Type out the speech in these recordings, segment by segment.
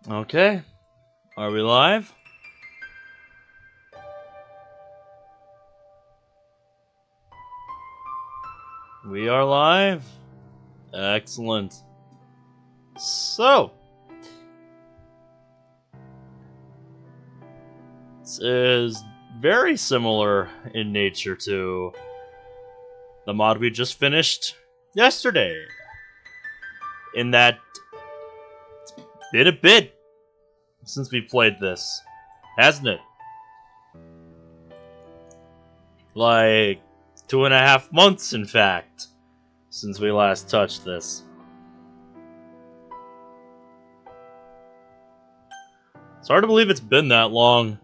Okay, are we live? We are live. Excellent. So, this is very similar in nature to the mod we just finished yesterday. In that, it's been a bit since we played this, hasn't it? Like 2.5 months, in fact, since we last touched this. It's hard to believe it's been that long,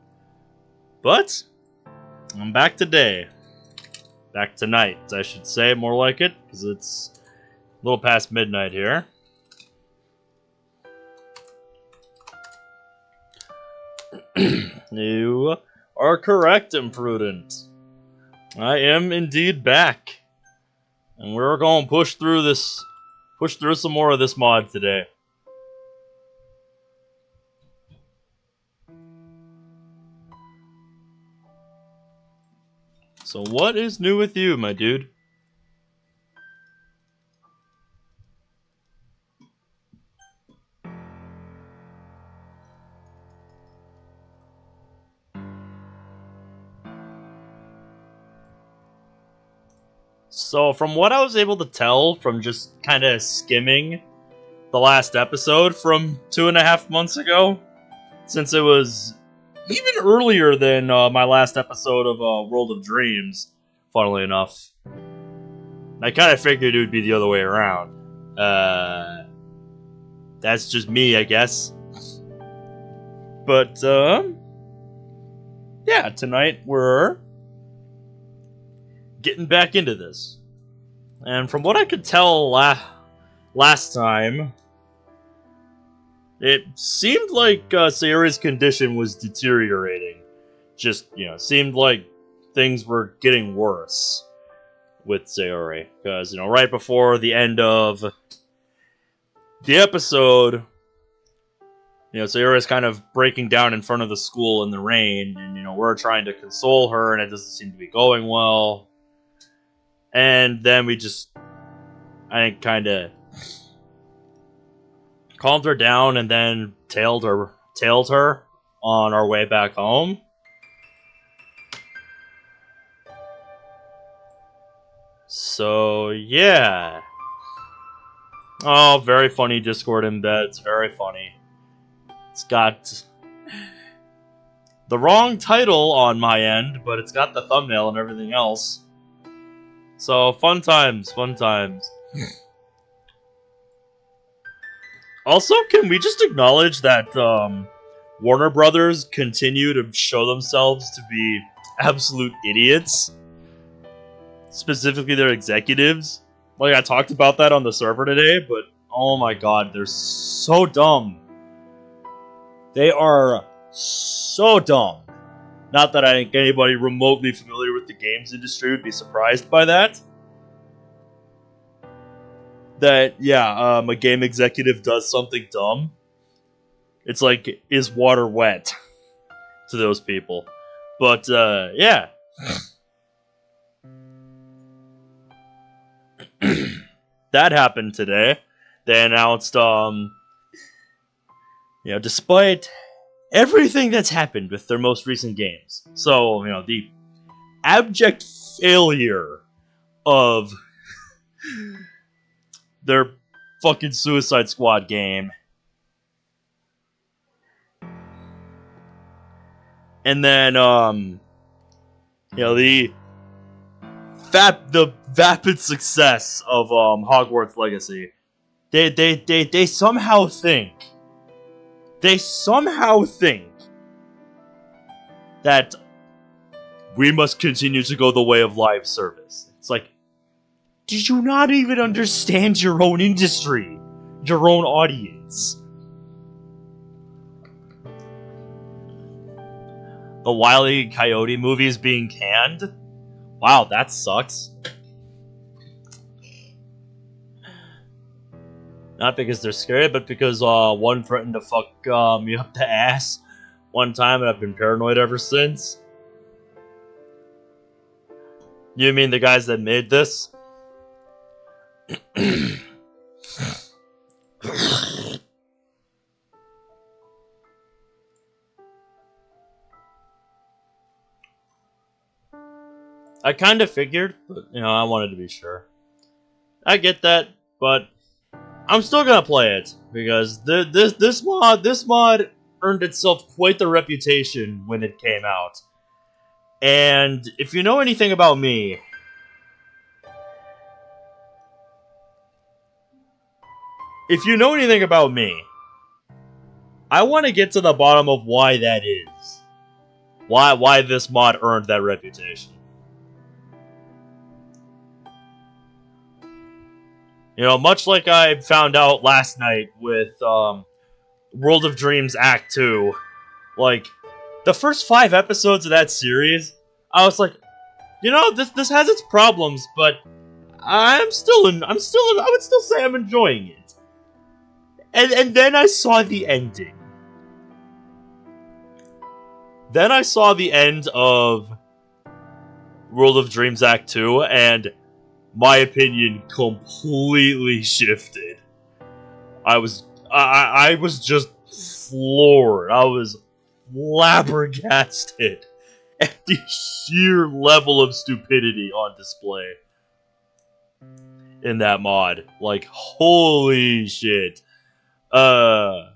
but I'm back today. Back tonight, I should say, more like it, because it's a little past midnight here. You are correct, Imprudent. I am indeed back. And we're going to push through some more of this mod today. So what is new with you, my dude? So from what I was able to tell from just kind of skimming the last episode from 2.5 months ago, since it was even earlier than my last episode of World of Dreams, funnily enough, I kind of figured it would be the other way around. That's just me, I guess. But, yeah, tonight we're getting back into this. And from what I could tell last time, it seemed like Sayori's condition was deteriorating. Just, seemed like things were getting worse with Sayori. Because, right before the end of the episode, Sayori's kind of breaking down in front of the school in the rain, and, we're trying to console her, and it doesn't seem to be going well. And then we just, I think, kind of calmed her down and then tailed her on our way back home. So, yeah. Oh, very funny Discord embed. It's very funny. It's got the wrong title on my end, but it's got the thumbnail and everything else. So, fun times, fun times. Also, can we just acknowledge that Warner Brothers continue to show themselves to be absolute idiots? Specifically their executives. Like, I talked about that on the server today, but oh my god, they're so dumb. They are so dumb. Not that I think anybody remotely familiar with the games industry would be surprised by that. That, yeah, a game executive does something dumb. It's like, is water wet? To those people. But, yeah. That happened today. They announced, despite everything that's happened with their most recent games. So, the abject failure of their fucking Suicide Squad game. And then, the vapid success of Hogwarts Legacy. They somehow think that we must continue to go the way of live service. It's like, did you not even understand your own industry? Your own audience? The Wile E. Coyote movies being canned? Wow, that sucks. Not because they're scary, but because one threatened to fuck me up the ass one time, and I've been paranoid ever since. You mean the guys that made this? I kind of figured, but, you know, I wanted to be sure. I get that, but I'm still gonna play it, because this mod earned itself quite the reputation when it came out. And if you know anything about me, I want to get to the bottom of why that is. Why this mod earned that reputation. You know, much like I found out last night with World of Dreams Act 2, like, the first 5 episodes of that series, I was like, you know, this has its problems, but I would still say I'm enjoying it. And then I saw the ending. Then I saw the end of World of Dreams Act 2, and my opinion completely shifted. I was just floored. I was flabbergasted at the sheer level of stupidity on display in that mod. Like, holy shit. My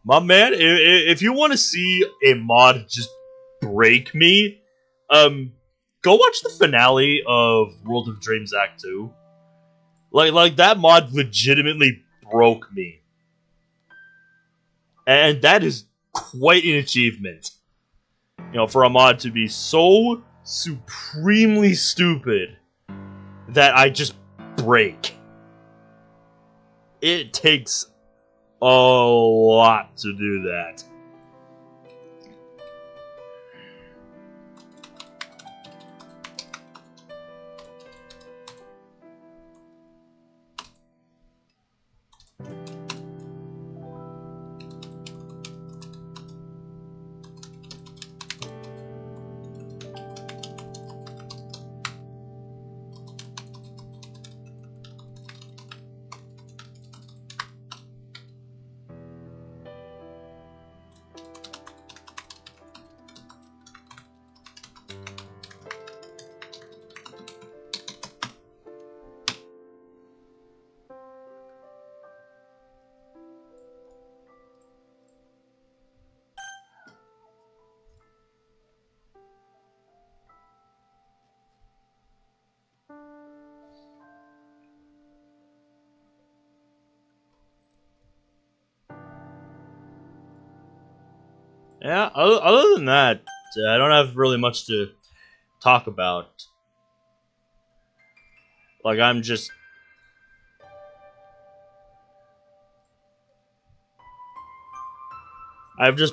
man, if you want to see a mod just break me, go watch the finale of World of Dreams Act 2. Like that mod legitimately broke me. And that is quite an achievement. You know, for a mod to be so supremely stupid that I just break. It takes a lot to do that. Yeah, other than that, I don't have really much to talk about. Like, I've just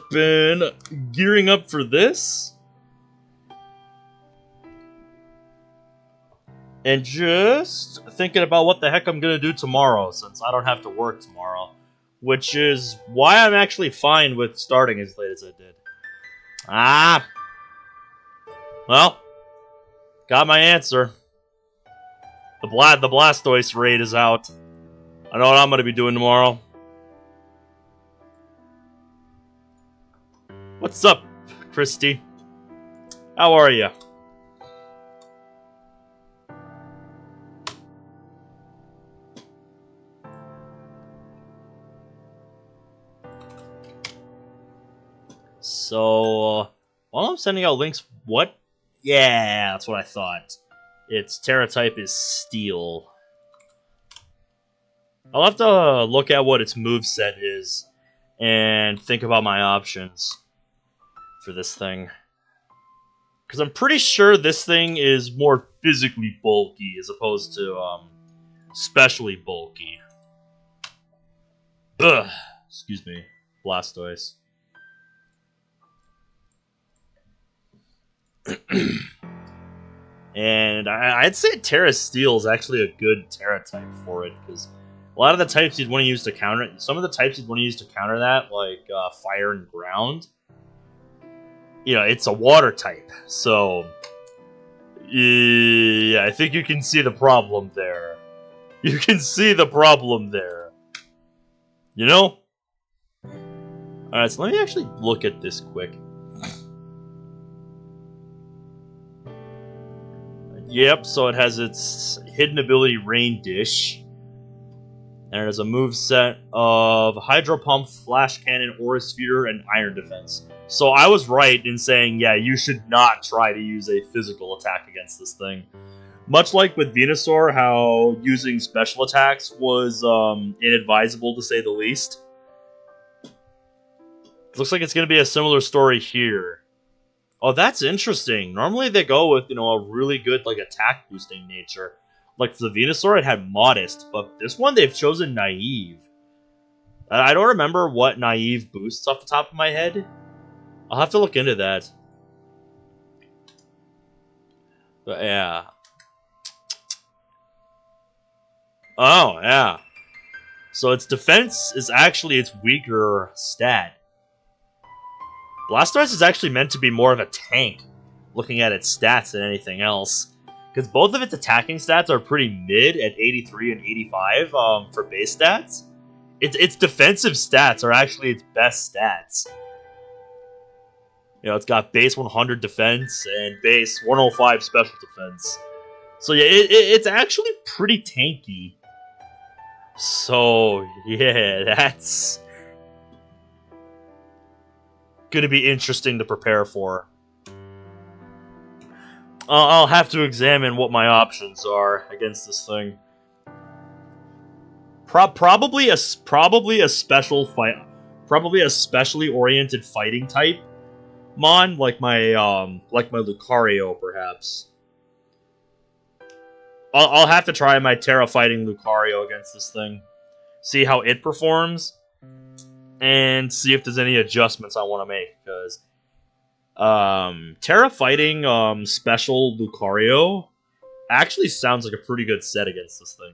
been gearing up for this. And just thinking about what the heck I'm gonna do tomorrow, since I don't have to work tomorrow. Which is why I'm actually fine with starting as late as I did. Well, got my answer. The Blastoise raid is out. I know what I'm gonna be doing tomorrow. What's up, Christy? How are you? So, while I'm sending out links, what? Yeah, that's what I thought. Its Terra type is Steel. I'll have to look at what its moveset is and think about my options for this thing. Because I'm pretty sure this thing is more physically bulky as opposed to specially bulky. Ugh. Excuse me, Blastoise. And I'd say Terra Steel is actually a good Terra type for it, because A lot of the types you'd want to use to counter it, some of the types you'd want to use to counter that, like fire and ground, you know, it's a water type. So, yeah, I think you can see the problem there. You can see the problem there. You know? Alright, so let me actually look at this quick. Yep, so it has its hidden ability Rain Dish. And it has a moveset of Hydro Pump, Flash Cannon, Aura Sphere, and Iron Defense. So I was right in saying, yeah, you should not try to use a physical attack against this thing. Much like with Venusaur, how using special attacks was inadvisable to say the least. Looks like it's going to be a similar story here. Oh, that's interesting. Normally they go with, you know, a really good like attack boosting nature. Like for the Venusaur, it had Modest, but this one they've chosen Naive. I don't remember what Naive boosts off the top of my head. I'll have to look into that. But yeah. Oh, yeah. So its defense is actually its weaker stat. Blastoise is actually meant to be more of a tank, looking at its stats than anything else. Because both of its attacking stats are pretty mid at 83 and 85 for base stats. Its defensive stats are actually its best stats. You know, it's got base 100 defense and base 105 special defense. So yeah, it's actually pretty tanky. So yeah, that's gonna be interesting to prepare for. I'll have to examine what my options are against this thing. Probably a special fight, probably a specially oriented fighting type mon, like my Lucario, perhaps. I'll have to try my Terra fighting Lucario against this thing, see how it performs, and see if there's any adjustments I want to make, because Terra fighting special Lucario actually sounds like a pretty good set against this thing.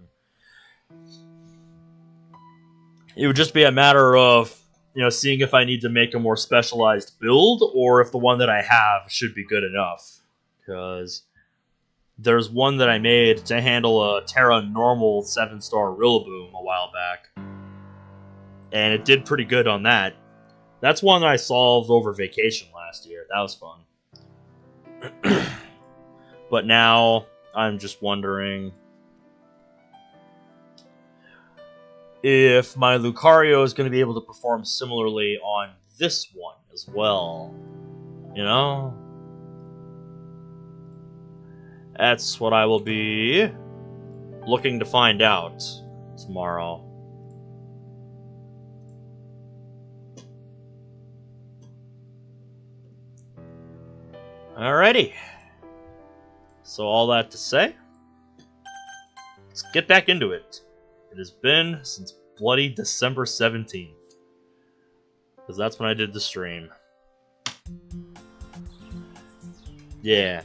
It would just be a matter of, you know, seeing if I need to make a more specialized build, or if the one that I have should be good enough. Because there's one that I made to handle a Terra normal 7-star Rillaboom a while back, and it did pretty good on that. That's one that I solved over vacation last year. That was fun. But now, I'm just wondering if my Lucario is going to be able to perform similarly on this one as well. You know? That's what I will be looking to find out tomorrow. Alrighty. So all that to say, let's get back into it. It has been since bloody December 17th. Because that's when I did the stream. Yeah.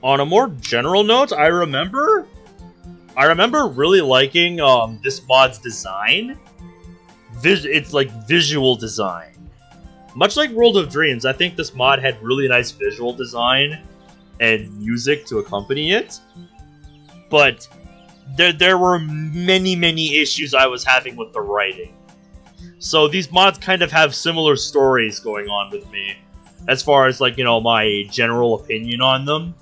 On a more general note, I remember really liking this mod's design. It's like visual design. Much like World of Dreams, I think this mod had really nice visual design and music to accompany it. But there were many issues I was having with the writing. So these mods kind of have similar stories going on with me, as far as, like, you know, my general opinion on them.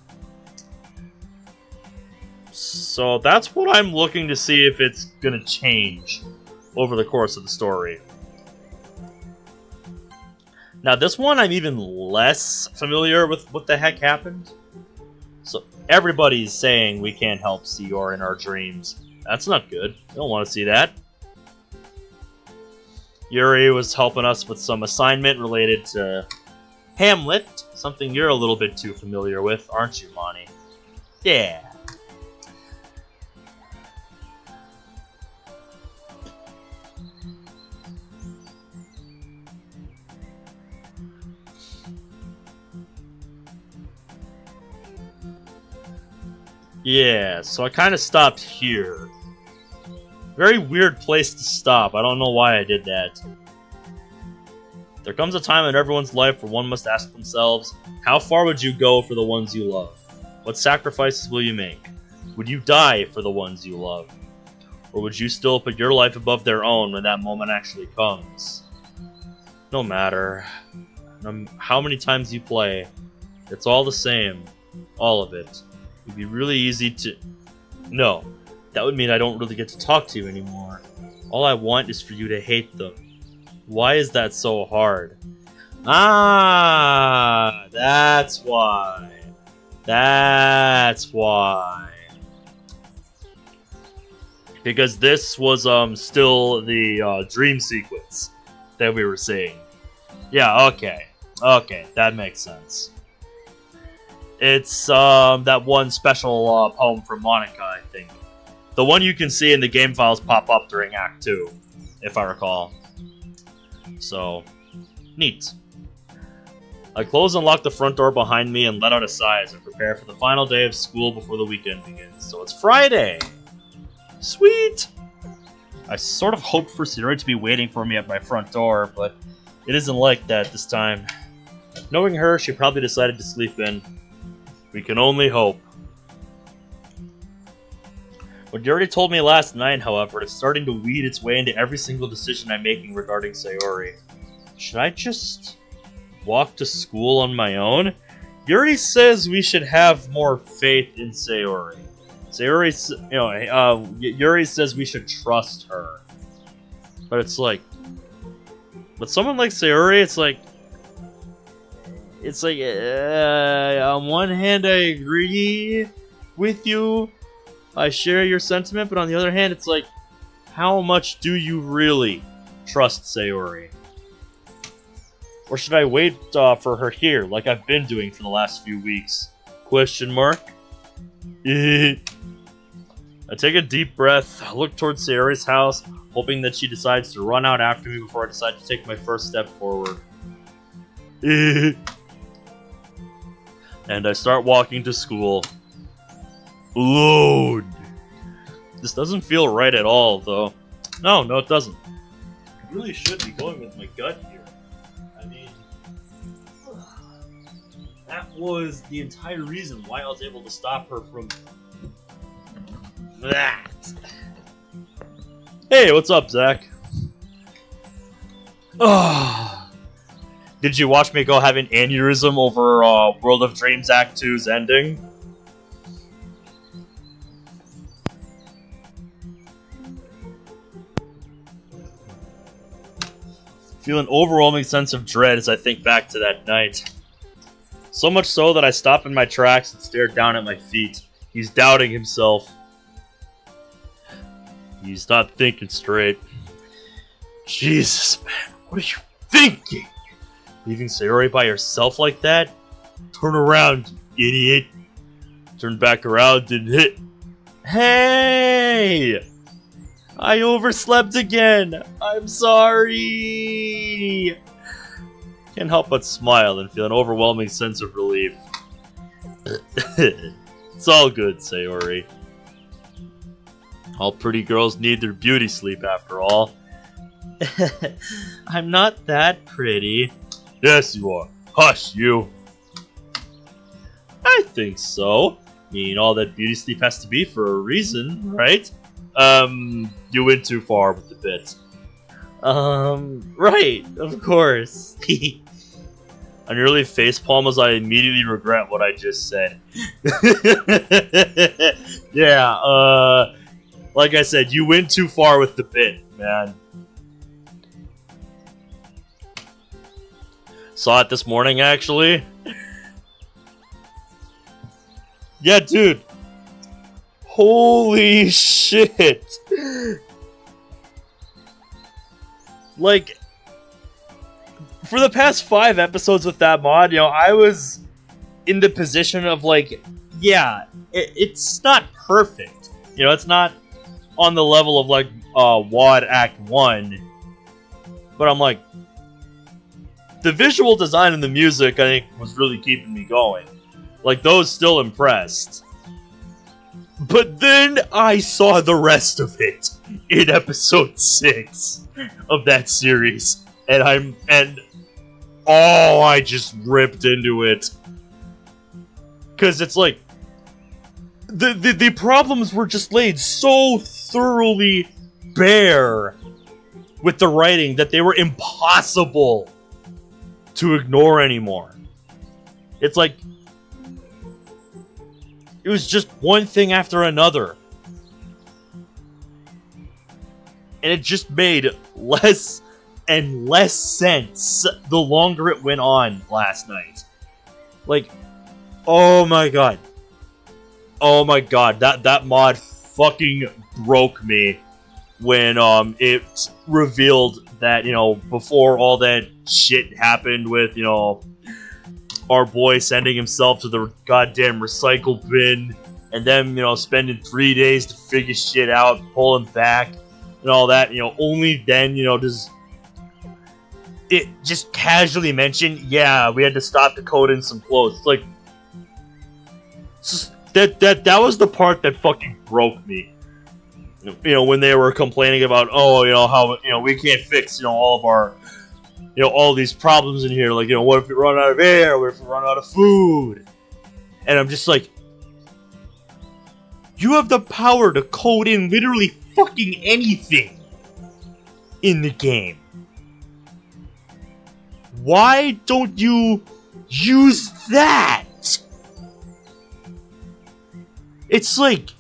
So that's what I'm looking to see if it's gonna change over the course of the story. Now this one I'm even less familiar with what the heck happened. So everybody's saying we can't help Sayori in our dreams. That's not good. I don't want to see that. Yuri was helping us with some assignment related to Hamlet, something you're a little bit too familiar with, aren't you, Monty? Yeah. Yeah, so I kind of stopped here. Very weird place to stop. I don't know why I did that. There comes a time in everyone's life where one must ask themselves, how far would you go for the ones you love? What sacrifices will you make? Would you die for the ones you love? Or would you still put your life above their own when that moment actually comes? No matter how many times you play, it's all the same. All of it. It'd be really easy to... No, that would mean I don't really get to talk to you anymore. All I want is for you to hate them. Why is that so hard? Ah, that's why. That's why. Because this was still the dream sequence that we were seeing. Yeah, okay. Okay, that makes sense. It's that one special poem from Monica, I think. The one you can see in the game files pop up during Act 2, if I recall. So, neat. I close and lock the front door behind me and let out a sigh as I prepare for the final day of school before the weekend begins. So it's Friday! Sweet! I sort of hoped for Sayori to be waiting for me at my front door, but it isn't like that this time. Knowing her, she probably decided to sleep in. We can only hope. What you already told me last night, however, is starting to weed its way into every single decision I'm making regarding Sayori. Should I just walk to school on my own? Yuri says we should have more faith in Sayori. Yuri says we should trust her. But it's like... With someone like Sayori, it's like... on one hand, I agree with you. I share your sentiment, but on the other hand, it's like, how much do you really trust Sayori? Or should I wait for her here, like I've been doing for the last few weeks? Question mark? I take a deep breath, look towards Sayori's house, hoping that she decides to run out after me before I decide to take my first step forward. And I start walking to school. Load! This doesn't feel right at all, though. No, it doesn't. I really should be going with my gut here. I mean, that was the entire reason why I was able to stop her from that. Hey, what's up, Zach? Did you watch me go have an aneurysm over World of Dreams Act 2's ending? Feel an overwhelming sense of dread as I think back to that night. So much so that I stop in my tracks and stare down at my feet. He's doubting himself. He's not thinking straight. Jesus, man, what are you thinking? Leaving Sayori by herself like that? Turn around, you idiot. Turn back around and hit. Hey! I overslept again! I'm sorry! Can't help but smile and feel an overwhelming sense of relief. It's all good, Sayori. All pretty girls need their beauty sleep after all. I'm not that pretty. Yes, you are. Hush, you. I think so. I mean, all that beauty sleep has to be for a reason, right? You went too far with the bit. Right, of course. I nearly facepalm as I immediately regret what I just said. Yeah, like I said, you went too far with the bit, man. Saw it this morning, actually. Yeah, dude. Holy shit. Like, for the past 5 episodes with that mod, you know, I was in the position of like, yeah, it's not perfect. You know, it's not on the level of like WoD Act 1. But I'm like, the visual design and the music, I think, was really keeping me going. Like, those still impressed. But then I saw the rest of it in episode 6 of that series, and I just ripped into it. Cause it's like the problems were just laid so thoroughly bare with the writing that they were impossible to ignore anymore. It's like it was just one thing after another. And it just made less and less sense the longer it went on last night. Like, oh my god. Oh my god, that mod fucking broke me when it revealed that, you know, before all that shit happened with, you know, our boy sending himself to the goddamn recycle bin, and then, you know, spending 3 days to figure shit out, pull him back, and all that, you know, only then, you know, does it just casually mention, yeah, we had to stop decoding some clothes. It's like, that was the part that fucking broke me. You know, when they were complaining about, oh, you know, how, you know, we can't fix, you know, all of our, you know, all these problems in here. Like, you know, what if we run out of air? What if we run out of food? And I'm just like, you have the power to code in literally fucking anything in the game. Why don't you use that? It's like,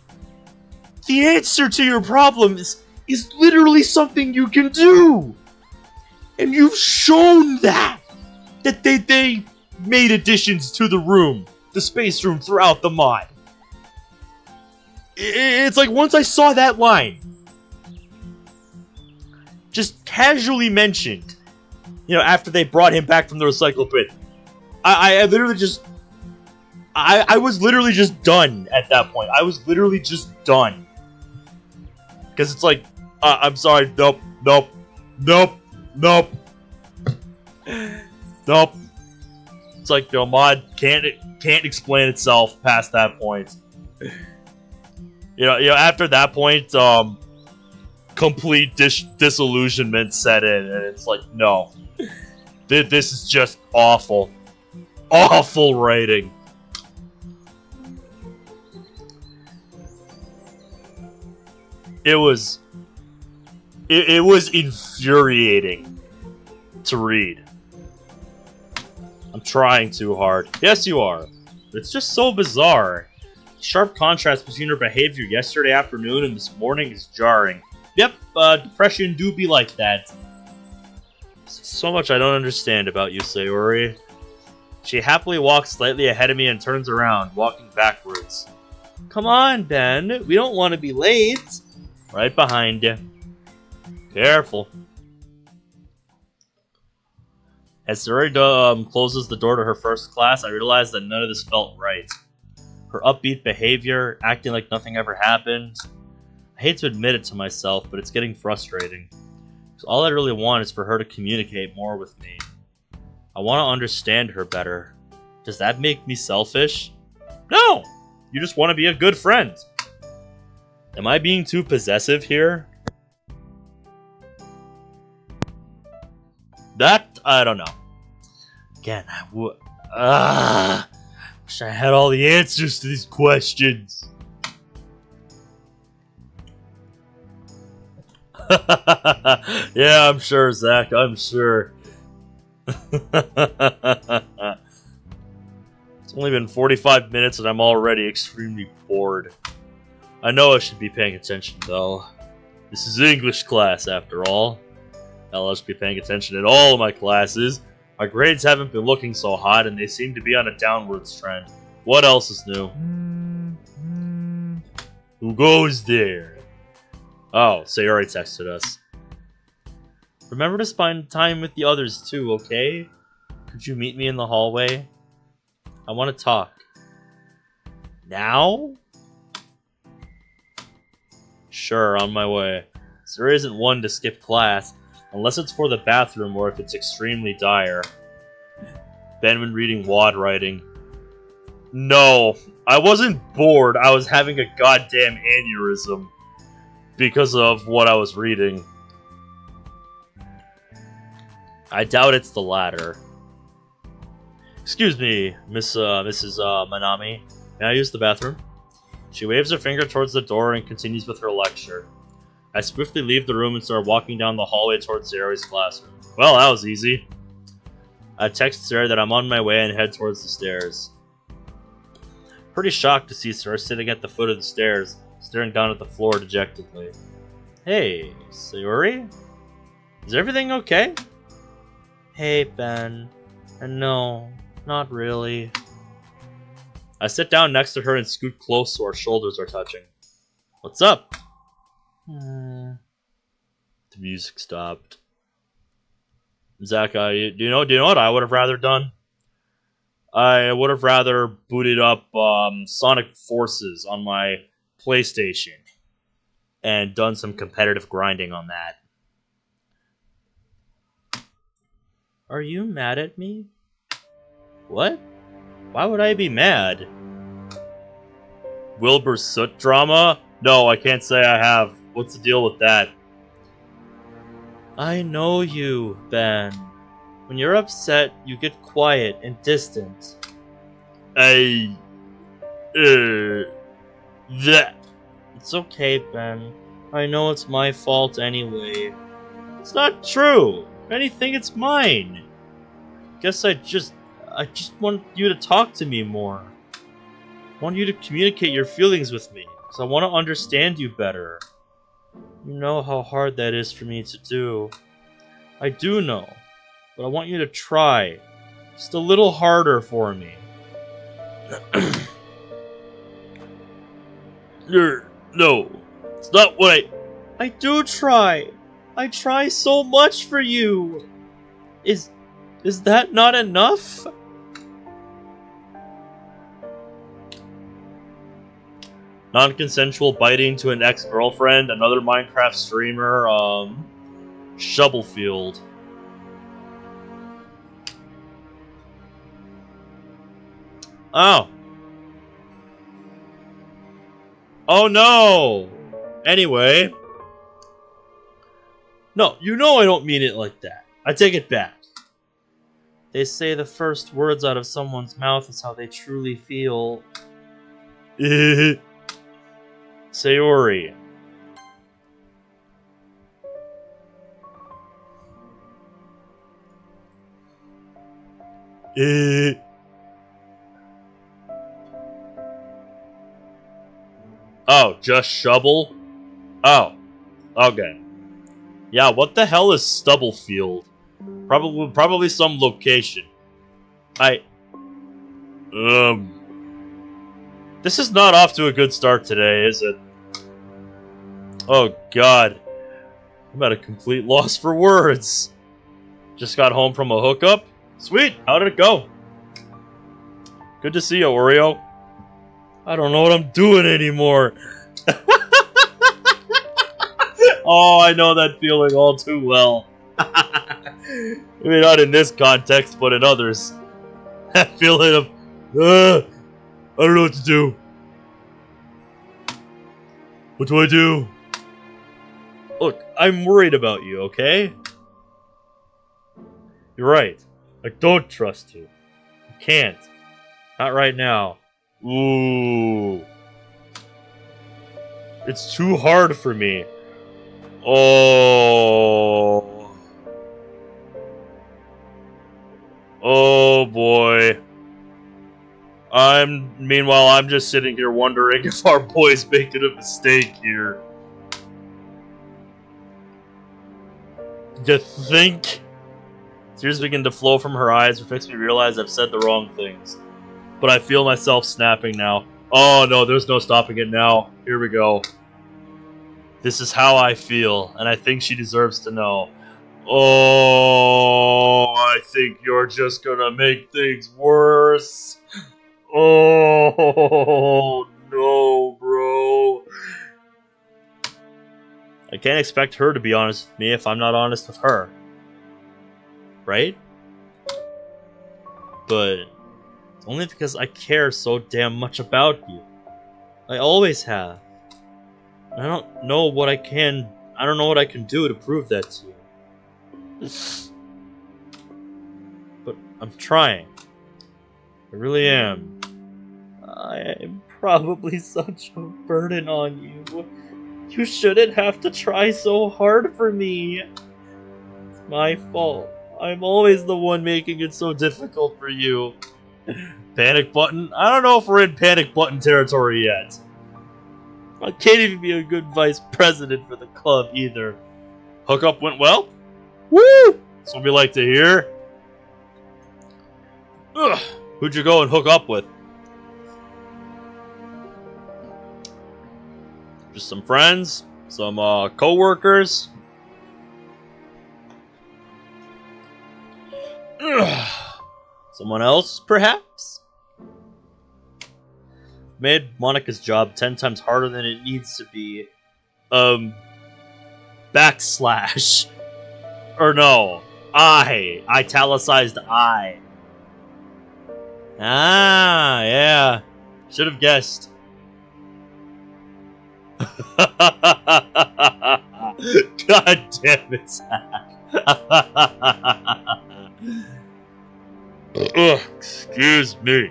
the answer to your problem is literally something you can do. And you've shown that they made additions to the room, the space room, throughout the mod. It's like, once I saw that line, just casually mentioned, you know, after they brought him back from the recycle pit, I literally just, I was literally just done at that point. I was literally just done. Because it's like, I'm sorry, nope. It's like, the mod can't explain itself past that point. You know, after that point, complete disillusionment set in, and it's like, no, this is just awful writing. It was infuriating to read. I'm trying too hard. Yes, you are. It's just so bizarre. Sharp contrast between her behavior yesterday afternoon and this morning is jarring. Yep, depression do be like that. So much I don't understand about you, Sayori. She happily walks slightly ahead of me and turns around, walking backwards. Come on, Ben. We don't want to be late. Right behind you. Careful. As Sayori closes the door to her first class, I realize that none of this felt right. Her upbeat behavior, acting like nothing ever happened. I hate to admit it to myself, but it's getting frustrating. Because all I really want is for her to communicate more with me. I want to understand her better. Does that make me selfish? No! You just want to be a good friend. Am I being too possessive here? That, I don't know. Again, wish I had all the answers to these questions. Yeah, I'm sure, Zach, I'm sure. It's only been 45 minutes and I'm already extremely bored. I know I should be paying attention, though. This is English class, after all. Hell, I should be paying attention in all of my classes. My grades haven't been looking so hot, and they seem to be on a downwards trend. What else is new? Who goes there? Oh, Sayori texted us. Remember to spend time with the others, too, okay? Could you meet me in the hallway? I want to talk. Now? Sure, on my way. There isn't one to skip class, unless it's for the bathroom or if it's extremely dire. Ben when reading WoD writing. No, I wasn't bored. I was having a goddamn aneurysm because of what I was reading. I doubt it's the latter. Excuse me, Mrs. Manami. May I use the bathroom? She waves her finger towards the door and continues with her lecture. I swiftly leave the room and start walking down the hallway towards Sayori's classroom. Well, that was easy. I text Sayori that I'm on my way and head towards the stairs. Pretty shocked to see Sayori sitting at the foot of the stairs, staring down at the floor dejectedly. Hey, Sayori? Is everything okay? Hey, Ben. And no, not really. I sit down next to her and scoot close so our shoulders are touching. What's up? The music stopped. Zach, do you know what I would have rather done? I would have rather booted up Sonic Forces on my PlayStation and done some competitive grinding on that. Are you mad at me? What? Why would I be mad? Wilbur Soot drama? No, I can't say I have. What's the deal with that? I know you, Ben. When you're upset, you get quiet and distant. That. It's okay, Ben. I know it's my fault anyway. It's not true. If anything, it's mine. Guess I just want you to talk to me more. I want you to communicate your feelings with me, because I want to understand you better. You know how hard that is for me to do. I do know, but I want you to try. Just a little harder for me. No, it's not what I do try. I try so much for you. Is that not enough? Non-consensual biting to an ex-girlfriend, another Minecraft streamer, Shovelfield. Oh. Oh no! Anyway. No, you know I don't mean it like that. I take it back. They say the first words out of someone's mouth is how they truly feel. Sayori. Oh, just shovel? Oh, okay. Yeah, what the hell is Stubblefield? Probably some location. This is not off to a good start today, is it? Oh god. I'm at a complete loss for words. Just got home from a hookup. Sweet, how did it go? Good to see you, Oreo. I don't know what I'm doing anymore. Oh, I know that feeling all too well. Maybe not in this context, but in others. That feeling of, I don't know what to do. What do I do? Look, I'm worried about you, okay? You're right. I don't trust you. I can't. Not right now. Ooh. It's too hard for me. Oh. Oh boy. Meanwhile, I'm just sitting here wondering if our boy's making a mistake here. You think? Tears begin to flow from her eyes, which makes me realize I've said the wrong things. But I feel myself snapping now. Oh no, there's no stopping it now. Here we go. This is how I feel, and I think she deserves to know. Oh, I think you're just gonna make things worse. Oh, no, bro. I can't expect her to be honest with me if I'm not honest with her. Right? But Only because I care so damn much about you. I always have. I don't know what I can do to prove that to you. But I'm trying. I really am. I am probably such a burden on you. You shouldn't have to try so hard for me. It's my fault. I'm always the one making it so difficult for you. Panic button? I don't know if we're in panic button territory yet. I can't even be a good vice president for the club either. Hookup went well? Woo! That's what we like to hear. Ugh. Who'd you go and hook up with? Just some friends? Some co-workers? Ugh. Someone else, perhaps? Made Monica's job 10 times harder than it needs to be. Backslash. Or no. Italicized I. Ah, yeah. Should have guessed. God damn it, Zach. Ugh, excuse me.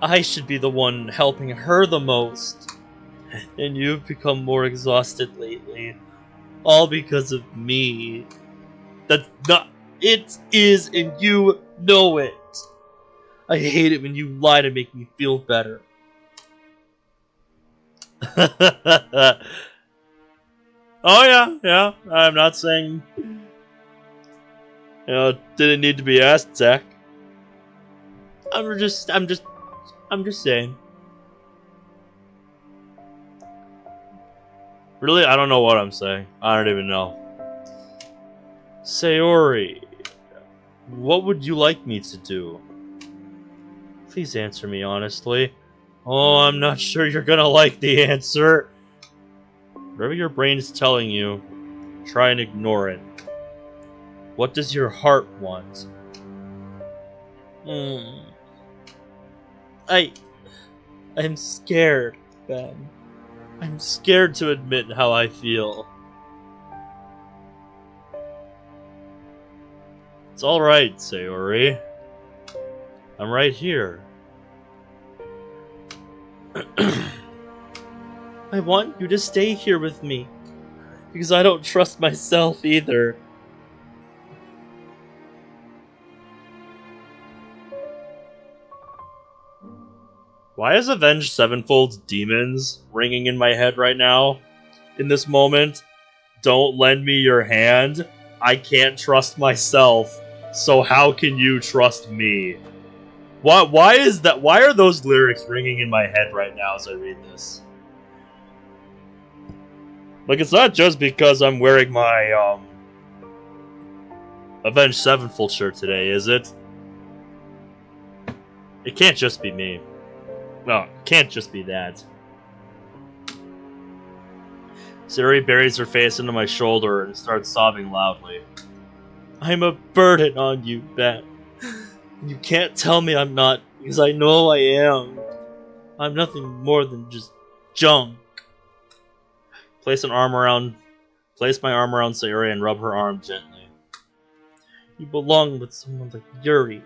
I should be the one helping her the most. And you've become more exhausted lately. All because of me. That's not... It is, and you know it. I hate it when you lie to make me feel better. Oh yeah. I'm not saying... didn't need to be asked, Zach. I'm just saying. Really? I don't know what I'm saying. I don't even know. Sayori, what would you like me to do? Please answer me honestly. Oh, I'm not sure you're gonna like the answer. Whatever your brain is telling you, try and ignore it. What does your heart want? I'm scared, Ben. I'm scared to admit how I feel. It's alright, Sayori. I'm right here. I want you to stay here with me, because I don't trust myself either. Why is Avenged Sevenfold's demons ringing in my head right now? In this moment? Don't lend me your hand. I can't trust myself. So how can you trust me? Why is that? Why are those lyrics ringing in my head right now as I read this? Like, it's not just because I'm wearing my Avenged Sevenfold shirt today, is it? It can't just be me. No, it can't just be that. Sayori buries her face into my shoulder and starts sobbing loudly. I'm a burden on you, Ben. You can't tell me I'm not, because I know I am. I'm nothing more than just junk. Place my arm around Sayori and rub her arm gently. You belong with someone like Yuri,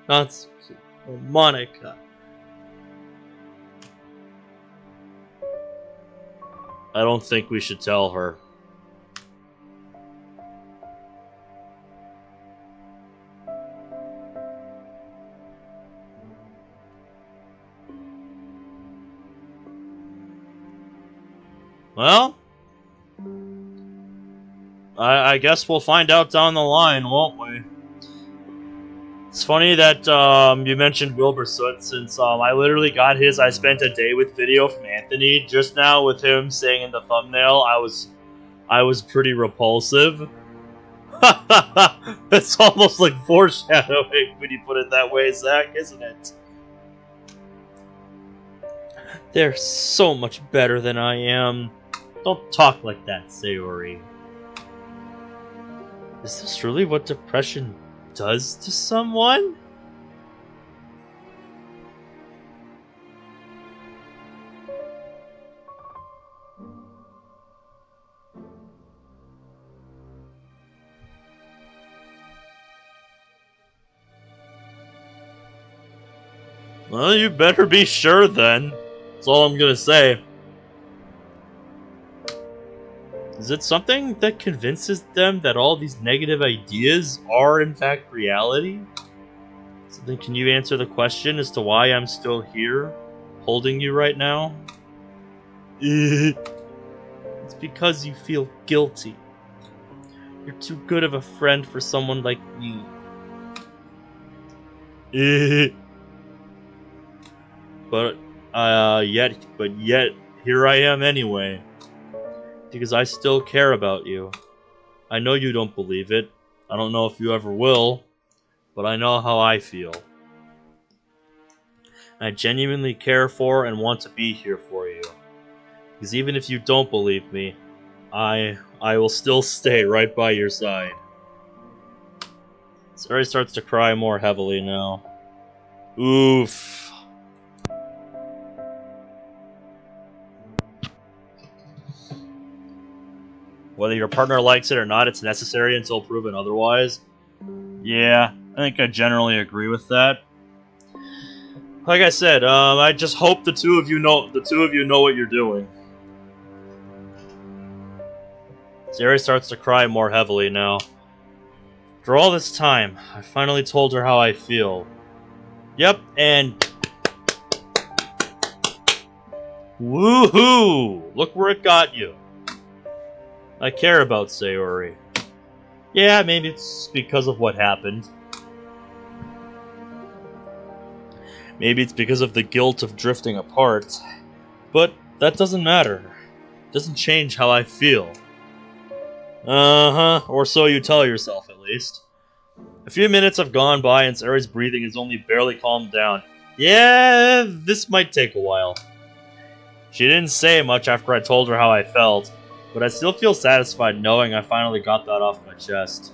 Natsuki, or Monica. I don't think we should tell her. Well, I guess we'll find out down the line, won't we? It's funny that you mentioned Wilbur Soot, since I literally got his I spent a day with video from Anthony just now with him saying in the thumbnail I was pretty repulsive. It's almost like foreshadowing when you put it that way, Zach, isn't it? They're so much better than I am. Don't talk like that, Sayori. Is this really what depression does to someone? Well, you better be sure then. That's all I'm gonna say. Is it something that convinces them that all these negative ideas are in fact reality? So then can you answer the question as to why I'm still here, holding you right now? It's because you feel guilty. You're too good of a friend for someone like me. But yet, here I am anyway. Because I still care about you. I know you don't believe it. I don't know if you ever will. But I know how I feel. I genuinely care for and want to be here for you. Because even if you don't believe me, I will still stay right by your side. Sayori starts to cry more heavily now. Oof. Whether your partner likes it or not, it's necessary until proven otherwise. Yeah, I think I generally agree with that. Like I said, I just hope the two of you know what you're doing. Sayori starts to cry more heavily now. After all this time, I finally told her how I feel. Yep, and woohoo! Look where it got you. I care about Sayori. Yeah, maybe it's because of what happened. Maybe it's because of the guilt of drifting apart. But that doesn't matter. It doesn't change how I feel. Uh-huh, or so you tell yourself at least. A few minutes have gone by and Sayori's breathing has only barely calmed down. Yeah, this might take a while. She didn't say much after I told her how I felt. But I still feel satisfied knowing I finally got that off my chest.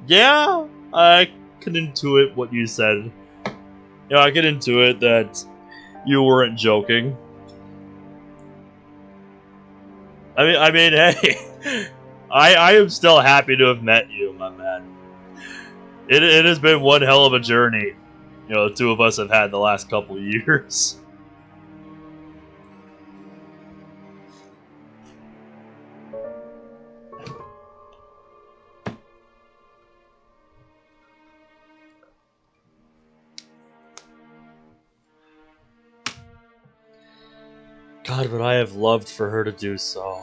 Yeah, I can intuit what you said. Yeah, I can intuit that you weren't joking. I mean, hey, I am still happy to have met you, my man. It has been one hell of a journey, you know, the two of us have had the last couple of years. God, would I have loved for her to do so.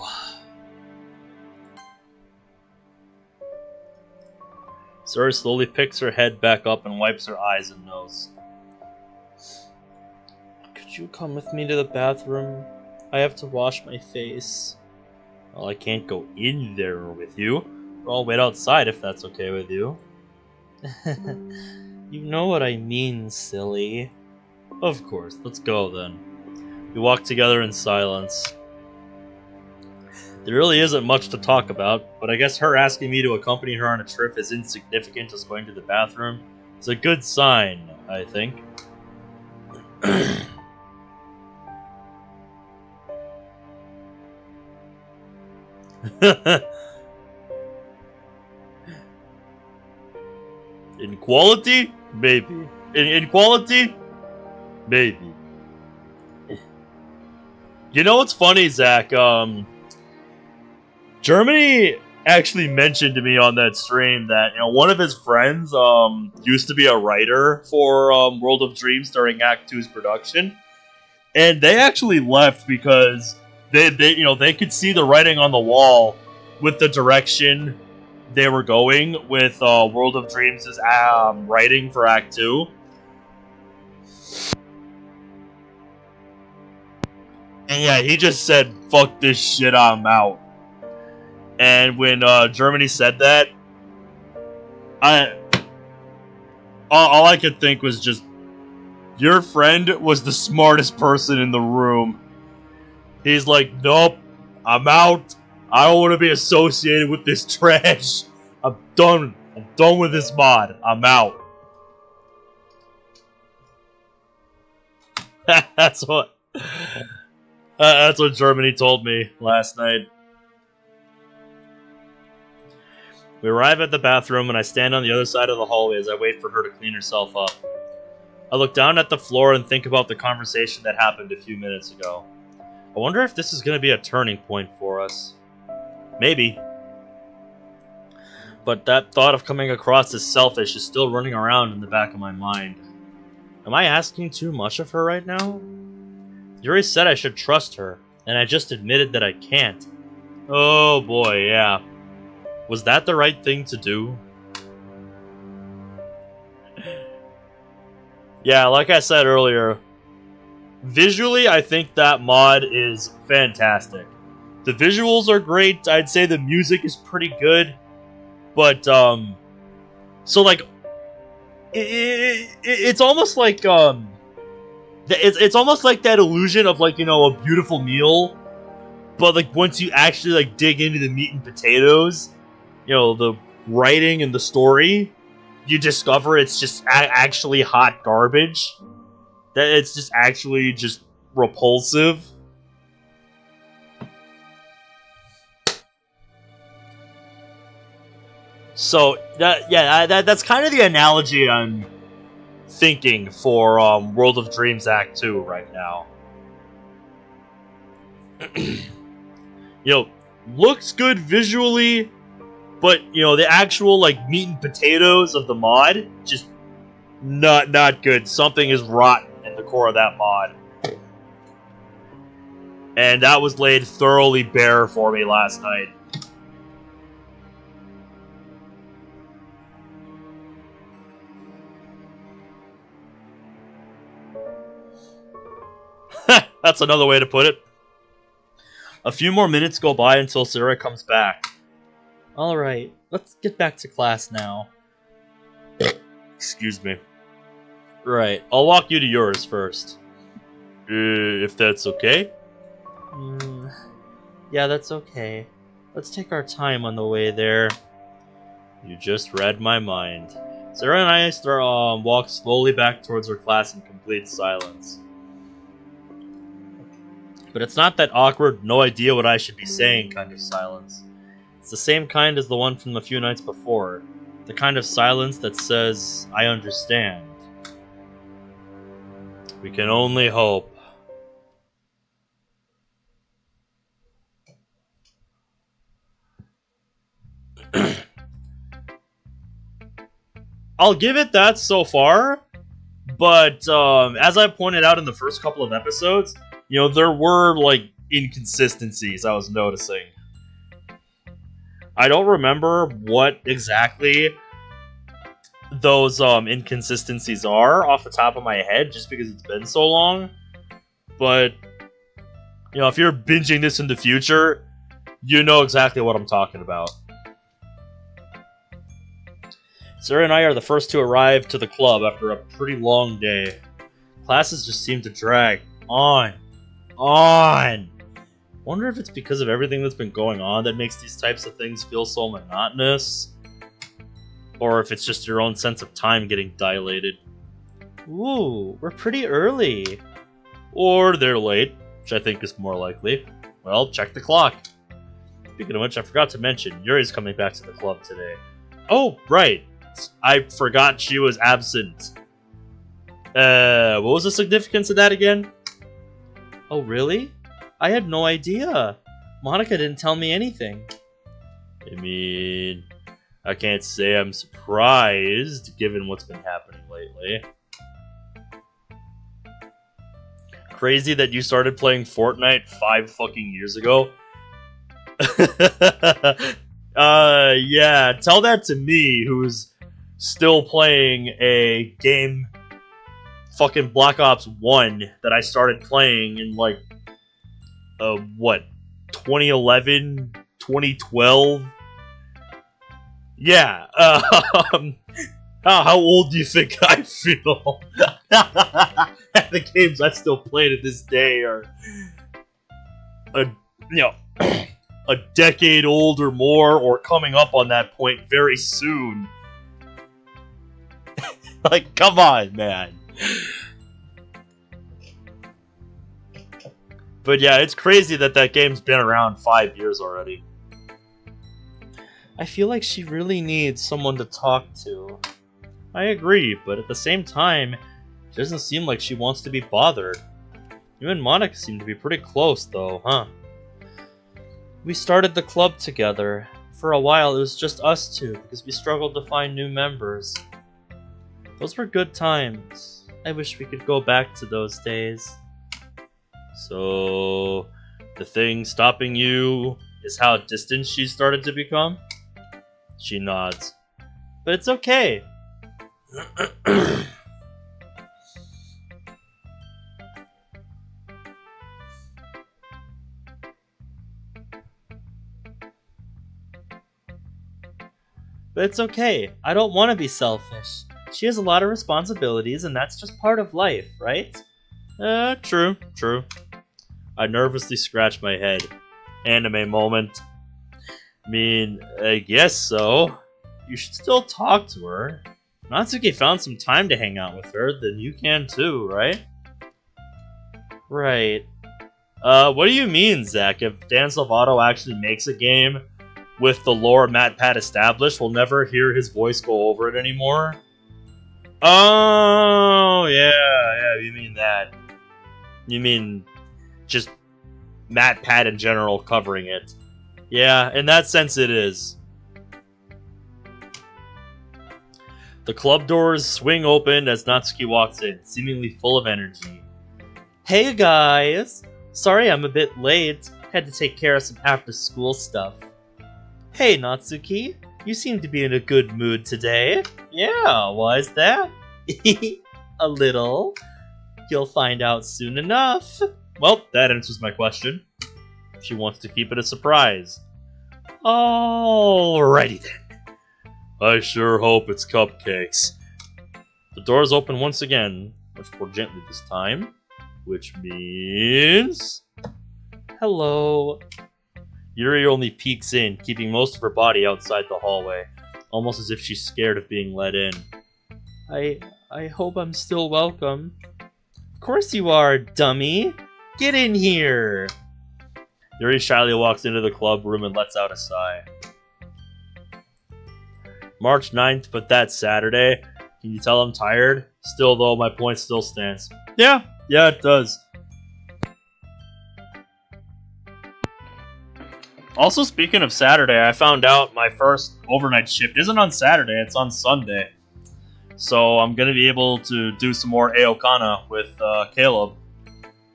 Sayori slowly picks her head back up and wipes her eyes and nose. Could you come with me to the bathroom? I have to wash my face. Well, I can't go in there with you. I'll wait outside if that's okay with you. You know what I mean, silly. Of course, let's go then. We walk together in silence. There really isn't much to talk about, but I guess her asking me to accompany her on a trip as insignificant as going to the bathroom is a good sign, I think. In quality? Maybe. In quality? Maybe. You know what's funny, Zach? Germany actually mentioned to me on that stream that, you know, one of his friends used to be a writer for World of Dreams during Act 2's production, and they actually left because they could see the writing on the wall with the direction they were going with World of Dreams' writing for Act 2. And yeah, he just said, "Fuck this shit, I'm out." And when Germany said that, all I could think was just, your friend was the smartest person in the room. He's like, "Nope, I'm out. I don't want to be associated with this trash. I'm done. I'm done with this mod. I'm out. That's what Germany told me last night. We arrive at the bathroom and I stand on the other side of the hallway as I wait for her to clean herself up. I look down at the floor and think about the conversation that happened a few minutes ago. I wonder if this is going to be a turning point for us. Maybe. But that thought of coming across as selfish is still running around in the back of my mind. Am I asking too much of her right now? Yuri said I should trust her, and I just admitted that I can't. Oh boy, yeah. Was that the right thing to do? Yeah, like I said earlier, visually I think that mod is fantastic. The visuals are great, I'd say the music is pretty good, but, so like, it's almost like, it's almost like that illusion of, like, you know, a beautiful meal, but, like, once you actually, like, dig into the meat and potatoes, you know, the writing and the story, you discover it's just actually hot garbage. That it's just actually just repulsive. So that's kind of the analogy I'm thinking for World of Dreams Act 2 right now. You know, looks good visually, but you know the actual like meat and potatoes of the mod just not good. Something is rotten in the core of that mod, and that was laid thoroughly bare for me last night. That's another way to put it. A few more minutes go by until Sayori comes back. Alright, let's get back to class now. Excuse me. Right, I'll walk you to yours first. If that's okay? Yeah, that's okay. Let's take our time on the way there. You just read my mind. Sayori and I walk slowly back towards our class in complete silence. But it's not that awkward, no idea what I should be saying kind of silence. It's the same kind as the one from a few nights before. The kind of silence that says, I understand. We can only hope. I'll give it that so far, but as I pointed out in the first couple of episodes, you know, there were, like, inconsistencies I was noticing. I don't remember what exactly those inconsistencies are off the top of my head, just because it's been so long. But, you know, if you're binging this in the future, you know exactly what I'm talking about. Sayori and I are the first to arrive to the club after a pretty long day. Classes just seem to drag on. Wonder if it's because of everything that's been going on that makes these types of things feel so monotonous, or if it's just your own sense of time getting dilated. Ooh, we're pretty early. Or they're late, which I think is more likely. Well, check the clock. Speaking of which, I forgot to mention, Yuri's coming back to the club today. Oh, right. I forgot she was absent. What was the significance of that again? Oh, really? I had no idea. Monica didn't tell me anything. I mean, I can't say I'm surprised, given what's been happening lately. Crazy that you started playing Fortnite 5 fucking years ago. Yeah, tell that to me, who's still playing a game, fucking Black Ops 1, that I started playing in, like, what, 2011, 2012? Yeah, how old do you think I feel? The games I still play to this day are, you know, a decade old or more, or coming up on that point very soon. Like, come on, man. But yeah, it's crazy that that game's been around 5 years already. I feel like she really needs someone to talk to. I agree, but at the same time, it doesn't seem like she wants to be bothered. You and Monica seem to be pretty close, though, huh? We started the club together. For a while, it was just us two, because we struggled to find new members. Those were good times. I wish we could go back to those days. So, the thing stopping you is how distant she started to become? She nods. But it's okay. But it's okay. I don't want to be selfish. She has a lot of responsibilities, and that's just part of life, right? True. I nervously scratch my head. Anime moment. I mean, I guess so. You should still talk to her. Natsuki found some time to hang out with her, then you can too, right? Right. What do you mean, Zach? If Dance of Auto actually makes a game with the lore MatPat established, we'll never hear his voice go over it anymore? Oh, yeah, you mean that. You mean just MatPat in general covering it. Yeah, in that sense it is. The club doors swing open as Natsuki walks in, seemingly full of energy. Hey guys! Sorry I'm a bit late. Had to take care of some after-school stuff. Hey Natsuki, you seem to be in a good mood today. Yeah, why is that? A little. You'll find out soon enough. Well, that answers my question. She wants to keep it a surprise. Alrighty then. I sure hope it's cupcakes. The doors open once again, much more gently this time, which means... Hello. Yuri only peeks in, keeping most of her body outside the hallway, almost as if she's scared of being let in. I hope I'm still welcome. Of course you are, dummy! Get in here! Yuri shyly walks into the club room and lets out a sigh. March 9th, but that's Saturday. Can you tell I'm tired? Still though, my point still stands. Yeah, it does. Also, speaking of Saturday, I found out my first overnight shift isn't on Saturday, it's on Sunday. So I'm going to be able to do some more Aokana with Caleb.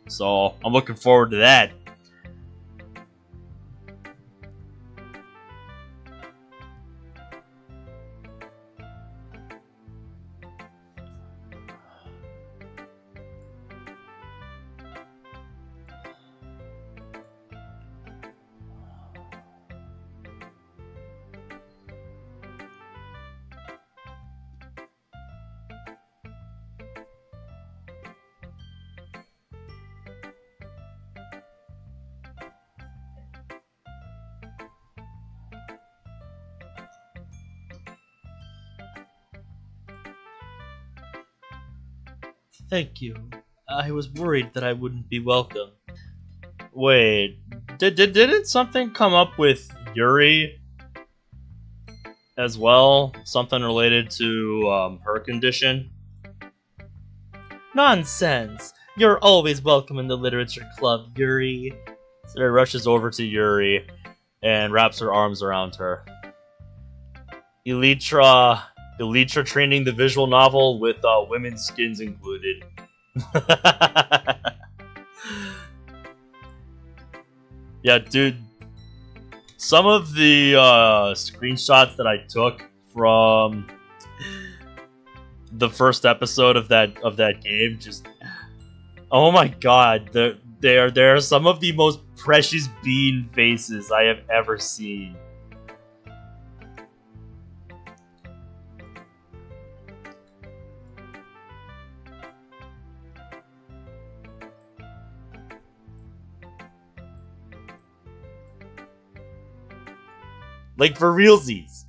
So I'm looking forward to that. Thank you. I was worried that I wouldn't be welcome. Wait, didn't something come up with Yuri as well? Something related to her condition? Nonsense! You're always welcome in the literature club, Yuri. Sarah rushes over to Yuri and wraps her arms around her. Elytra training the visual novel with women's skins included. Yeah, dude. Some of the screenshots that I took from the first episode of that game, just oh my god, there are some of the most precious bean faces I have ever seen. Like, for realsies.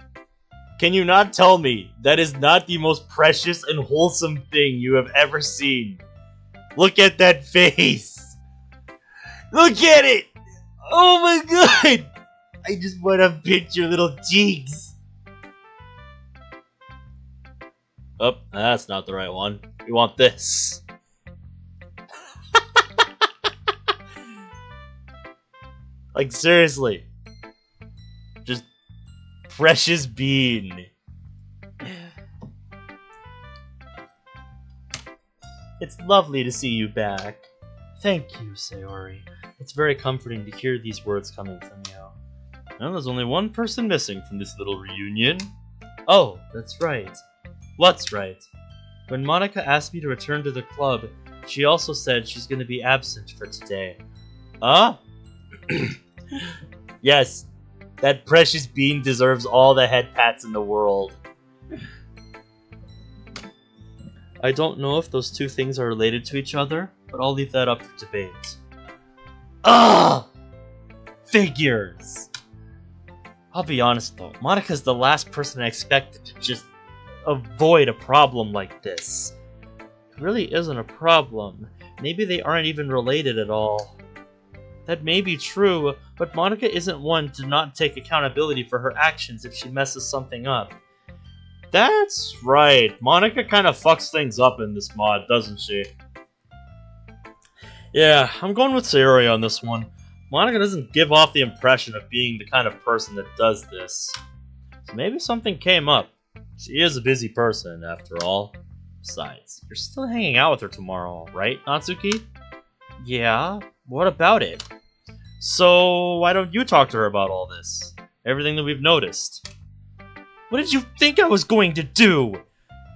Can you not tell me that is not the most precious and wholesome thing you have ever seen? Look at that face! Look at it! Oh my god! I just want to pinch your little cheeks. Oh, that's not the right one. We want this. Like, seriously. Just precious bean. It's lovely to see you back. Thank you, Sayori. It's very comforting to hear these words coming from you. Well, there's only one person missing from this little reunion. Oh, that's right. What's right? When Monika asked me to return to the club, she also said she's going to be absent for today. Huh? Yes, that precious bean deserves all the head pats in the world. I don't know if those two things are related to each other, but I'll leave that up for debate. Ugh! Figures! I'll be honest though, Monika's the last person I expected to just avoid a problem like this. It really isn't a problem. Maybe they aren't even related at all. That may be true, but Monika isn't one to not take accountability for her actions if she messes something up. That's right, Monika kind of fucks things up in this mod, doesn't she? Yeah, I'm going with Sayori on this one. Monika doesn't give off the impression of being the kind of person that does this. So maybe something came up. She is a busy person, after all. Besides, you're still hanging out with her tomorrow, right, Natsuki? Yeah, what about it? So, why don't you talk to her about all this? Everything that we've noticed. What did you think I was going to do?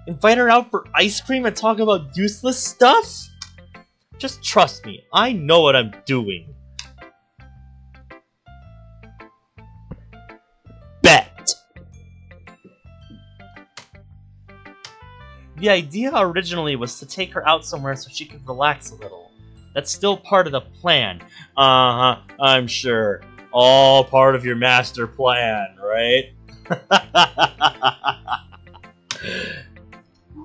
Invite her out for ice cream and talk about useless stuff? Just trust me, I know what I'm doing. Bet! The idea originally was to take her out somewhere so she could relax a little. That's still part of the plan. I'm sure. All part of your master plan, right?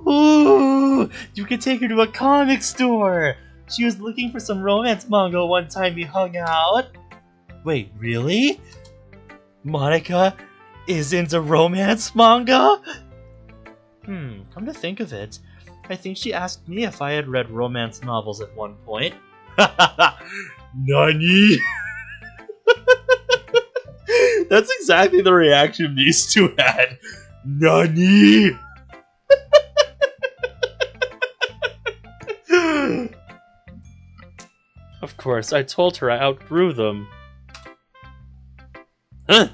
Ooh, you could take her to a comic store. She was looking for some romance manga one time we hung out. Wait, really? Monika is into romance manga? Come to think of it, I think she asked me if I had read romance novels at one point. Nani? That's exactly the reaction these two had. Nani? Of course, I told her I outgrew them. Huh?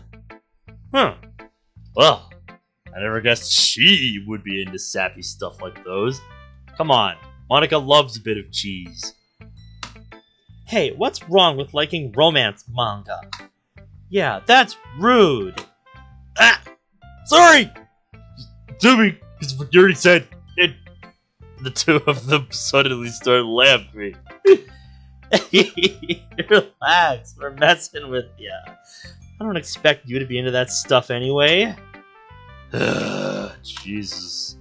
Well, I never guessed she would be into sappy stuff like those. Come on, Monika loves a bit of cheese. Hey, what's wrong with liking romance manga? Yeah, that's rude. Ah! Sorry! Do me, because what you already said it. The two of them suddenly started laughing. Relax, we're messing with ya. I don't expect you to be into that stuff anyway. Jesus.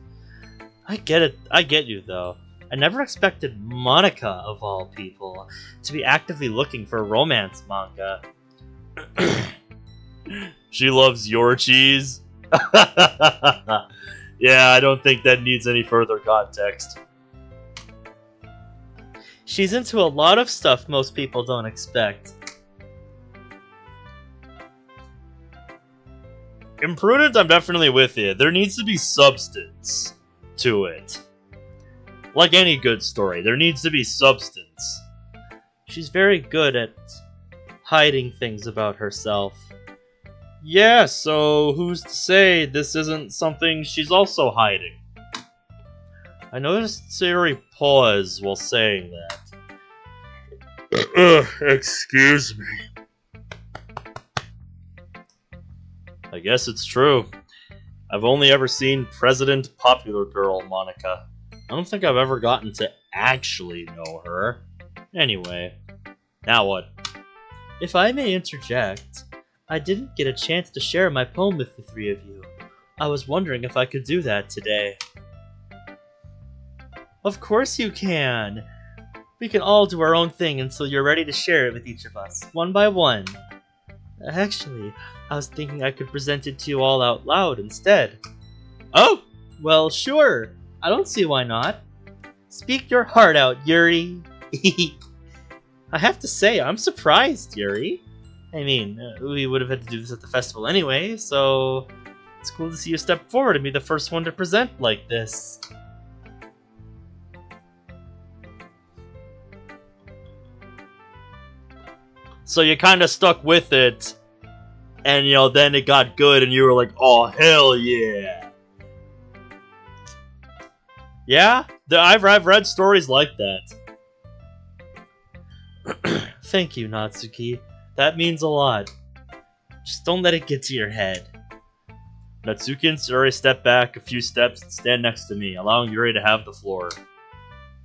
I get it. I get you, though. I never expected Monika, of all people, to be actively looking for romance manga. She loves your cheese? Yeah, I don't think that needs any further context. She's into a lot of stuff most people don't expect. Imprudent, I'm definitely with you. There needs to be substance to it. Like any good story, there needs to be substance. She's very good at hiding things about herself. Yeah, so who's to say this isn't something she's also hiding? I noticed Sayori pause while saying that. Excuse me. I guess it's true. I've only ever seen President Popular Girl Monika. I don't think I've ever gotten to actually know her. Anyway, now what? If I may interject, I didn't get a chance to share my poem with the three of you. I was wondering if I could do that today. Of course you can! We can all do our own thing until you're ready to share it with each of us, one by one. Actually, I was thinking I could present it to you all out loud instead. Oh! Well, sure. I don't see why not. Speak your heart out, Yuri. I have to say, I'm surprised, Yuri. I mean, we would have had to do this at the festival anyway, so it's cool to see you step forward and be the first one to present like this. So you kind of stuck with it, and you know, then it got good, and you were like, "Oh hell yeah!" Yeah, I've read stories like that. Thank you, Natsuki. That means a lot. Just don't let it get to your head. Natsuki and Sayori step back a few steps and stand next to me, allowing Yuri to have the floor.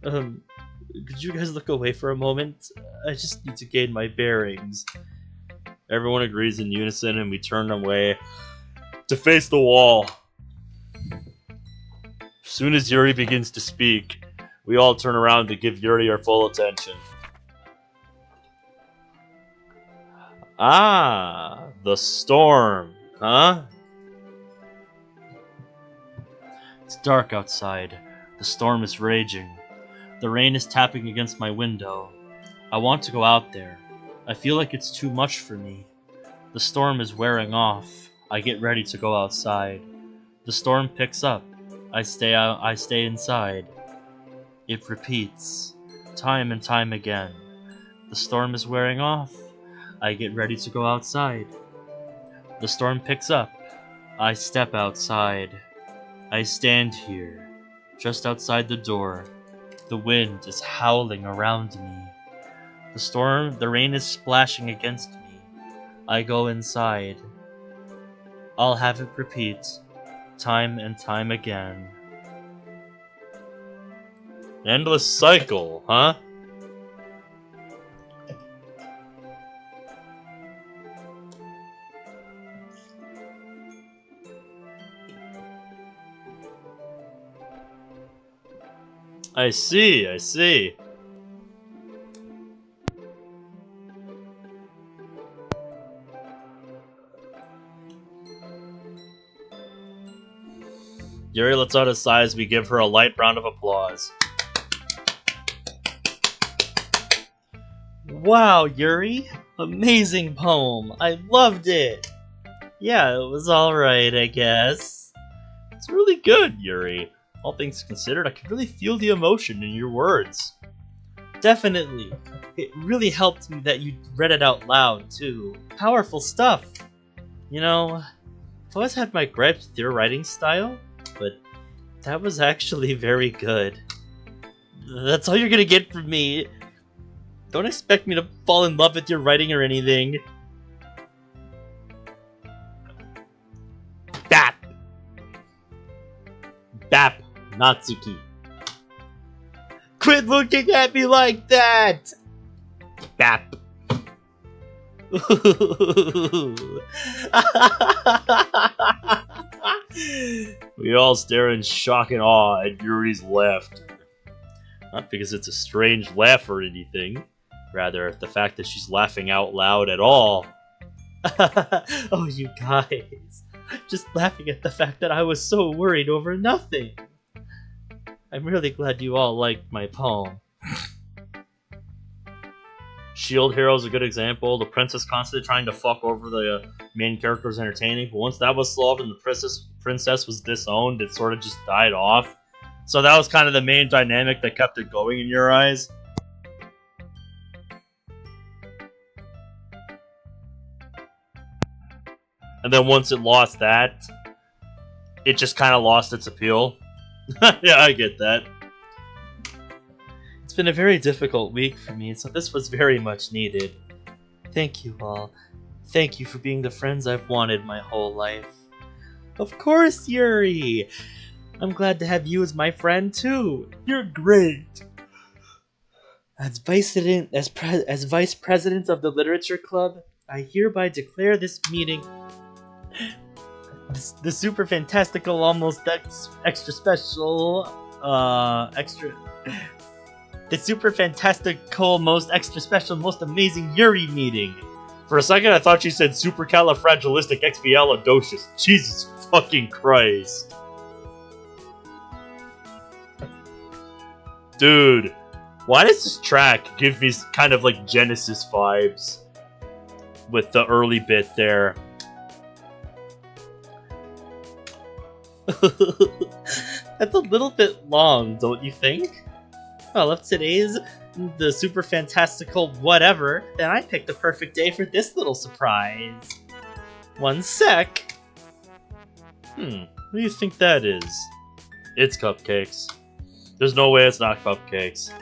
Could you guys look away for a moment? I just need to gain my bearings. Everyone agrees in unison, and we turn away to face the wall. As soon as Yuri begins to speak, we all turn around to give Yuri our full attention. Ah, the storm, huh? It's dark outside. The storm is raging. The rain is tapping against my window. I want to go out there. I feel like it's too much for me. The storm is wearing off. I get ready to go outside. The storm picks up. I stay inside. It repeats, time and time again. The storm is wearing off. I get ready to go outside. The storm picks up. I step outside. I stand here, just outside the door. The wind is howling around me. The rain is splashing against me. I go inside. I'll have it repeat, time and time again. Endless cycle, huh? I see, I see. Yuri lets out a sigh as we give her a light round of applause. Wow, Yuri! Amazing poem! I loved it! Yeah, it was alright, I guess. It's really good, Yuri. All things considered, I can really feel the emotion in your words. Definitely. It really helped me that you read it out loud, too. Powerful stuff. You know, I've always had my gripes with your writing style, but that was actually very good. That's all you're gonna get from me. Don't expect me to fall in love with your writing or anything. Bap! Bap, Natsuki. Quit looking at me like that! Bap. We all stare in shock and awe at Yuri's laughter. Not because it's a strange laugh or anything, rather the fact that she's laughing out loud at all. Oh, you guys. Just laughing at the fact that I was so worried over nothing. I'm really glad you all liked my poem. Shield Hero is a good example. The princess constantly trying to fuck over the main character was entertaining, but once that was solved and the princess was disowned, it sort of just died off. So that was kind of the main dynamic that kept it going in your eyes. And then once it lost that, it just kind of lost its appeal. Yeah, I get that. It's been a very difficult week for me, so this was very much needed. Thank you all. Thank you for being the friends I've wanted my whole life. Of course, Yuri! I'm glad to have you as my friend too. You're great! As vice president of the literature club, I hereby declare this meeting the super fantastical, almost extra special, the super fantastical, most extra special, most amazing Yuri meeting. For a second, I thought she said supercalifragilisticexpialidocious. Jesus fucking Christ. Dude, why does this track give me kind of like Genesis vibes? With the early bit there. That's a little bit long, don't you think? Well, if today's the super fantastical whatever, then I picked the perfect day for this little surprise. One sec. What do you think that is? It's cupcakes. There's no way it's not cupcakes.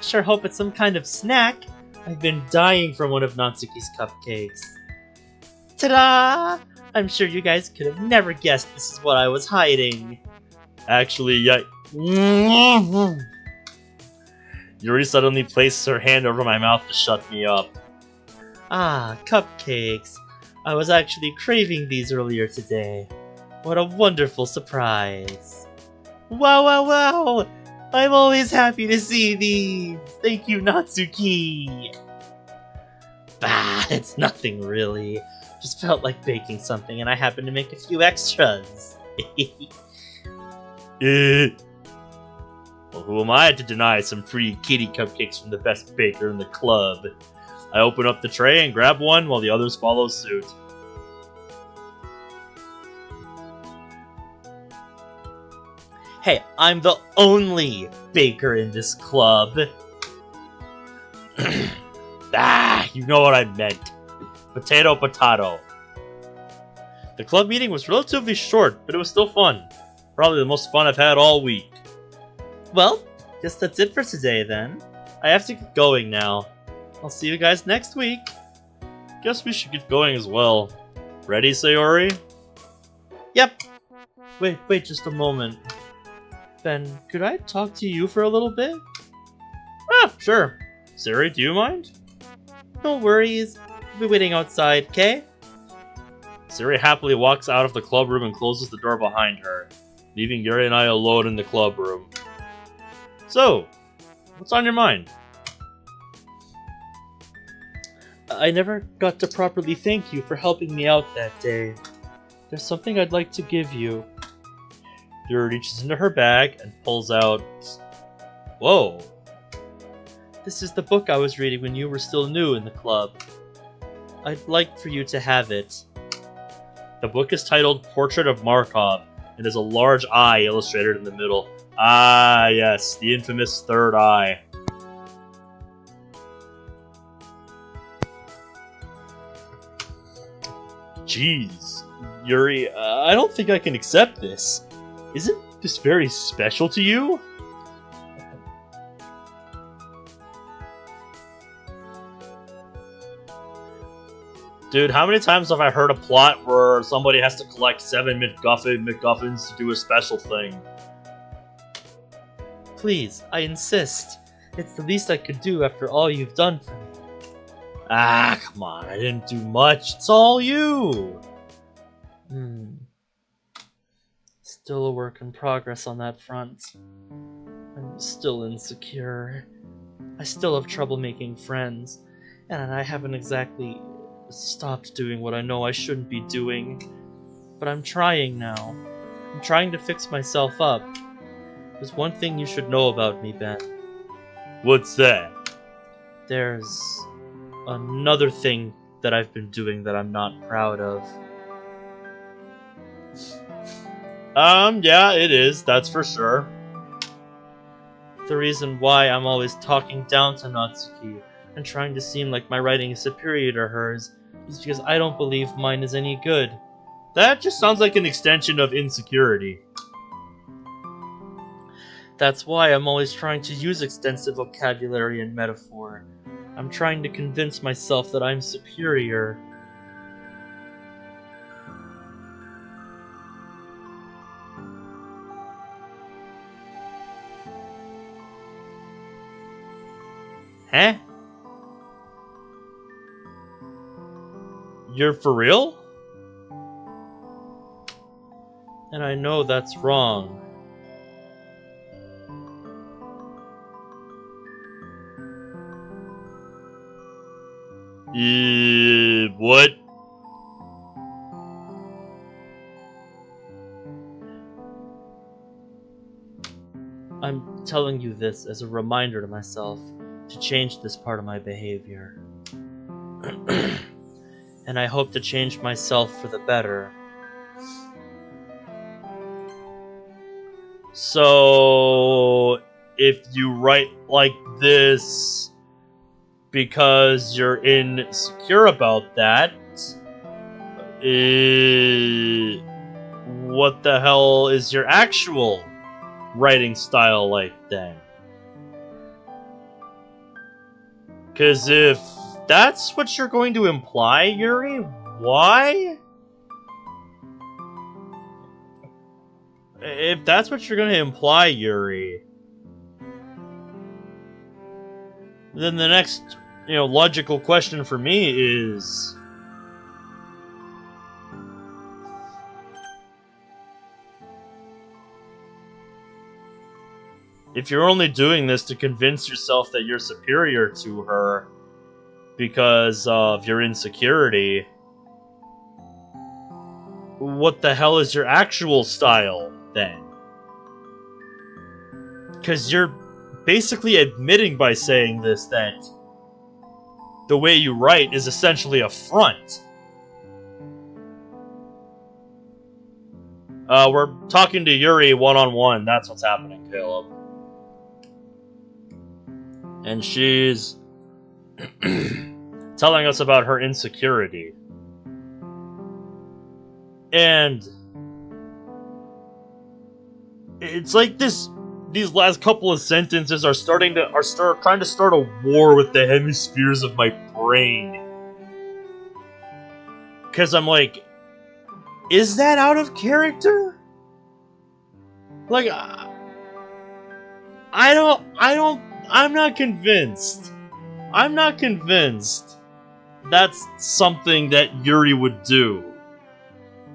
Sure hope it's some kind of snack. I've been dying for one of Natsuki's cupcakes. Ta-da! I'm sure you guys could have never guessed this is what I was hiding. Actually, yeah. Yuri suddenly placed her hand over my mouth to shut me up. Ah, cupcakes. I was actually craving these earlier today. What a wonderful surprise. Wow, wow, wow! I'm always happy to see these! Thank you, Natsuki! Bah, it's nothing really. Just felt like baking something and I happened to make a few extras. Well, who am I to deny some free kitty cupcakes from the best baker in the club? I open up the tray and grab one while the others follow suit. Hey, I'm the only baker in this club. You know what I meant. Potato, potato. The club meeting was relatively short, but it was still fun. Probably the most fun I've had all week. Well, guess that's it for today then. I have to get going now. I'll see you guys next week. Guess we should get going as well. Ready, Sayori? Yep. Wait just a moment. Ben, could I talk to you for a little bit? Ah, sure. Sayori, do you mind? No worries. I'll be waiting outside, okay? Sayori happily walks out of the club room and closes the door behind her, leaving Yuri and I alone in the club room. So, what's on your mind? I never got to properly thank you for helping me out that day. There's something I'd like to give you. Yuri reaches into her bag and pulls out... Whoa. This is the book I was reading when you were still new in the club. I'd like for you to have it. The book is titled Portrait of Markov, and has a large eye illustrated in the middle. Ah, yes, the infamous third eye. Jeez, Yuri, I don't think I can accept this. Isn't this very special to you? Dude, how many times have I heard a plot where somebody has to collect 7 MacGuffins to do a special thing? Please, I insist. It's the least I could do after all you've done for me. Ah, come on, I didn't do much. It's all you! Still a work in progress on that front. I'm still insecure. I still have trouble making friends, and I haven't exactly stopped doing what I know I shouldn't be doing. But I'm trying now. I'm trying to fix myself up. There's one thing you should know about me, Ben. What's that? There's another thing that I've been doing that I'm not proud of. Yeah, it is, that's for sure. The reason why I'm always talking down to Natsuki and trying to seem like my writing is superior to hers is because I don't believe mine is any good. That just sounds like an extension of insecurity. That's why I'm always trying to use extensive vocabulary and metaphor. I'm trying to convince myself that I'm superior. Huh? You're for real? And I know that's wrong. What? I'm telling you this as a reminder to myself to change this part of my behavior. And I hope to change myself for the better. So, if you write like this because you're insecure about that, what the hell is your actual writing style like then? Because if that's what you're going to imply, Yuri, why? If that's what you're going to imply, Yuri, then the next, logical question for me is, if you're only doing this to convince yourself that you're superior to her because of your insecurity, what the hell is your actual style then? Because you're basically admitting by saying this that the way you write is essentially a front. We're talking to Yuri one-on-one. That's what's happening, Caleb. And she's telling us about her insecurity. And it's like these last couple of sentences are trying to start a war with the hemispheres of my brain. Cause I'm like, is that out of character? Like, I'm not convinced. I'm not convinced that's something that Yuri would do.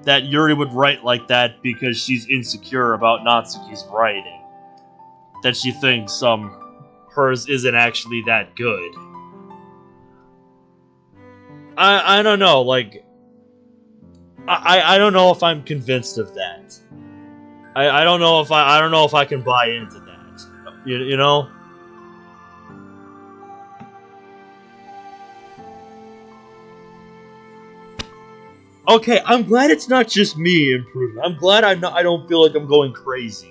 That Yuri would write like that because she's insecure about Natsuki's writing. That she thinks hers isn't actually that good. I don't know, like, I don't know if I'm convinced of that. I don't know if I can buy into that. You know? Okay, I'm glad it's not just me improving. I'm glad I don't feel like I'm going crazy.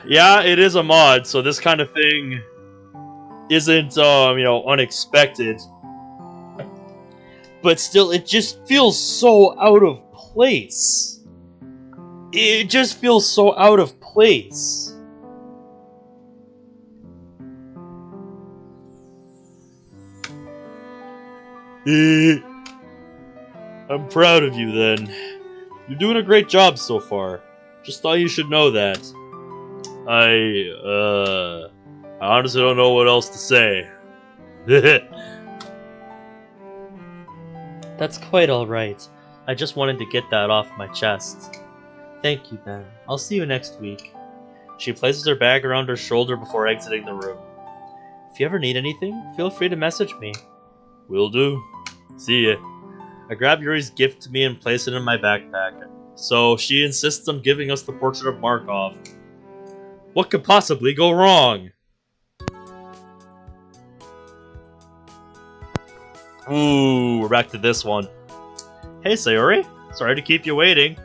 Yeah, it is a mod, so this kind of thing isn't, unexpected. But still, it just feels so out of place. It just feels so out of place. I'm proud of you, then. You're doing a great job so far. Just thought you should know that. I honestly don't know what else to say. That's quite alright. I just wanted to get that off my chest. Thank you, Ben. I'll see you next week. She places her bag around her shoulder before exiting the room. If you ever need anything, feel free to message me. Will do. See ya. I grab Yuri's gift to me and place it in my backpack. So she insists on giving us the portrait of Markov. What could possibly go wrong? Ooh, we're back to this one. Hey, Sayori. Sorry to keep you waiting.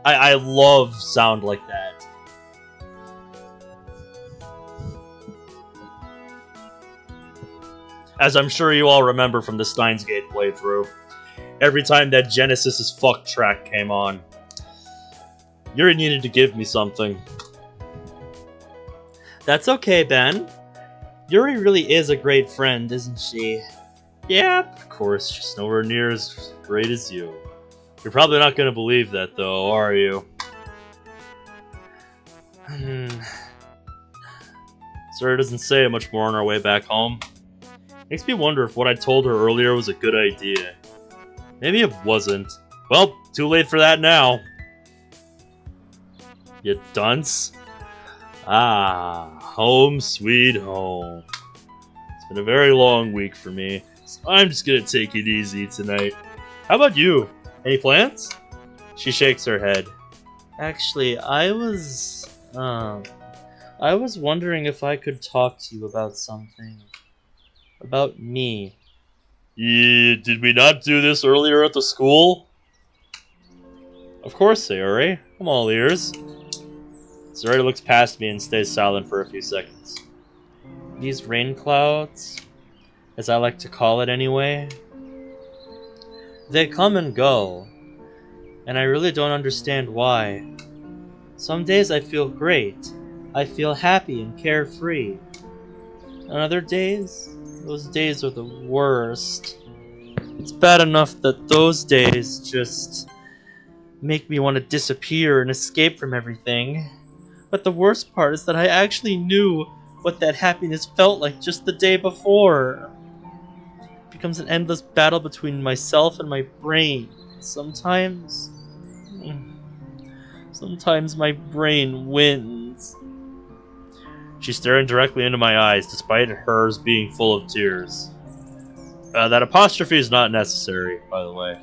I love sound like that. As I'm sure you all remember from the Steins Gate playthrough, every time that Genesis is Fuck track came on, Yuri needed to give me something. That's okay, Ben. Yuri really is a great friend, isn't she? Yeah, of course, she's nowhere near as great as you. You're probably not going to believe that, though, are you? Sayori doesn't say much more on our way back home. Makes me wonder if what I told her earlier was a good idea. Maybe it wasn't. Well, too late for that now. You dunce. Ah, home sweet home. It's been a very long week for me, so I'm just gonna take it easy tonight. How about you? Any plans? She shakes her head. Actually, I was wondering if I could talk to you about something. About me. Yeah, did we not do this earlier at the school? Of course, Sayori. I'm all ears. Sayori looks past me and stays silent for a few seconds. These rain clouds, as I like to call it anyway, they come and go, and I really don't understand why. Some days I feel great. I feel happy and carefree. And other days, those days are the worst. It's bad enough that those days just make me want to disappear and escape from everything. But the worst part is that I actually knew what that happiness felt like just the day before. It becomes an endless battle between myself and my brain. Sometimes my brain wins. She's staring directly into my eyes, despite hers being full of tears. That apostrophe is not necessary, by the way.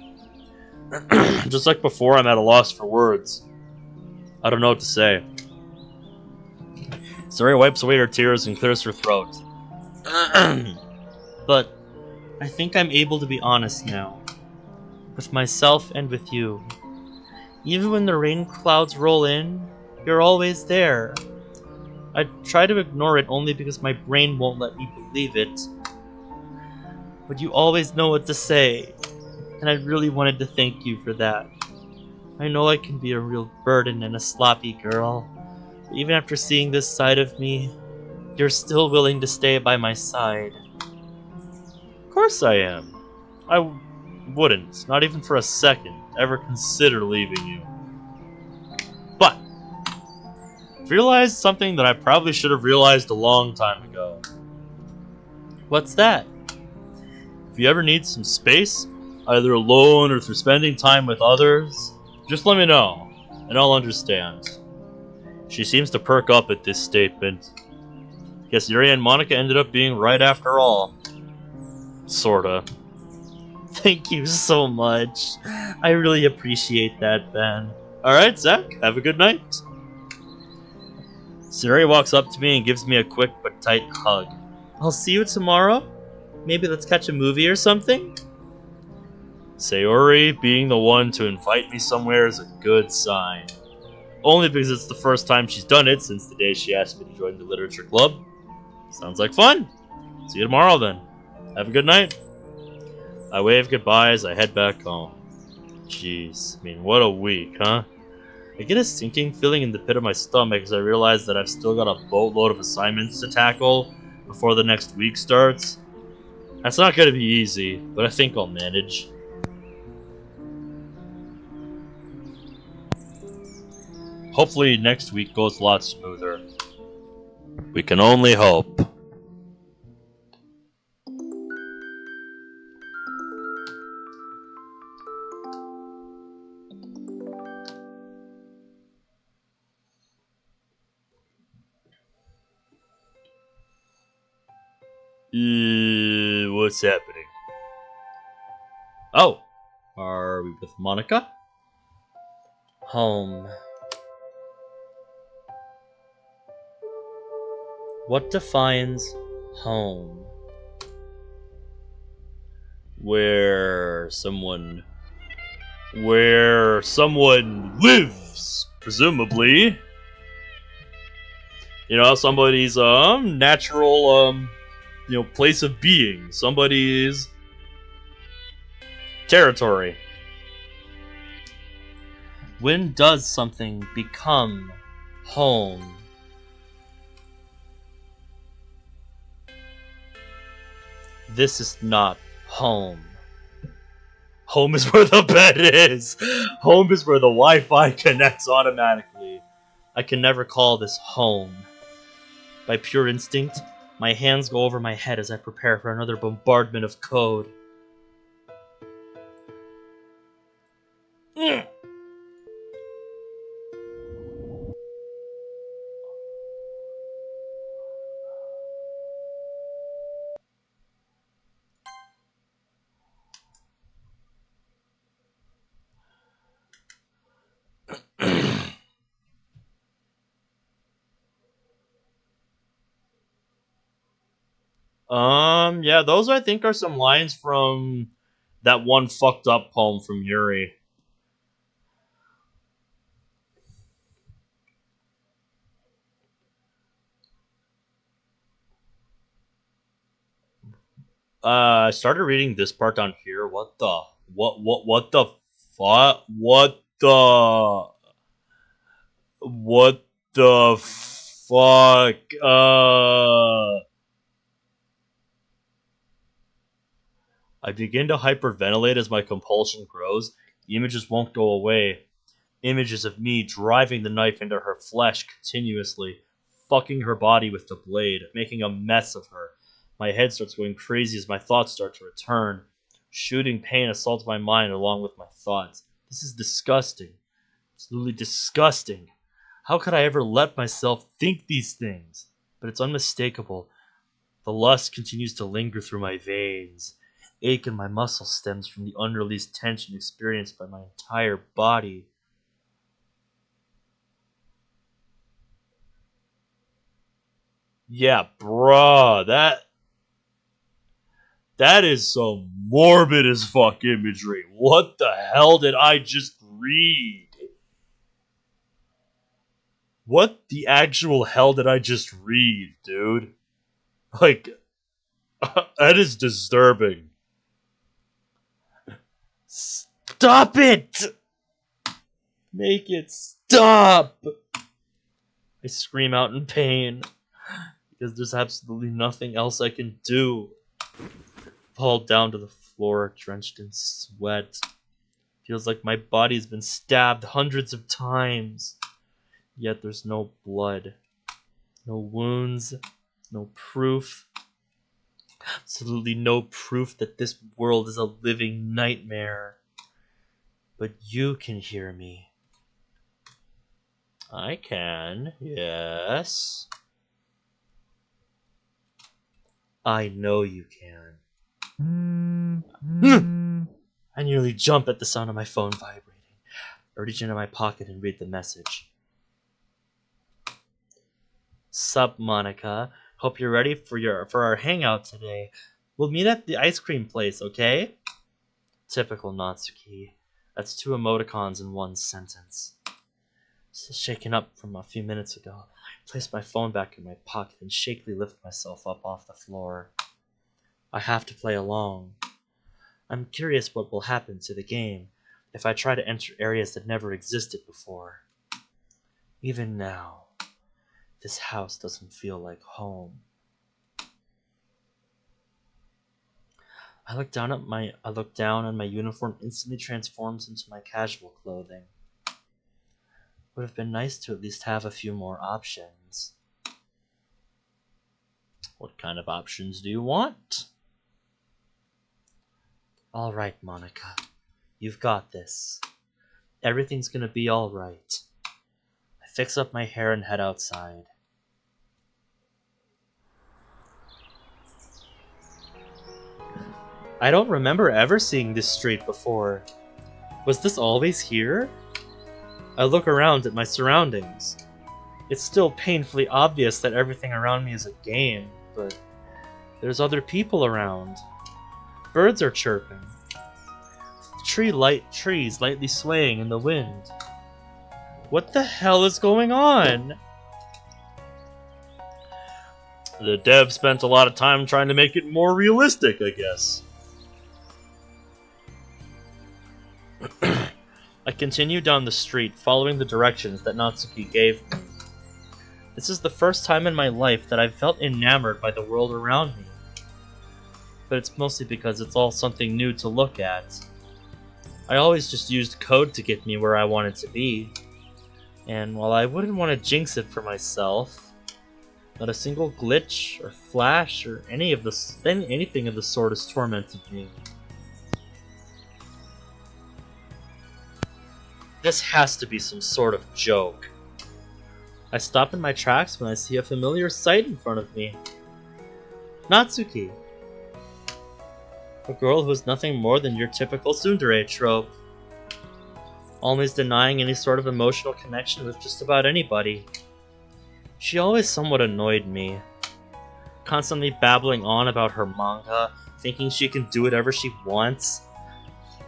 Just like before, I'm at a loss for words. I don't know what to say. Sayori wipes away her tears and clears her throat. But I think I'm able to be honest now. With myself and with you. Even when the rain clouds roll in, you're always there. I try to ignore it only because my brain won't let me believe it. But you always know what to say, and I really wanted to thank you for that. I know I can be a real burden and a sloppy girl, but even after seeing this side of me, you're still willing to stay by my side. Of course I am. I wouldn't, not even for a second, ever consider leaving you. But I've realized something that I probably should have realized a long time ago. What's that? If you ever need some space, either alone or through spending time with others, just let me know, and I'll understand. She seems to perk up at this statement. Guess Yuri and Monica ended up being right after all. Sorta. Thank you so much. I really appreciate that, Ben. Alright, Zach, have a good night. Sayori walks up to me and gives me a quick but tight hug. I'll see you tomorrow? Maybe let's catch a movie or something? Sayori being the one to invite me somewhere is a good sign. Only because it's the first time she's done it since the day she asked me to join the literature club. Sounds like fun. See you tomorrow then. Have a good night. I wave goodbye as I head back home. Jeez, I mean, what a week, huh? I get a sinking feeling in the pit of my stomach as I realize that I've still got a boatload of assignments to tackle before the next week starts. That's not going to be easy, but I think I'll manage. Hopefully next week goes a lot smoother. We can only hope. What's happening? Oh, are we with Monica? Home. What defines home? Where someone lives, presumably. You know, somebody's natural place of being, somebody's territory. When does something become home? This is not home. Home is where the bed is! Home is where the Wi-Fi connects automatically. I can never call this home. By pure instinct, my hands go over my head as I prepare for another bombardment of code. Yeah, those I think are some lines from that one fucked up poem from Yuri. I started reading this part down here. What the fuck? What the fuck? I begin to hyperventilate as my compulsion grows. The images won't go away. Images of me driving the knife into her flesh continuously, fucking her body with the blade, making a mess of her. My head starts going crazy as my thoughts start to return. Shooting pain assaults my mind along with my thoughts. This is disgusting. Absolutely disgusting. How could I ever let myself think these things? But it's unmistakable. The lust continues to linger through my veins. Ache in my muscle stems from the unreleased tension experienced by my entire body. Yeah, bruh, that is some morbid as fuck imagery. What the hell did I just read? What the actual hell did I just read, dude? Like, that is disturbing. Stop it! Make it stop! I scream out in pain, because there's absolutely nothing else I can do. Fall down to the floor, drenched in sweat. Feels like my body's been stabbed hundreds of times. Yet there's no blood. No wounds. No proof. Absolutely no proof that this world is a living nightmare. But you can hear me. I can, yes. I know you can. I nearly jump at the sound of my phone vibrating. I reach into my pocket and read the message. Sup, Monica. Hope you're ready for our hangout today. We'll meet at the ice cream place, okay? Typical Natsuki. That's 2 emoticons in 1 sentence. Still shaken up from a few minutes ago, I place my phone back in my pocket and shakily lift myself up off the floor. I have to play along. I'm curious what will happen to the game if I try to enter areas that never existed before. Even now, this house doesn't feel like home. I look down and my uniform instantly transforms into my casual clothing. Would have been nice to at least have a few more options. What kind of options do you want? Alright, Monica. You've got this. Everything's gonna be alright. I fix up my hair and head outside. I don't remember ever seeing this street before. Was this always here? I look around at my surroundings. It's still painfully obvious that everything around me is a game, but there's other people around. Birds are chirping. Trees lightly swaying in the wind. What the hell is going on? The dev spent a lot of time trying to make it more realistic, I guess. I continue down the street, following the directions that Natsuki gave me. This is the first time in my life that I've felt enamored by the world around me. But it's mostly because it's all something new to look at. I always just used code to get me where I wanted to be. And while I wouldn't want to jinx it for myself, not a single glitch or flash or anything of the sort has tormented me. This has to be some sort of joke. I stop in my tracks when I see a familiar sight in front of me. Natsuki. A girl who is nothing more than your typical tsundere trope. Always denying any sort of emotional connection with just about anybody. She always somewhat annoyed me. Constantly babbling on about her manga, thinking she can do whatever she wants.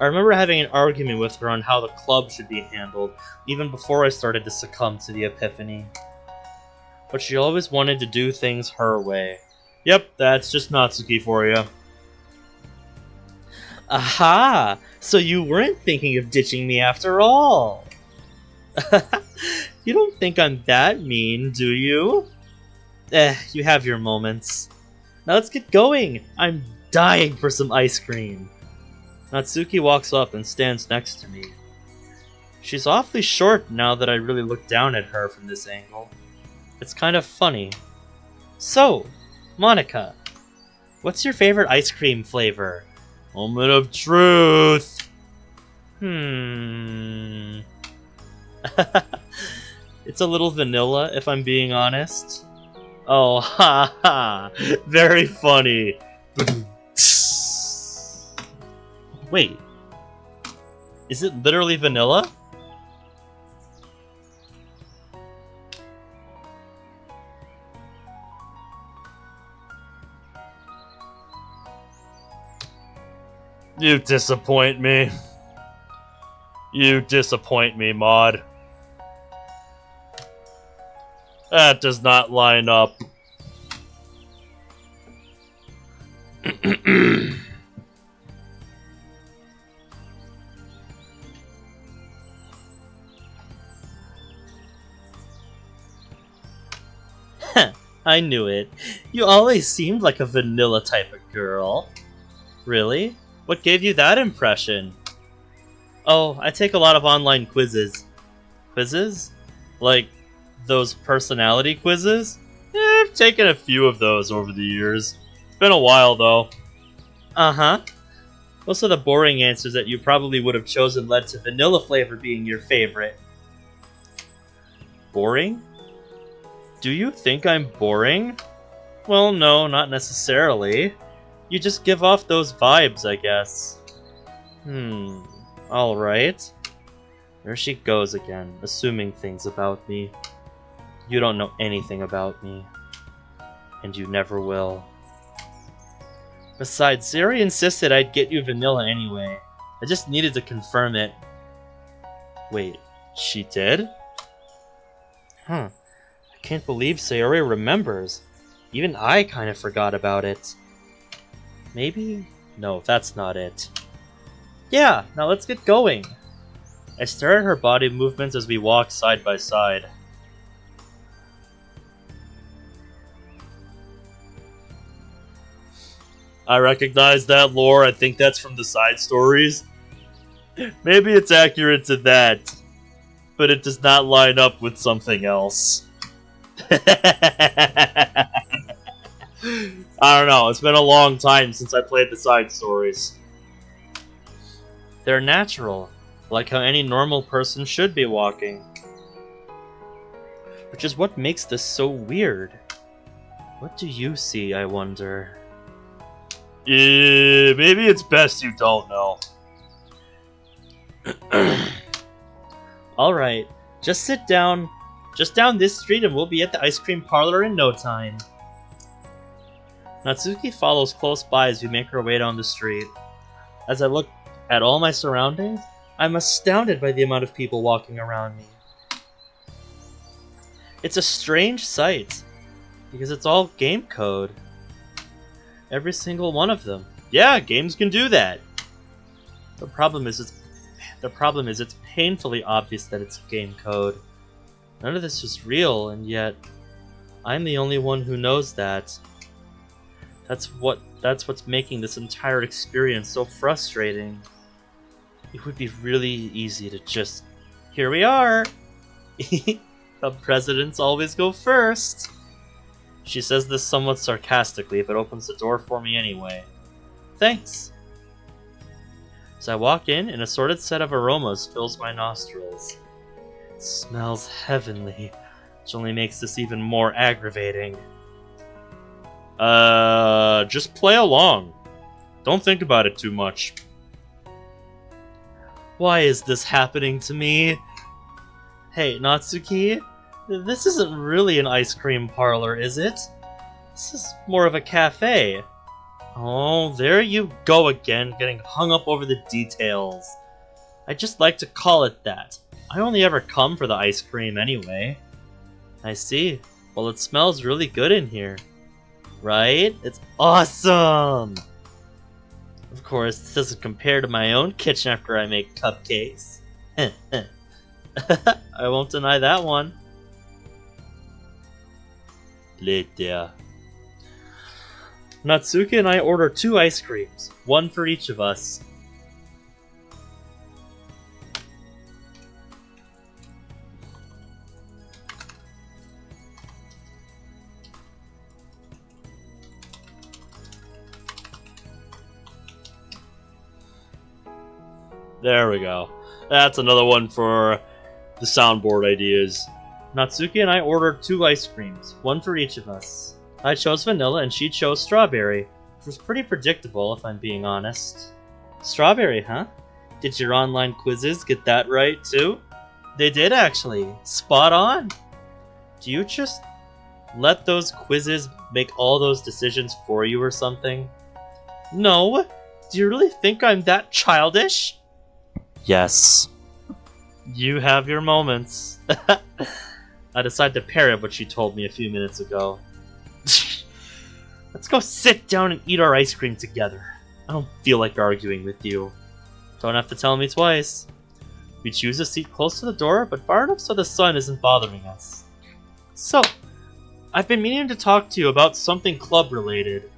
I remember having an argument with her on how the club should be handled, even before I started to succumb to the epiphany. But she always wanted to do things her way. Yep, that's just Natsuki for you. Aha! So you weren't thinking of ditching me after all! You don't think I'm that mean, do you? You have your moments. Now let's get going! I'm dying for some ice cream! Natsuki walks up and stands next to me. She's awfully short now that I really look down at her from this angle. It's kind of funny. So, Monica, what's your favorite ice cream flavor? Moment of truth! It's a little vanilla, if I'm being honest. Oh, ha ha! Very funny! Wait, is it literally vanilla? You disappoint me. You disappoint me, Mod. That does not line up. I knew it. You always seemed like a vanilla type of girl. Really? What gave you that impression? Oh, I take a lot of online quizzes. Quizzes? Like those personality quizzes? I've taken a few of those over the years. It's been a while, though. Uh-huh. Most of the boring answers that you probably would have chosen led to vanilla flavor being your favorite. Boring? Do you think I'm boring? Well, no, not necessarily. You just give off those vibes, I guess. Alright. There she goes again, assuming things about me. You don't know anything about me. And you never will. Besides, Sayori insisted I'd get you vanilla anyway. I just needed to confirm it. Wait, she did? Huh. I can't believe Sayori remembers. Even I kind of forgot about it. Maybe? No, that's not it. Yeah, now let's get going. I stare at her body movements as we walk side by side. I recognize that lore. I think that's from the side stories. Maybe it's accurate to that, but it does not line up with something else. I don't know. It's been a long time since I played the side stories. They're natural, like how any normal person should be walking. Which is what makes this so weird. What do you see, I wonder? Yeah, maybe it's best you don't know. Alright, just sit down. Just down this street and we'll be at the ice cream parlor in no time. Natsuki follows close by as we make our way down the street. As I look at all my surroundings, I'm astounded by the amount of people walking around me. It's a strange sight, because it's all game code. Every single one of them. Yeah, games can do that. The problem is it's painfully obvious that it's game code. None of this is real, and yet I'm the only one who knows that. That's what's making this entire experience so frustrating. It would be really easy to just... Here we are! The presidents always go first! She says this somewhat sarcastically, but opens the door for me anyway. Thanks! So I walk in, and an assorted set of aromas fills my nostrils. It smells heavenly, which only makes this even more aggravating. Just play along. Don't think about it too much. Why is this happening to me? Hey, Natsuki, this isn't really an ice cream parlor, is it? This is more of a cafe. Oh, there you go again, getting hung up over the details. I just like to call it that. I only ever come for the ice cream anyway. I see. Well, it smells really good in here. Right? It's awesome! Of course, this doesn't compare to my own kitchen after I make cupcakes. I won't deny that one. Later. Natsuki and I order 2 ice creams, one for each of us. There we go. That's another one for the soundboard ideas. Natsuki and I ordered 2 ice creams, one for each of us. I chose vanilla and she chose strawberry, which was pretty predictable if I'm being honest. Strawberry, huh? Did your online quizzes get that right too? They did actually. Spot on. Do you just let those quizzes make all those decisions for you or something? No. Do you really think I'm that childish? Yes. You have your moments. I decided to parrot what she told me a few minutes ago. Let's go sit down and eat our ice cream together. I don't feel like arguing with you. Don't have to tell me twice. We choose a seat close to the door, but far enough so the sun isn't bothering us. So, I've been meaning to talk to you about something club-related.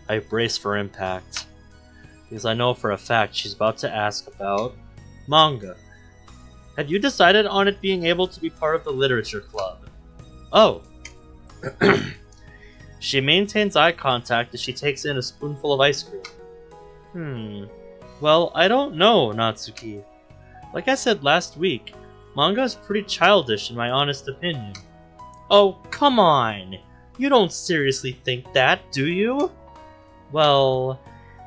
I brace for impact, because I know for a fact she's about to ask about manga. Have you decided on it being able to be part of the literature club? Oh. She maintains eye contact as she takes in a spoonful of ice cream. Well, I don't know, Natsuki. Like I said last week, manga is pretty childish in my honest opinion. Oh, come on! You don't seriously think that, do you? Well,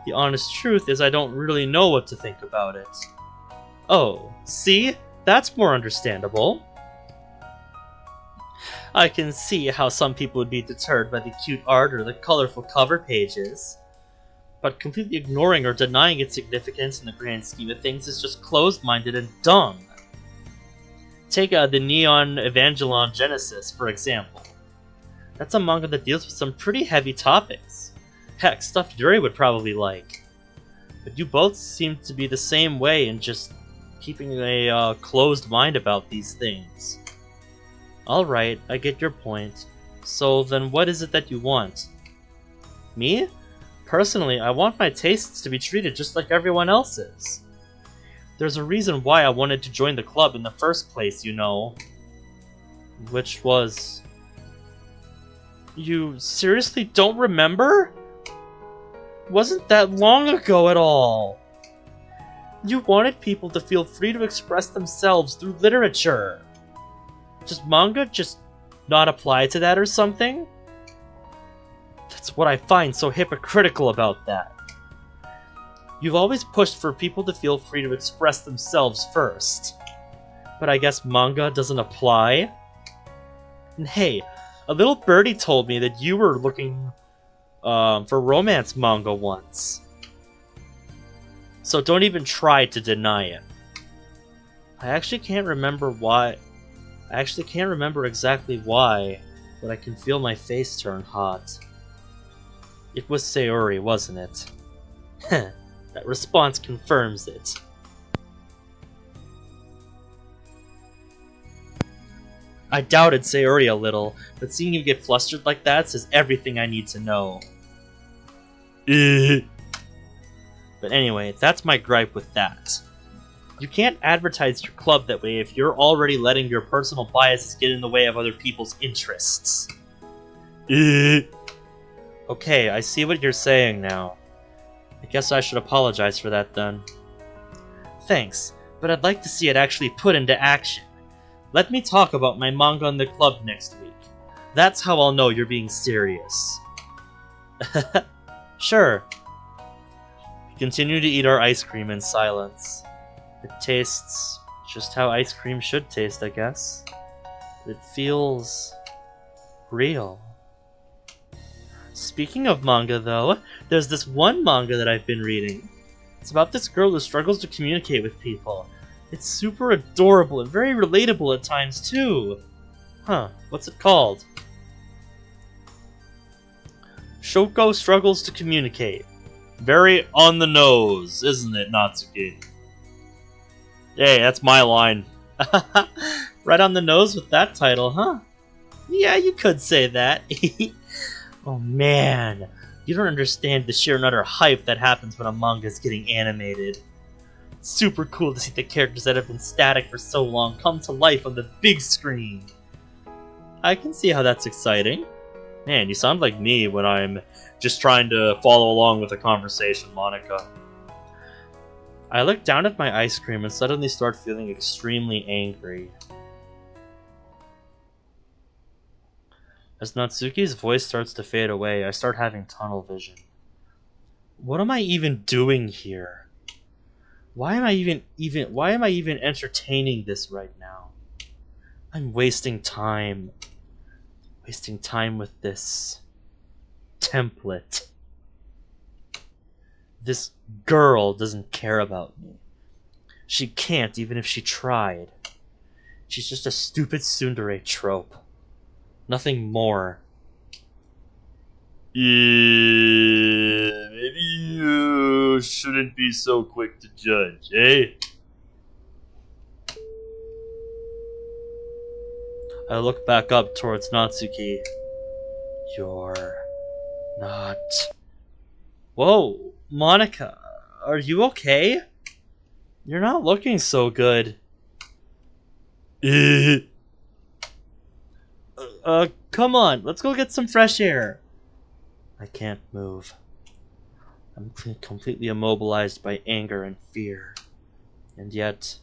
the honest truth is I don't really know what to think about it. Oh, see? That's more understandable. I can see how some people would be deterred by the cute art or the colorful cover pages. But completely ignoring or denying its significance in the grand scheme of things is just closed-minded and dumb. Take the Neon Evangelion Genesis, for example. That's a manga that deals with some pretty heavy topics. Heck, stuff Yuri would probably like. But you both seem to be the same way in just keeping a closed mind about these things. Alright, I get your point. So then what is it that you want? Me? Personally, I want my tastes to be treated just like everyone else's. There's a reason why I wanted to join the club in the first place, you know. Which was... You seriously don't remember? Wasn't that long ago at all. You wanted people to feel free to express themselves through literature. Does manga just not apply to that or something? That's what I find so hypocritical about that. You've always pushed for people to feel free to express themselves first. But I guess manga doesn't apply? And hey, a little birdie told me that you were looking for romance manga once. So don't even try to deny it. I actually can't remember exactly why, but I can feel my face turn hot. It was Sayori, wasn't it? That response confirms it. I doubted Sayori a little, but seeing you get flustered like that says everything I need to know. But anyway, that's my gripe with that. You can't advertise your club that way if you're already letting your personal biases get in the way of other people's interests. Okay, I see what you're saying now. I guess I should apologize for that then. Thanks, but I'd like to see it actually put into action. Let me talk about my manga in the club next week. That's how I'll know you're being serious. Sure. We continue to eat our ice cream in silence. It tastes just how ice cream should taste, I guess. It feels real. Speaking of manga, though, there's this one manga that I've been reading. It's about this girl who struggles to communicate with people. It's super adorable and very relatable at times, too. Huh, what's it called? Shoko Struggles to Communicate. Very on the nose, isn't it, Natsuki? Hey, that's my line. Right on the nose with that title, huh? Yeah, you could say that. Oh man, you don't understand the sheer and utter hype that happens when a manga is getting animated. It's super cool to see the characters that have been static for so long come to life on the big screen. I can see how that's exciting. Man, you sound like me when I'm just trying to follow along with a conversation, Monica. I look down at my ice cream and suddenly start feeling extremely angry. As Natsuki's voice starts to fade away, I start having tunnel vision. What am I even doing here? Why am I even entertaining this right now? I'm wasting time. Wasting time with this template. This girl doesn't care about me. She can't, even if she tried. She's just a stupid tsundere trope. Nothing more. Yeah, maybe you shouldn't be so quick to judge, eh? I look back up towards Natsuki. You're not... Whoa, Monica, are you okay? You're not looking so good. Come on, let's go get some fresh air. I can't move. I'm completely immobilized by anger and fear. And yet,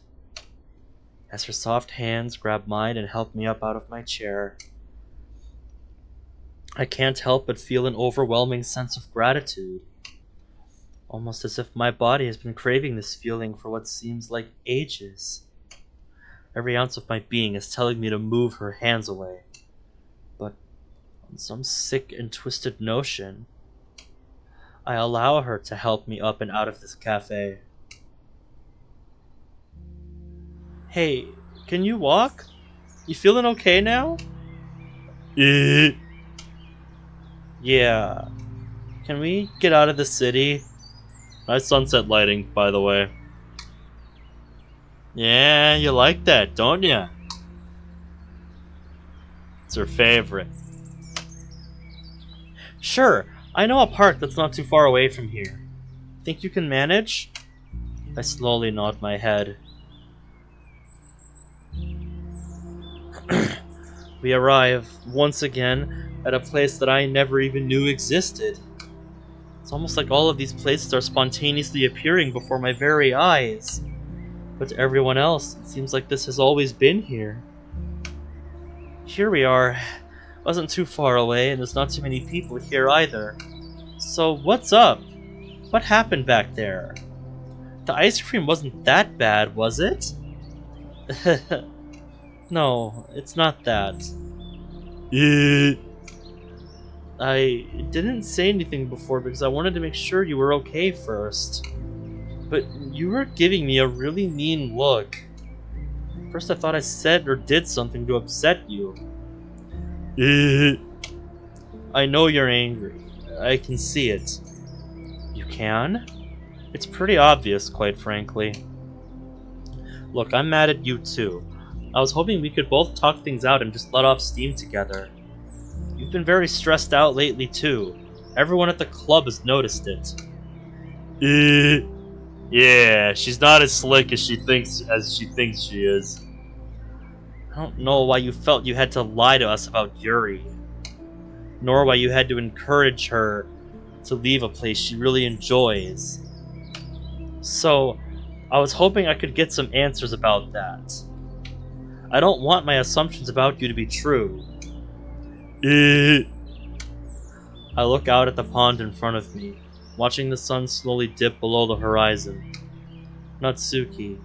as her soft hands grab mine and help me up out of my chair, I can't help but feel an overwhelming sense of gratitude. Almost as if my body has been craving this feeling for what seems like ages. Every ounce of my being is telling me to move her hands away. But on some sick and twisted notion, I allow her to help me up and out of this cafe. Hey, can you walk? You feeling okay now? Yeah. Can we get out of the city? Nice sunset lighting, by the way. Yeah, you like that, don't ya? It's her favorite. Sure, I know a park that's not too far away from here. Think you can manage? I slowly nod my head. We arrive, once again, at a place that I never even knew existed. It's almost like all of these places are spontaneously appearing before my very eyes. But to everyone else, it seems like this has always been here. Here we are. Wasn't too far away, and there's not too many people here either. So what's up? What happened back there? The ice cream wasn't that bad, was it? No, it's not that. I didn't say anything before because I wanted to make sure you were okay first. But you were giving me a really mean look. First I thought I said or did something to upset you. I know you're angry. I can see it. You can? It's pretty obvious, quite frankly. Look, I'm mad at you too. I was hoping we could both talk things out and just let off steam together. You've been very stressed out lately too. Everyone at the club has noticed it. Yeah, she's not as slick as she thinks she is. I don't know why you felt you had to lie to us about Yuri, nor why you had to encourage her to leave a place she really enjoys. So, I was hoping I could get some answers about that. I don't want my assumptions about you to be true. I look out at the pond in front of me, watching the sun slowly dip below the horizon. Natsuki,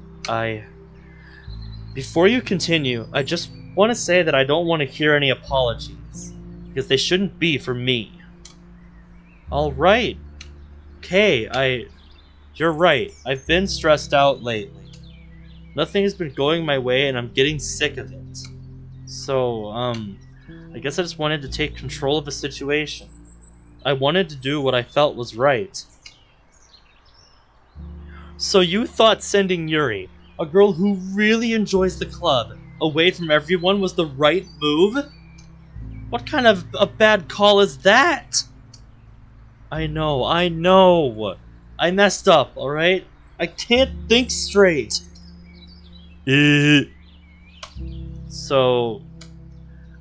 Before you continue, I just want to say that I don't want to hear any apologies, because they shouldn't be for me. Alright. Okay, You're right. I've been stressed out lately. Nothing has been going my way and I'm getting sick of it. So, I guess I just wanted to take control of the situation. I wanted to do what I felt was right. So you thought sending Yuri, a girl who really enjoys the club, away from everyone was the right move? What kind of a bad call is that? I know. I messed up, alright? I can't think straight. So,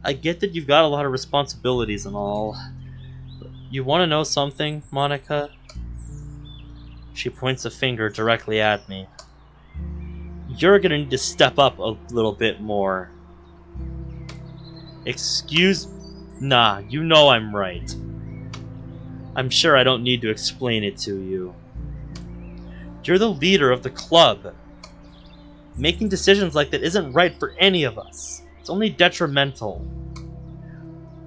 I get that you've got a lot of responsibilities and all. You want to know something, Monica? She points a finger directly at me. You're gonna need to step up a little bit more. Nah, you know I'm right. I'm sure I don't need to explain it to you. You're the leader of the club. Making decisions like that isn't right for any of us. It's only detrimental.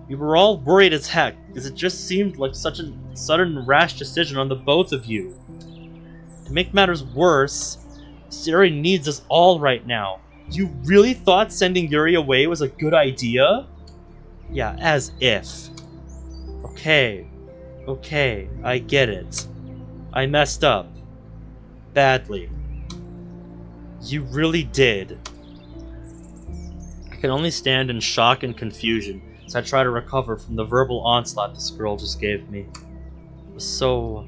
We were all worried as heck, because it just seemed like such a sudden and rash decision on the both of you. To make matters worse, Sayori needs us all right now. You really thought sending Yuri away was a good idea? Yeah, as if. Okay, I get it. I messed up. Badly. You really did. I can only stand in shock and confusion as I try to recover from the verbal onslaught this girl just gave me. It was so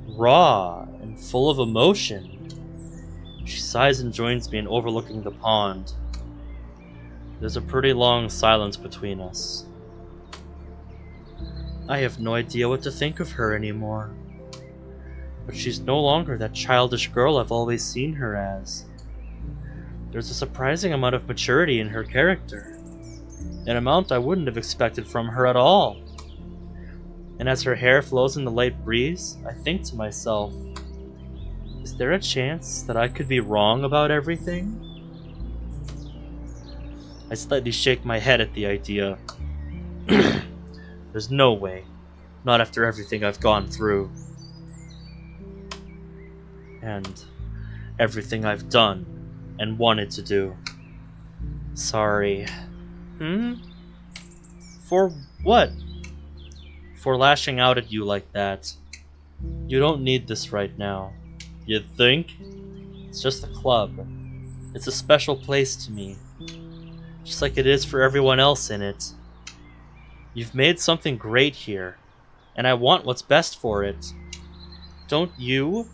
raw and full of emotion. She sighs and joins me in overlooking the pond. There's a pretty long silence between us. I have no idea what to think of her anymore. But she's no longer that childish girl I've always seen her as. There's a surprising amount of maturity in her character, an amount I wouldn't have expected from her at all. And as her hair flows in the light breeze, I think to myself, is there a chance that I could be wrong about everything? I slightly shake my head at the idea. There's no way. Not after everything I've gone through. And everything I've done and wanted to do. Sorry. For what? For lashing out at you like that. You don't need this right now. You think? It's just a club. It's a special place to me. Just like it is for everyone else in it. You've made something great here, and I want what's best for it. Don't you?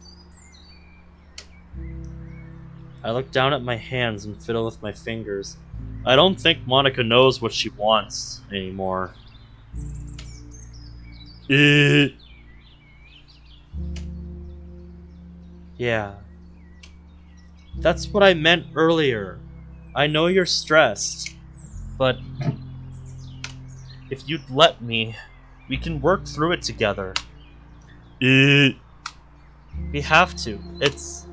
I look down at my hands and fiddle with my fingers. I don't think Monica knows what she wants anymore. Yeah. That's what I meant earlier. I know you're stressed, but if you'd let me, we can work through it together. We have to. It's...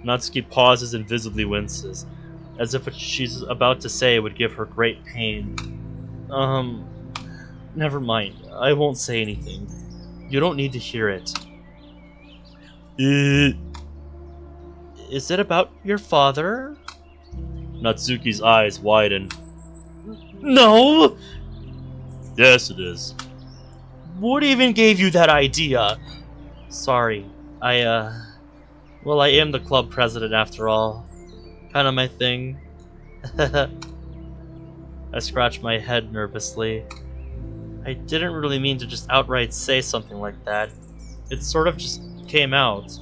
Natsuki pauses and visibly winces, as if what she's about to say would give her great pain. Never mind. I won't say anything. You don't need to hear it. Is it about your father? Natsuki's eyes widen. No! Yes, it is. What even gave you that idea? Sorry. Well, I am the club president after all. Kinda my thing. I scratch my head nervously. I didn't really mean to just outright say something like that. It sort of just came out.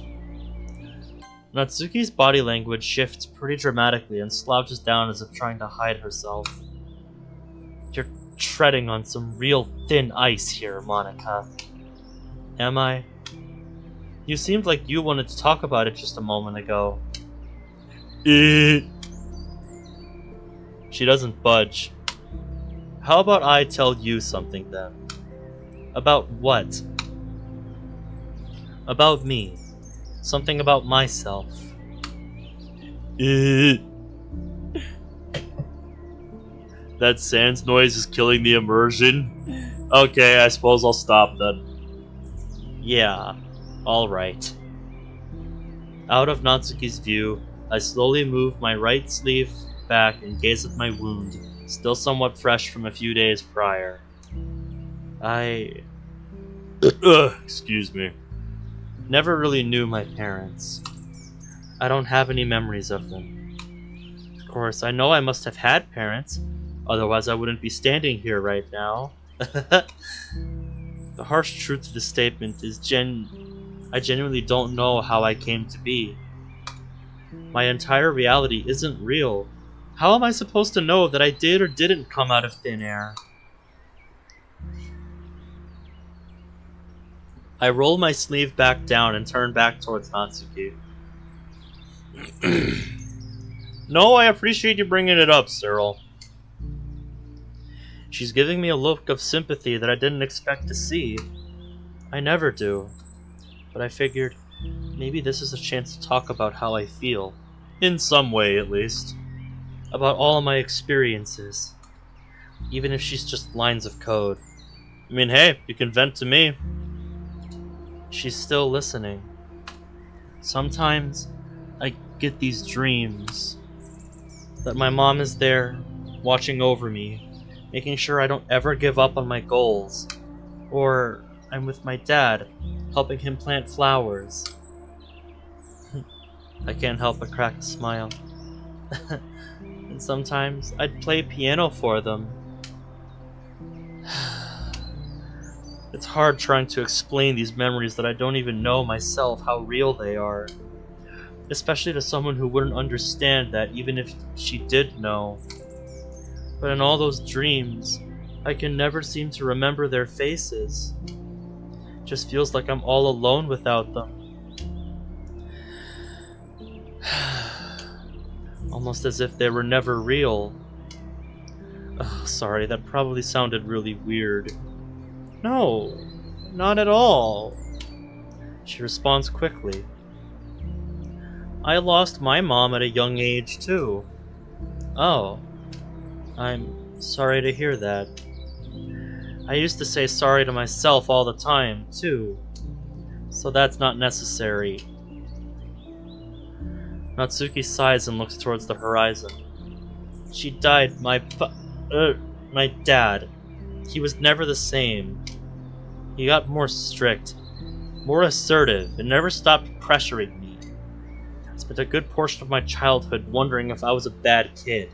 Natsuki's body language shifts pretty dramatically and slouches down as if trying to hide herself. You're treading on some real thin ice here, Monica. Am I? You seemed like you wanted to talk about it just a moment ago. She doesn't budge. How about I tell you something then? About what? About me. Something about myself. That sans noise is killing the immersion. Okay, I suppose I'll stop then. Yeah, alright. Out of Natsuki's view, I slowly move my right sleeve back and gaze at my wound, still somewhat fresh from a few days prior. Excuse me. Never really knew my parents. I don't have any memories of them. Of course, I know I must have had parents, otherwise I wouldn't be standing here right now. The harsh truth of the statement is I genuinely don't know how I came to be. My entire reality isn't real. How am I supposed to know that I did or didn't come out of thin air? I roll my sleeve back down and turn back towards Natsuki. No, I appreciate you bringing it up, Cyril. She's giving me a look of sympathy that I didn't expect to see. I never do. But I figured, maybe this is a chance to talk about how I feel. In some way, at least. About all of my experiences. Even if she's just lines of code. I mean, hey, you can vent to me. She's still listening. Sometimes, I get these dreams. That my mom is there, watching over me, making sure I don't ever give up on my goals. Or I'm with my dad, helping him plant flowers. I can't help but crack a smile. And sometimes I'd play piano for them. It's hard trying to explain these memories that I don't even know myself how real they are. Especially to someone who wouldn't understand that even if she did know. But in all those dreams, I can never seem to remember their faces. Just feels like I'm all alone without them. Almost as if they were never real. Oh, sorry, that probably sounded really weird. No, not at all. She responds quickly. I lost my mom at a young age, too. Oh, I'm sorry to hear that. I used to say sorry to myself all the time, too. So that's not necessary. Natsuki sighs and looks towards the horizon. She died, my dad. He was never the same. He got more strict, more assertive, and never stopped pressuring me. I spent a good portion of my childhood wondering if I was a bad kid,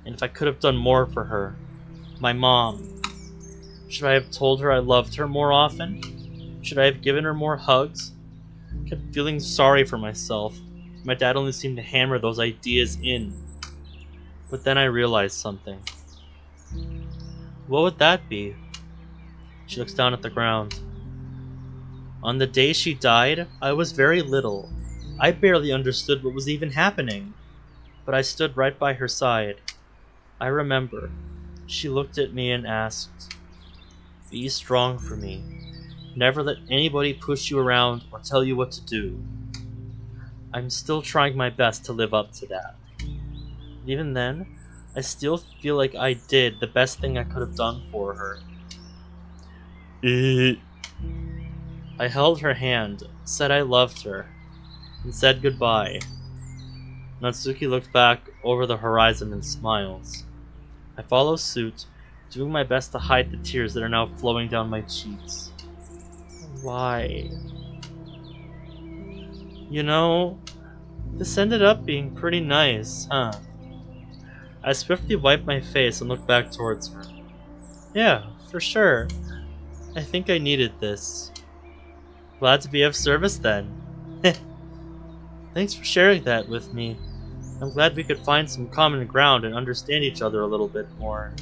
and if I could have done more for her. My mom. Should I have told her I loved her more often? Should I have given her more hugs? I kept feeling sorry for myself. My dad only seemed to hammer those ideas in. But then I realized something. What would that be? She looks down at the ground. On the day she died, I was very little. I barely understood what was even happening. But I stood right by her side. I remember. She looked at me and asked, "Be strong for me. Never let anybody push you around or tell you what to do." I'm still trying my best to live up to that. Even then, I still feel like I did the best thing I could have done for her. I held her hand, said I loved her, and said goodbye. Natsuki looked back over the horizon and smiles. I follow suit, doing my best to hide the tears that are now flowing down my cheeks. Why? You know, this ended up being pretty nice, huh? I swiftly wiped my face and looked back towards her. Yeah, for sure. I think I needed this. Glad to be of service then. Thanks for sharing that with me. I'm glad we could find some common ground and understand each other a little bit more.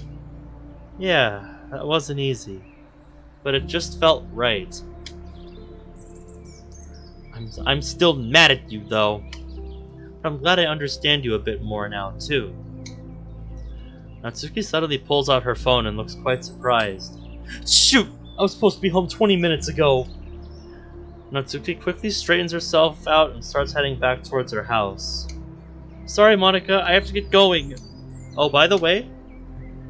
Yeah, that wasn't easy, but it just felt right. I'm still mad at you, though. But I'm glad I understand you a bit more now, too. Natsuki suddenly pulls out her phone and looks quite surprised. Shoot! I was supposed to be home 20 minutes ago! Natsuki quickly straightens herself out and starts heading back towards her house. Sorry, Monica, I have to get going. Oh, by the way,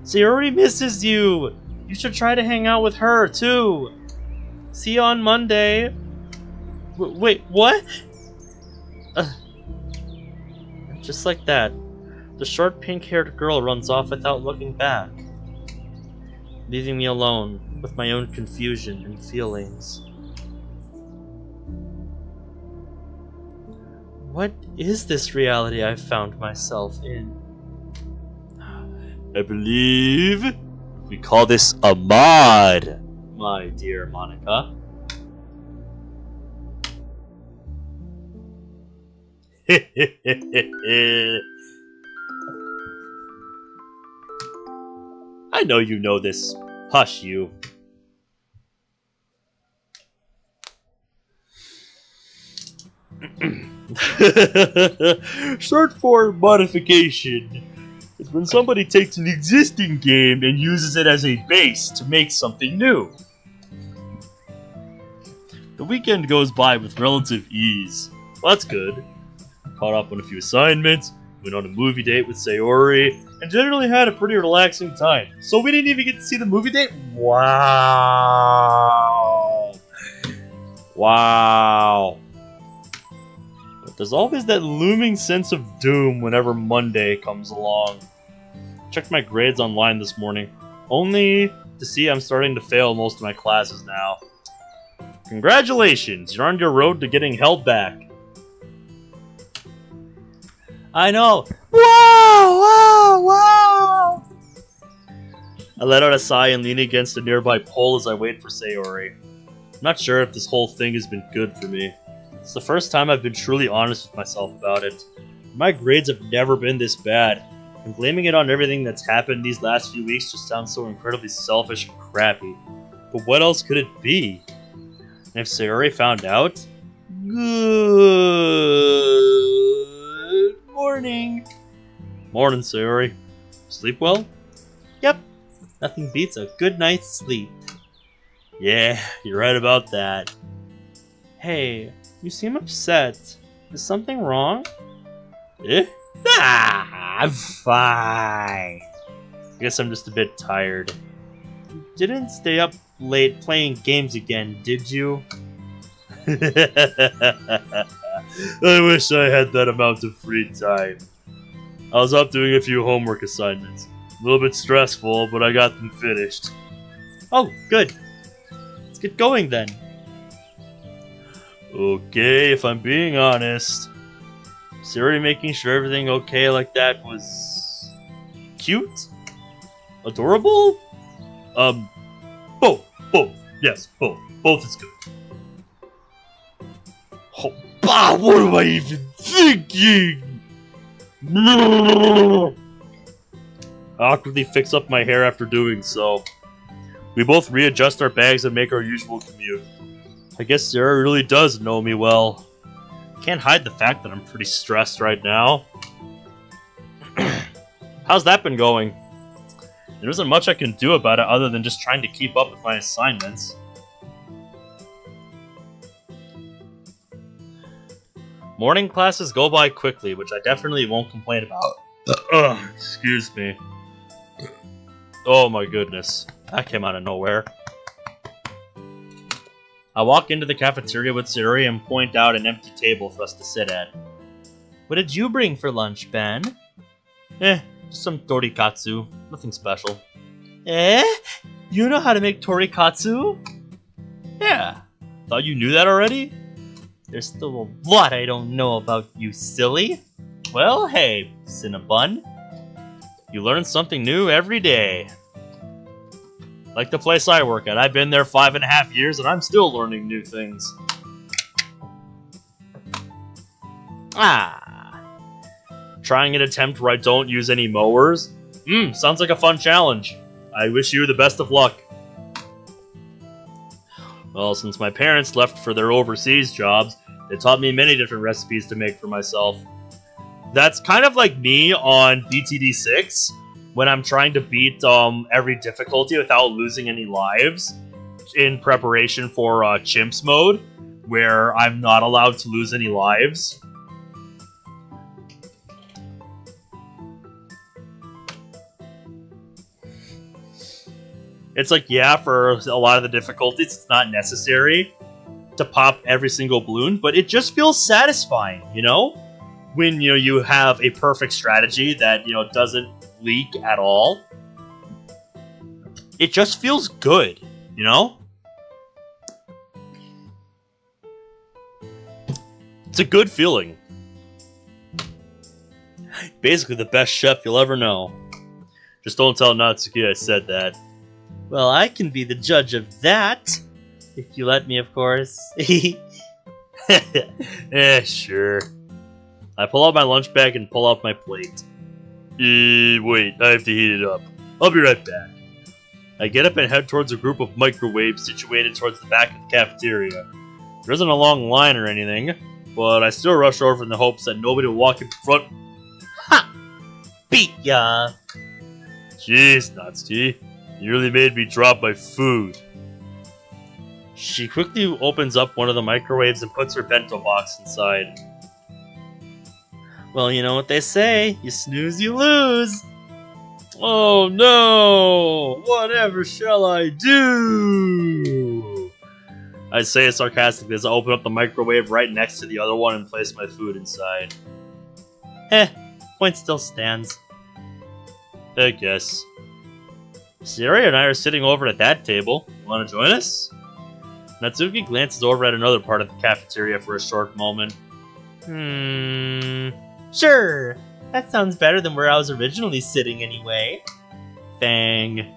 Sayori misses you! You should try to hang out with her, too! See you on Monday! Wait, what? Just like that, the short pink-haired girl runs off without looking back, leaving me alone with my own confusion and feelings. What is this reality I've found myself in? I believe we call this a mod, my dear Monica. I know you know this. Hush, you. Short form modification is when somebody takes an existing game and uses it as a base to make something new. The weekend goes by with relative ease. Well, that's good. Caught up on a few assignments, went on a movie date with Sayori, and generally had a pretty relaxing time. So we didn't even get to see the movie date? Wow! Wow! But there's always that looming sense of doom whenever Monday comes along. Checked my grades online this morning, only to see I'm starting to fail most of my classes now. Congratulations, you're on your road to getting held back. I know. Wow! Wow! Wow! I let out a sigh and lean against a nearby pole as I wait for Sayori. I'm not sure if this whole thing has been good for me. It's the first time I've been truly honest with myself about it. My grades have never been this bad, and blaming it on everything that's happened these last few weeks just sounds so incredibly selfish and crappy. But what else could it be? And if Sayori found out? Good morning. Morning, Sayori. Sleep well? Yep. Nothing beats a good night's sleep. Yeah, you're right about that. Hey, you seem upset. Is something wrong? Eh? Nah, I'm fine. I guess I'm just a bit tired. You didn't stay up late playing games again, did you? I wish I had that amount of free time. I was up doing a few homework assignments. A little bit stressful, but I got them finished. Oh, good. Let's get going then. Okay, if I'm being honest, Sayori making sure everything okay like that was cute? Adorable? Both. Yes, both. Both is good. Oh, bah, what am I even thinking? I awkwardly fix up my hair after doing so. We both readjust our bags and make our usual commute. I guess Sarah really does know me well. Can't hide the fact that I'm pretty stressed right now. How's that been going? There isn't much I can do about it other than just trying to keep up with my assignments. Morning classes go by quickly, which I definitely won't complain about. Excuse me. Oh my goodness. That came out of nowhere. I walk into the cafeteria with Sayori and point out an empty table for us to sit at. What did you bring for lunch, Ben? Just some torikatsu. Nothing special. You know how to make torikatsu? Yeah. Thought you knew that already? There's still a lot I don't know about you, silly. Well, hey, Cinnabon. You learn something new every day. Like the place I work at. I've been there 5.5 years and I'm still learning new things. Ah. Trying an attempt where I don't use any mowers? Sounds like a fun challenge. I wish you the best of luck. Well, since my parents left for their overseas jobs, they taught me many different recipes to make for myself. That's kind of like me on BTD6, when I'm trying to beat every difficulty without losing any lives, in preparation for Chimps mode, where I'm not allowed to lose any lives. It's like, yeah, for a lot of the difficulties, it's not necessary to pop every single balloon, but it just feels satisfying, you know? When, you know, you have a perfect strategy that, you know, doesn't leak at all. It just feels good, you know? It's a good feeling. Basically the best chef you'll ever know. Just don't tell Natsuki I said that. Well, I can be the judge of that. If you let me, of course. Sure. I pull out my lunch bag and pull out my plate. Wait, I have to heat it up. I'll be right back. I get up and head towards a group of microwaves situated towards the back of the cafeteria. There isn't a long line or anything, but I still rush over in the hopes that nobody will walk in front. Ha! Beat ya! Jeez, Natsuki. You really made me drop my food. She quickly opens up one of the microwaves and puts her bento box inside. Well, you know what they say. You snooze, you lose. Oh no! Whatever shall I do? I say it sarcastically as I open up the microwave right next to the other one and place my food inside. Point still stands. I guess. Sayori and I are sitting over at that table. Want to join us? Natsuki glances over at another part of the cafeteria for a short moment. Sure. That sounds better than where I was originally sitting anyway. Fang.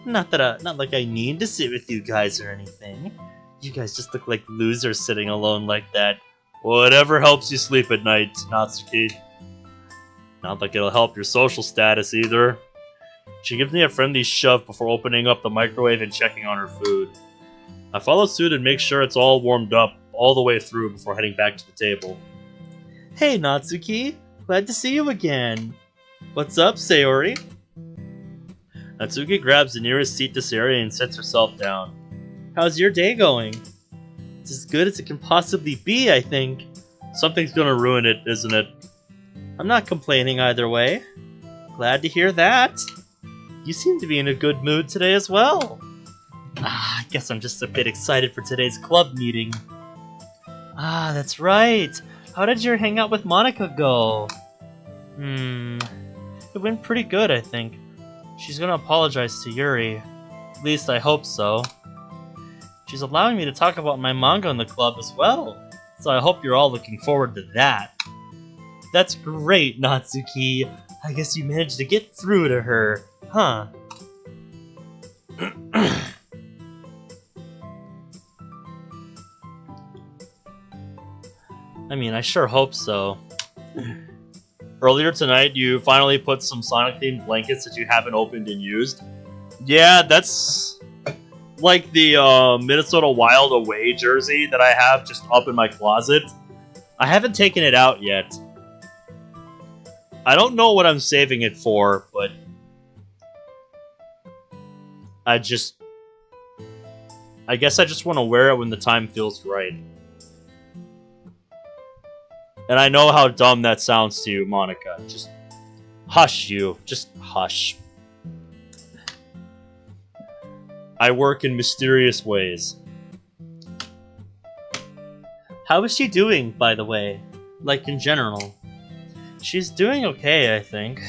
Not like I need to sit with you guys or anything. You guys just look like losers sitting alone like that. Whatever helps you sleep at night, Natsuki. Not like it'll help your social status either. She gives me a friendly shove before opening up the microwave and checking on her food. I follow suit and make sure it's all warmed up all the way through before heading back to the table. Hey Natsuki, glad to see you again. What's up, Sayori? Natsuki grabs the nearest seat to Sayori and sits herself down. How's your day going? It's as good as it can possibly be, I think. Something's gonna ruin it, isn't it? I'm not complaining either way. Glad to hear that. You seem to be in a good mood today as well. I guess I'm just a bit excited for today's club meeting. That's right. How did your hangout with Monica go? It went pretty good, I think. She's gonna apologize to Yuri. At least I hope so. She's allowing me to talk about my manga in the club as well, so I hope you're all looking forward to that. That's great, Natsuki. I guess you managed to get through to her, huh? I mean, I sure hope so. Earlier tonight, you finally put some Sonic-themed blankets that you haven't opened and used. Yeah, that's like the Minnesota Wild away jersey that I have just up in my closet. I haven't taken it out yet. I don't know what I'm saving it for, but I guess I just want to wear it when the time feels right. And I know how dumb that sounds to you, Monica. Just hush, you. Just hush. I work in mysterious ways. How is she doing, by the way? Like, in general? She's doing okay, I think.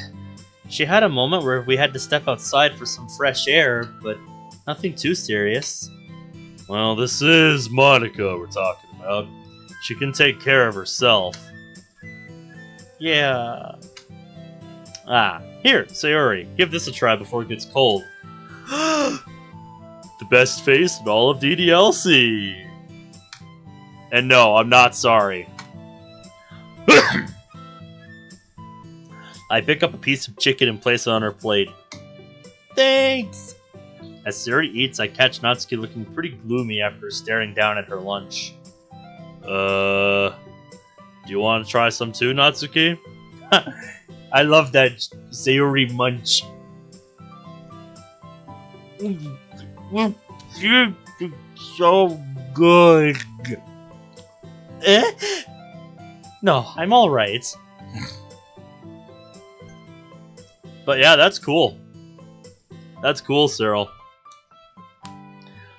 She had a moment where we had to step outside for some fresh air, but nothing too serious. Well, this is Monica we're talking about. She can take care of herself. Yeah. Here, Sayori, give this a try before it gets cold. The best face in all of DDLC. And no, I'm not sorry. I pick up a piece of chicken and place it on her plate. Thanks! As Sayori eats, I catch Natsuki looking pretty gloomy after staring down at her lunch. Do you want to try some too, Natsuki? I love that Sayori munch. So good. No, I'm alright. But yeah, that's cool. That's cool, Cyril.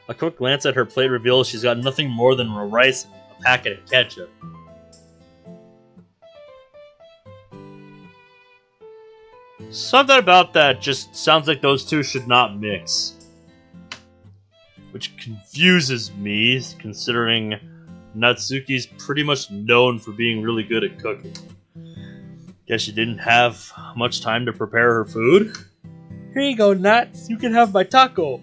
A quick glance at her plate reveals she's got nothing more than rice and a packet of ketchup. Something about that just sounds like those two should not mix. Which confuses me, considering Natsuki's pretty much known for being really good at cooking. Guess she didn't have much time to prepare her food. Here you go, Nats. You can have my taco.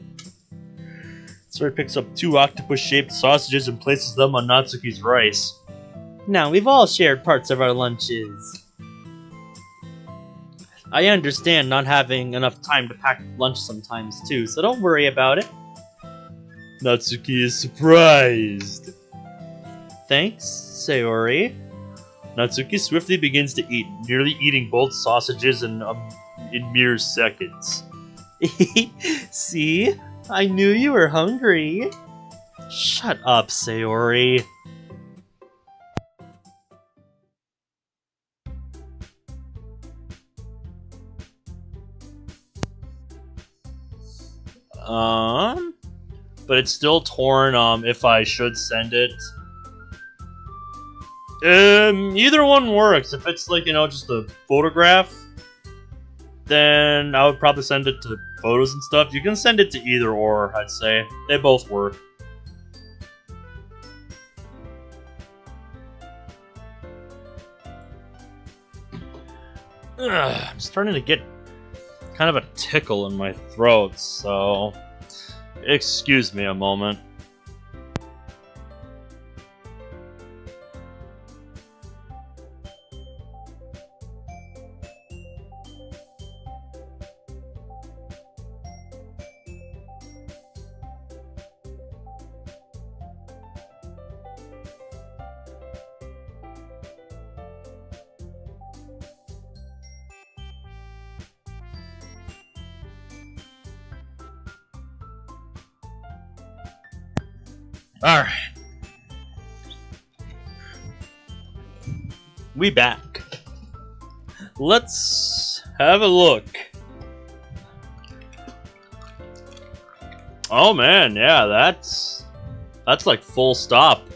Sayori picks up 2 octopus-shaped sausages and places them on Natsuki's rice. Now, we've all shared parts of our lunches. I understand not having enough time to pack lunch sometimes too, so don't worry about it. Natsuki is surprised. Thanks, Sayori. Natsuki swiftly begins to eat, nearly eating both sausages in mere seconds. See? I knew you were hungry. Shut up, Sayori. But it's still torn, if I should send it. Either one works. If it's like, just a photograph, then I would probably send it to photos and stuff. You can send it to either or, I'd say. They both work. I'm starting to get kind of a tickle in my throat, so excuse me a moment. Alright. We back. Let's have a look. Oh man, yeah, that's like full stop.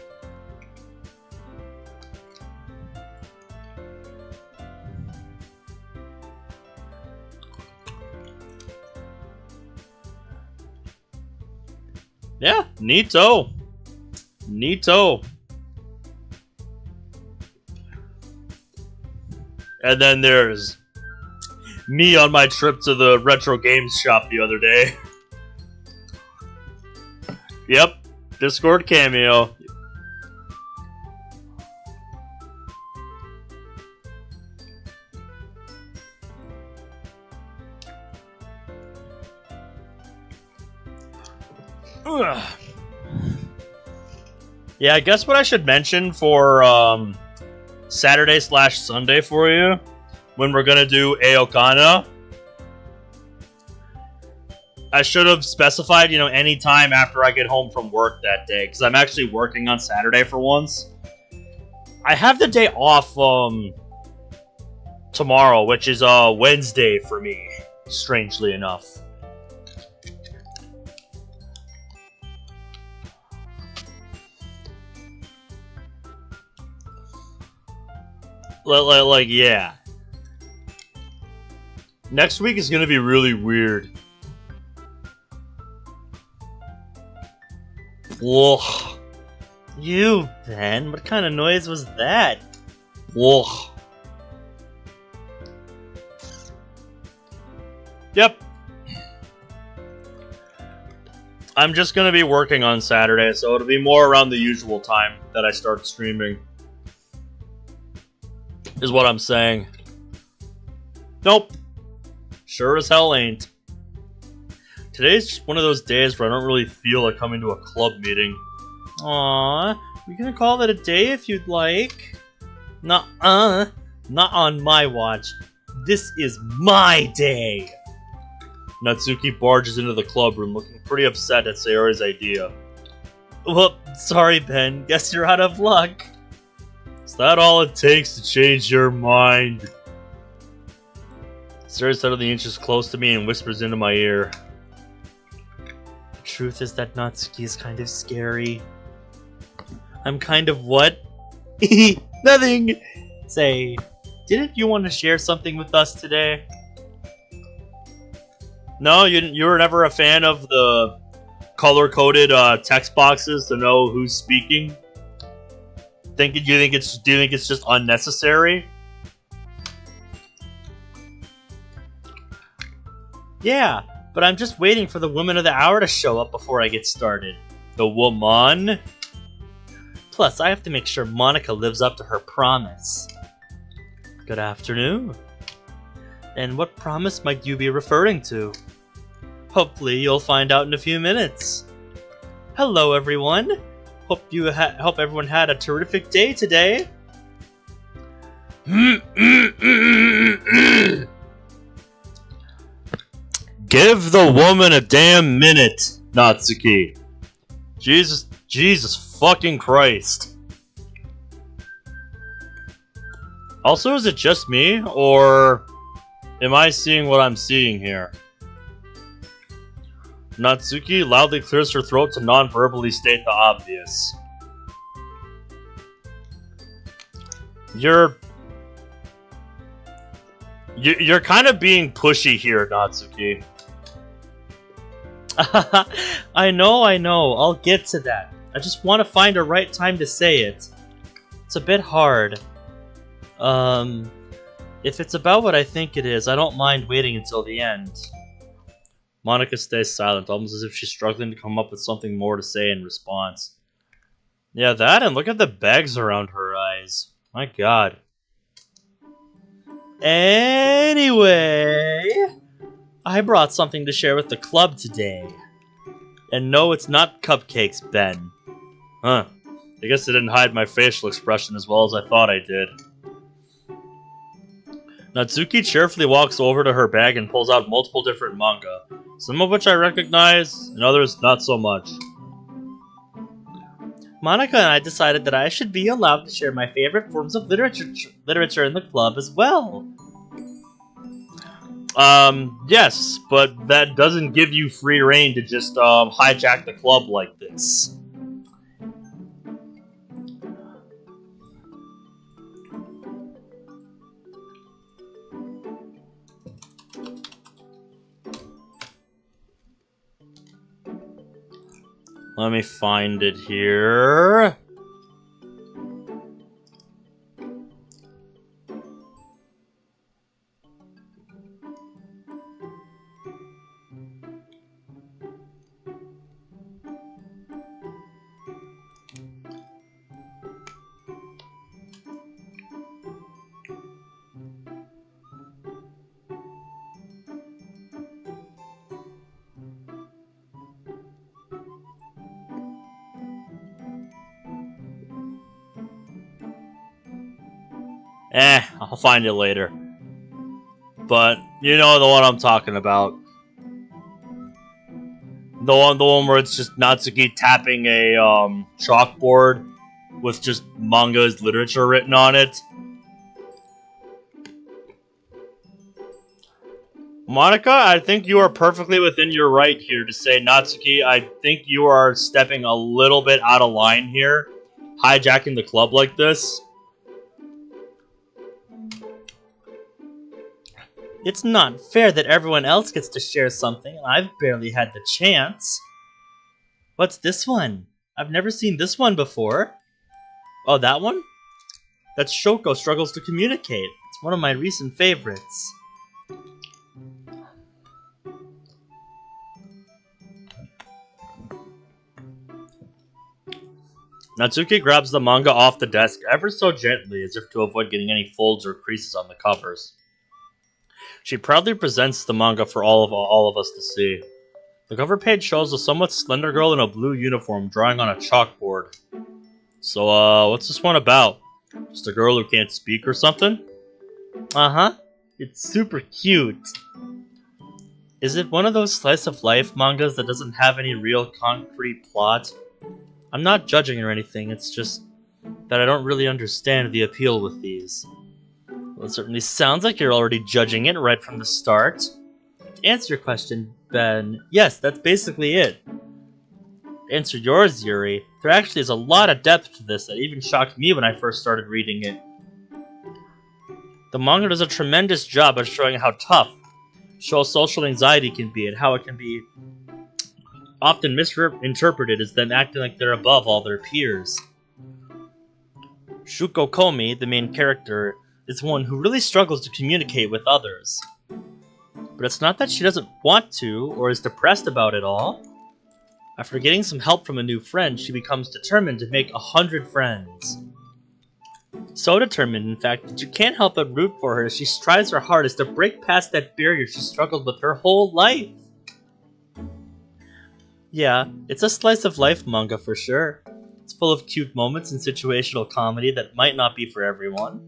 Yeah, neato. Neato. And then there's me on my trip to the retro games shop the other day. Yep, Discord cameo. Ugh. Yeah, I guess what I should mention for Saturday/Sunday for you, when we're gonna do Aokana, I should have specified, any time after I get home from work that day, because I'm actually working on Saturday for once. I have the day off tomorrow, which is Wednesday for me, strangely enough. Like, yeah. Next week is gonna be really weird. Ugh. You, Ben? What kind of noise was that? Ugh. Yep. I'm just gonna be working on Saturday, so it'll be more around the usual time that I start streaming. is what I'm saying. Nope. Sure as hell ain't. Today's just one of those days where I don't really feel like coming to a club meeting. Aww, we can call it a day if you'd like. Nuh-uh. Not on my watch. This is my day! Natsuki barges into the club room looking pretty upset at Sayori's idea. Well, sorry Ben, guess you're out of luck. Is that all it takes to change your mind? Sayori suddenly inches close to me and whispers into my ear. The truth is that Natsuki is kind of scary. I'm kind of what? Nothing! Say, didn't you want to share something with us today? No, you were never a fan of the color-coded text boxes to know who's speaking? Do you think it's just unnecessary? Yeah, but I'm just waiting for the woman of the hour to show up before I get started. The woman? Plus, I have to make sure Monica lives up to her promise. Good afternoon. And what promise might you be referring to? Hopefully, you'll find out in a few minutes. Hello, everyone. Hope everyone had a terrific day today. Give the woman a damn minute, Natsuki. Jesus fucking Christ. Also, is it just me, or am I seeing what I'm seeing here? Natsuki loudly clears her throat to non-verbally state the obvious. You're kind of being pushy here, Natsuki. I know. I'll get to that. I just want to find a right time to say it. It's a bit hard. If it's about what I think it is, I don't mind waiting until the end. Monica stays silent, almost as if she's struggling to come up with something more to say in response. Yeah, that, and look at the bags around her eyes. My god. Anyway, I brought something to share with the club today. And no, it's not cupcakes, Ben. Huh. I guess I didn't hide my facial expression as well as I thought I did. Natsuki cheerfully walks over to her bag and pulls out multiple different manga, some of which I recognize, and others not so much. Monica and I decided that I should be allowed to share my favorite forms of literature in the club as well. Yes, but that doesn't give you free reign to just, hijack the club like this. Let me find it here. I'll find it later. But you know the one I'm talking about. The one where it's just Natsuki tapping a chalkboard with just manga's literature written on it. Monica, I think you are perfectly within your right here to say, Natsuki, I think you are stepping a little bit out of line here, hijacking the club like this. It's not fair that everyone else gets to share something, and I've barely had the chance. What's this one? I've never seen this one before. Oh, that one? That's Shoko Struggles to Communicate. It's one of my recent favorites. Natsuki grabs the manga off the desk ever so gently, as if to avoid getting any folds or creases on the covers. She proudly presents the manga for all of us to see. The cover page shows a somewhat slender girl in a blue uniform drawing on a chalkboard. So, what's this one about? Just a girl who can't speak or something? Uh-huh. It's super cute. Is it one of those slice-of-life mangas that doesn't have any real concrete plot? I'm not judging or anything, it's just that I don't really understand the appeal with these. Well, it certainly sounds like you're already judging it right from the start. To answer your question, Ben, yes, that's basically it. To answer yours, Yuri, there actually is a lot of depth to this that even shocked me when I first started reading it. The manga does a tremendous job of showing how tough social anxiety can be and how it can be often misinterpreted as them acting like they're above all their peers. Shuko Komi, the main character, is one who really struggles to communicate with others. But it's not that she doesn't want to, or is depressed about it all. After getting some help from a new friend, she becomes determined to make 100 friends. So determined, in fact, that you can't help but root for her as she strives her hardest to break past that barrier she struggled with her whole life. Yeah, it's a slice-of-life manga for sure. It's full of cute moments and situational comedy that might not be for everyone.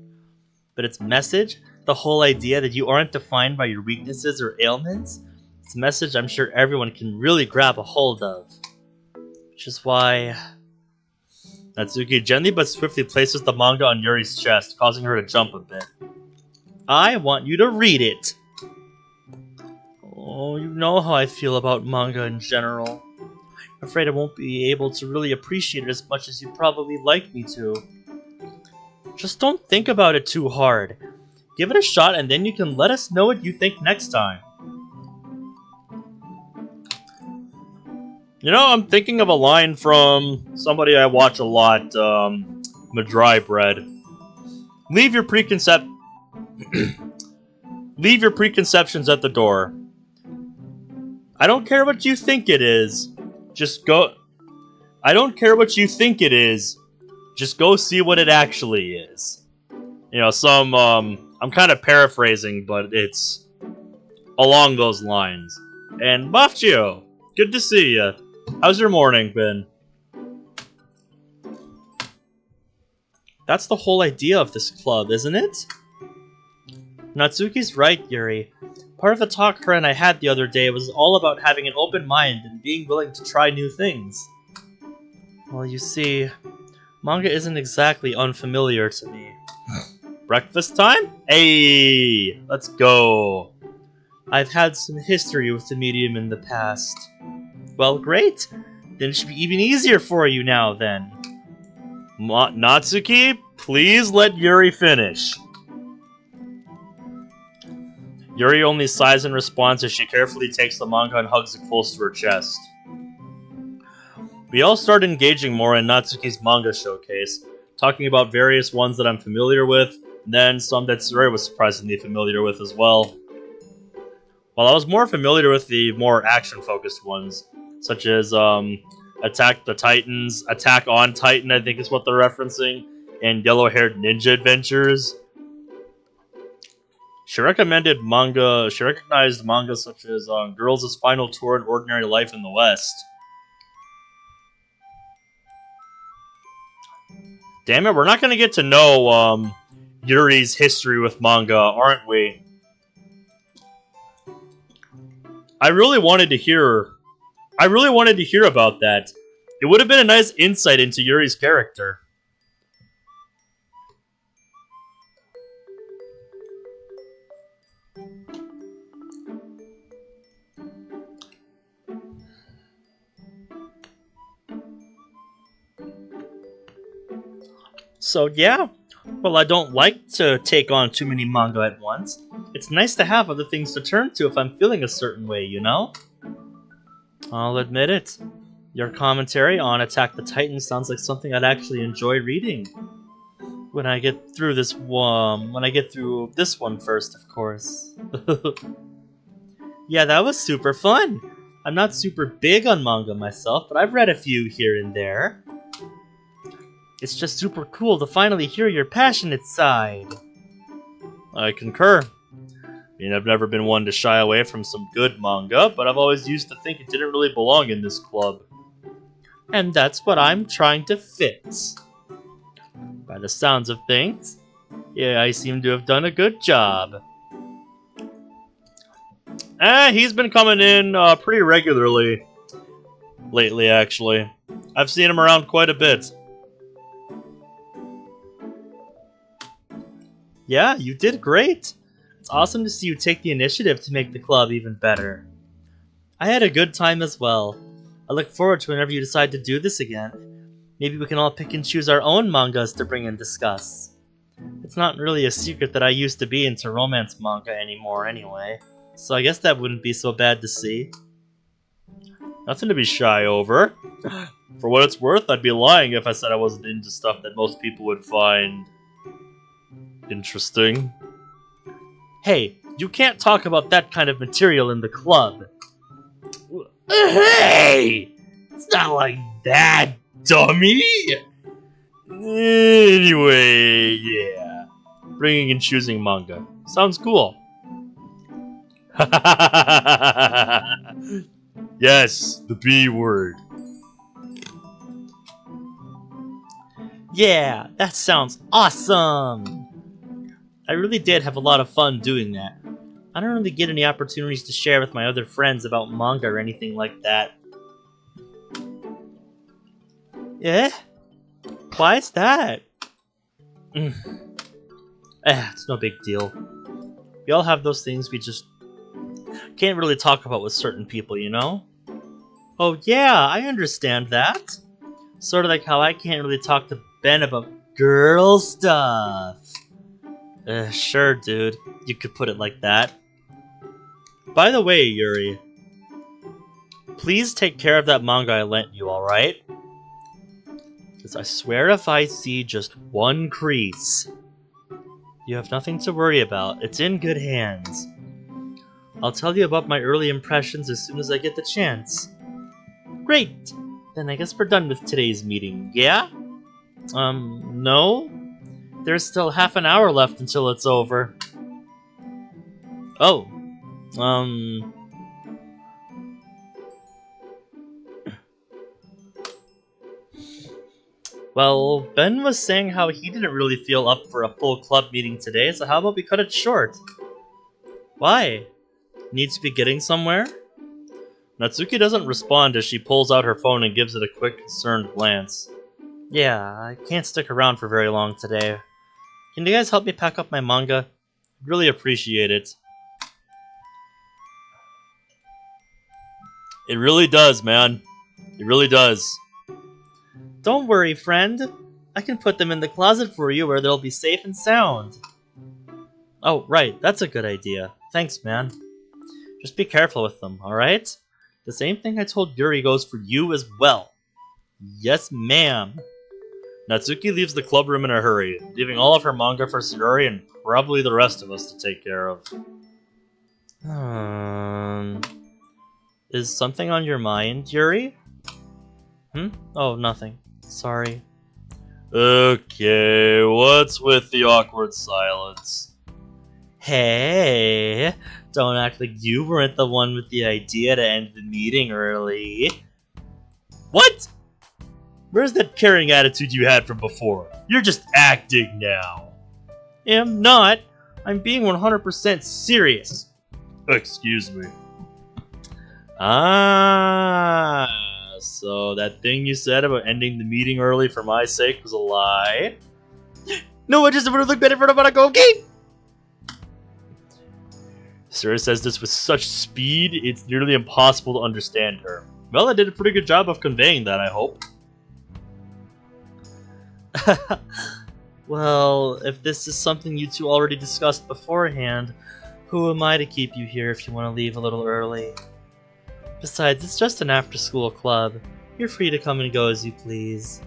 But its message, the whole idea that you aren't defined by your weaknesses or ailments, it's a message I'm sure everyone can really grab a hold of. Which is why... Natsuki gently but swiftly places the manga on Yuri's chest, causing her to jump a bit. I want you to read it! Oh, you know how I feel about manga in general. I'm afraid I won't be able to really appreciate it as much as you'd probably like me to. Just don't think about it too hard. Give it a shot and then you can let us know what you think next time. You know, I'm thinking of a line from somebody I watch a lot, Madry Bread. Leave your preconceptions at the door. I don't care what you think it is. Just go... I don't care what you think it is. Just go see what it actually is. You know, I'm kind of paraphrasing, but it's along those lines. And Buffio, good to see you. How's your morning been? That's the whole idea of this club, isn't it? Natsuki's right, Yuri. Part of the talk her and I had the other day was all about having an open mind and being willing to try new things. Well, you see, manga isn't exactly unfamiliar to me. Breakfast time? Hey, let's go. I've had some history with the medium in the past. Well, great. Then it should be even easier for you now, then. Natsuki, please let Yuri finish. Yuri only sighs in response as she carefully takes the manga and hugs it close to her chest. We all start engaging more in Natsuki's manga showcase, talking about various ones that I'm familiar with, and then some that Sayori was surprisingly familiar with as well. While I was more familiar with the more action-focused ones, such as Attack on Titan, I think is what they're referencing, and Yellow-Haired Ninja Adventures. She recognized manga such as Girls' Final Tour and Ordinary Life in the West. Damn it, we're not gonna get to know Yuri's history with manga, aren't we? I really wanted to hear about that. It would have been a nice insight into Yuri's character. So yeah, well, I don't like to take on too many manga at once. It's nice to have other things to turn to if I'm feeling a certain way, you know? I'll admit it. Your commentary on Attack the Titan sounds like something I'd actually enjoy reading. When I get through this one first, of course. Yeah, that was super fun. I'm not super big on manga myself, but I've read a few here and there. It's just super cool to finally hear your passionate side. I concur. I mean, I've never been one to shy away from some good manga, but I've always used to think it didn't really belong in this club. And that's what I'm trying to fix. By the sounds of things, yeah, I seem to have done a good job. He's been coming in pretty regularly lately, actually. I've seen him around quite a bit. Yeah, you did great. It's awesome to see you take the initiative to make the club even better. I had a good time as well. I look forward to whenever you decide to do this again. Maybe we can all pick and choose our own mangas to bring and discuss. It's not really a secret that I used to be into romance manga anymore anyway, so I guess that wouldn't be so bad to see. Nothing to be shy over. For what it's worth, I'd be lying if I said I wasn't into stuff that most people would find interesting. Hey, you can't talk about that kind of material in the club. Hey! It's not like that, dummy! Anyway, yeah. Bringing and choosing manga. Sounds cool. Yes, the B word. Yeah, that sounds awesome! I really did have a lot of fun doing that. I don't really get any opportunities to share with my other friends about manga or anything like that. Eh? Why is that? It's no big deal. We all have those things we just can't really talk about with certain people, you know? Oh yeah, I understand that. Sort of like how I can't really talk to Ben about girl stuff. Sure, dude. You could put it like that. By the way, Yuri, please take care of that manga I lent you, alright? Because I swear if I see just one crease, you have nothing to worry about. It's in good hands. I'll tell you about my early impressions as soon as I get the chance. Great! Then I guess we're done with today's meeting, yeah? No? There's still half an hour left until it's over. Oh. Well, Ben was saying how he didn't really feel up for a full club meeting today, so how about we cut it short? Why? Need to be getting somewhere? Natsuki doesn't respond as she pulls out her phone and gives it a quick, concerned glance. Yeah, I can't stick around for very long today. Can you guys help me pack up my manga? I'd really appreciate it. It really does, man. It really does. Don't worry, friend. I can put them in the closet for you where they'll be safe and sound. Oh, right, that's a good idea. Thanks, man. Just be careful with them, alright? The same thing I told Yuri goes for you as well. Yes, ma'am. Natsuki leaves the club room in a hurry, leaving all of her manga for Sayori and probably the rest of us to take care of. Is something on your mind, Yuri? Oh, nothing. Sorry. Okay, what's with the awkward silence? Hey, don't act like you weren't the one with the idea to end the meeting early. What? Where's that caring attitude you had from before? You're just acting now. Am not. I'm being 100% serious. Excuse me. So that thing you said about ending the meeting early for my sake was a lie? No, I just want to look better for the okay? Sarah says this with such speed, it's nearly impossible to understand her. Well, I did a pretty good job of conveying that, I hope. Well, if this is something you two already discussed beforehand, who am I to keep you here if you want to leave a little early? Besides, it's just an after-school club. You're free to come and go as you please.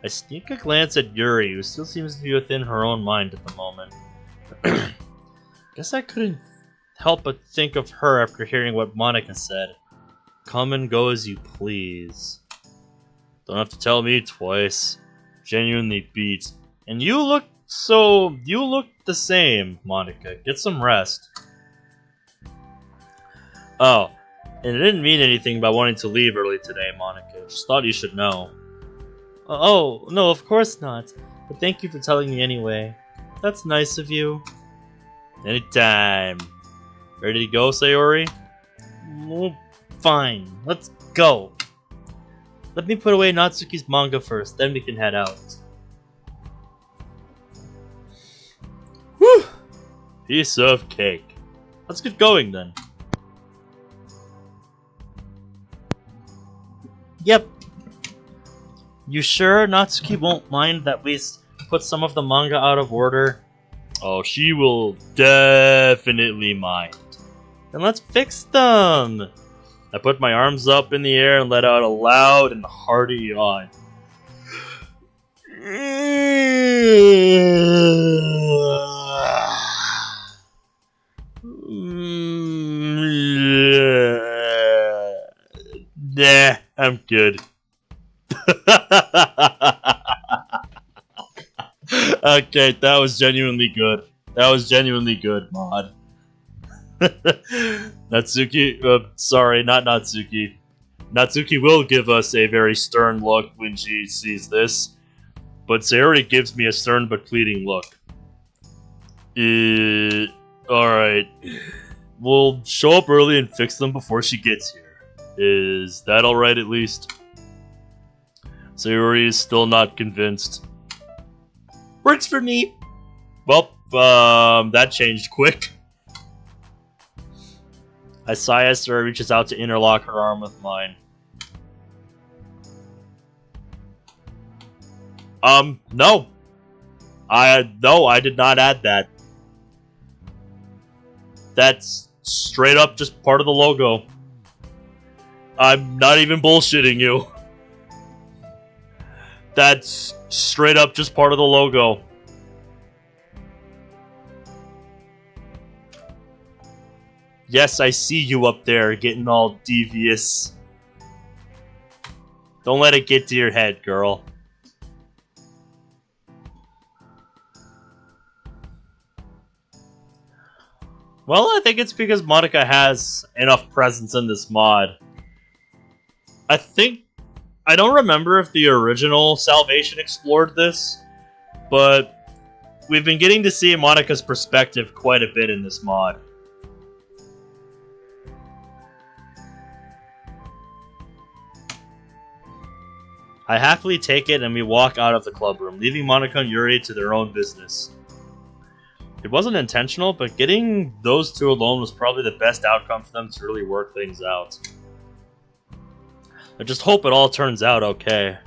I sneak a glance at Yuri, who still seems to be within her own mind at the moment. Guess I couldn't help but think of her after hearing what Monica said. Come and go as you please. Don't have to tell me twice. Genuinely beat. And you look the same, Monica. Get some rest. Oh, and it didn't mean anything by wanting to leave early today, Monica. Just thought you should know. Oh, no, of course not. But thank you for telling me anyway. That's nice of you. Anytime. Ready to go, Sayori? Well, fine. Let's go. Let me put away Natsuki's manga first, then we can head out. Whew! Piece of cake. Let's get going then. Yep. You sure Natsuki won't mind that we put some of the manga out of order? Oh, she will definitely mind. Then let's fix them! I put my arms up in the air and let out a loud and hearty yawn. Nah, I'm good. Okay, that was genuinely good. That was genuinely good, Mod. Natsuki, sorry, not Natsuki. Natsuki will give us a very stern look when she sees this, but Sayori gives me a stern but pleading look. Alright. We'll show up early and fix them before she gets here. Is that alright at least? Sayori is still not convinced. Works for me! Well, that changed quick. I sigh as Sayori reaches out to interlock her arm with mine. No. I did not add that. That's straight up just part of the logo. I'm not even bullshitting you. That's straight up just part of the logo. Yes, I see you up there getting all devious. Don't let it get to your head, girl. Well, I think it's because Monica has enough presence in this mod. I don't remember if the original Salvation explored this, but we've been getting to see Monica's perspective quite a bit in this mod. I happily take it and we walk out of the club room, leaving Monica and Yuri to their own business. It wasn't intentional, but getting those two alone was probably the best outcome for them to really work things out. I just hope it all turns out okay.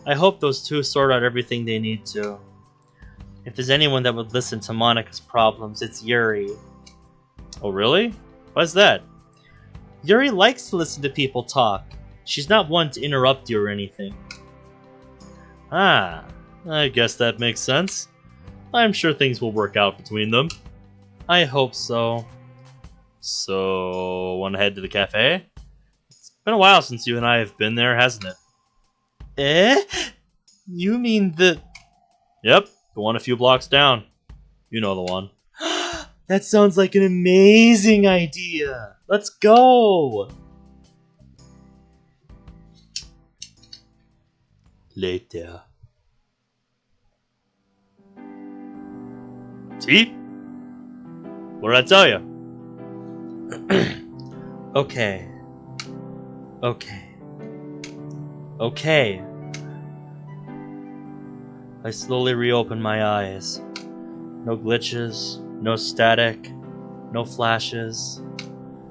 I hope those two sort out everything they need to. If there's anyone that would listen to Monica's problems, it's Yuri. Oh really? Why's that? Yuri likes to listen to people talk. She's not one to interrupt you or anything. Ah, I guess that makes sense. I'm sure things will work out between them. I hope so. So, wanna head to the cafe? It's been a while since you and I have been there, hasn't it? Eh? You mean the... Yep, the one a few blocks down. You know the one. That sounds like an amazing idea! Let's go! Later. See? What did I tell you? Okay. I slowly reopen my eyes. No glitches, no static, no flashes.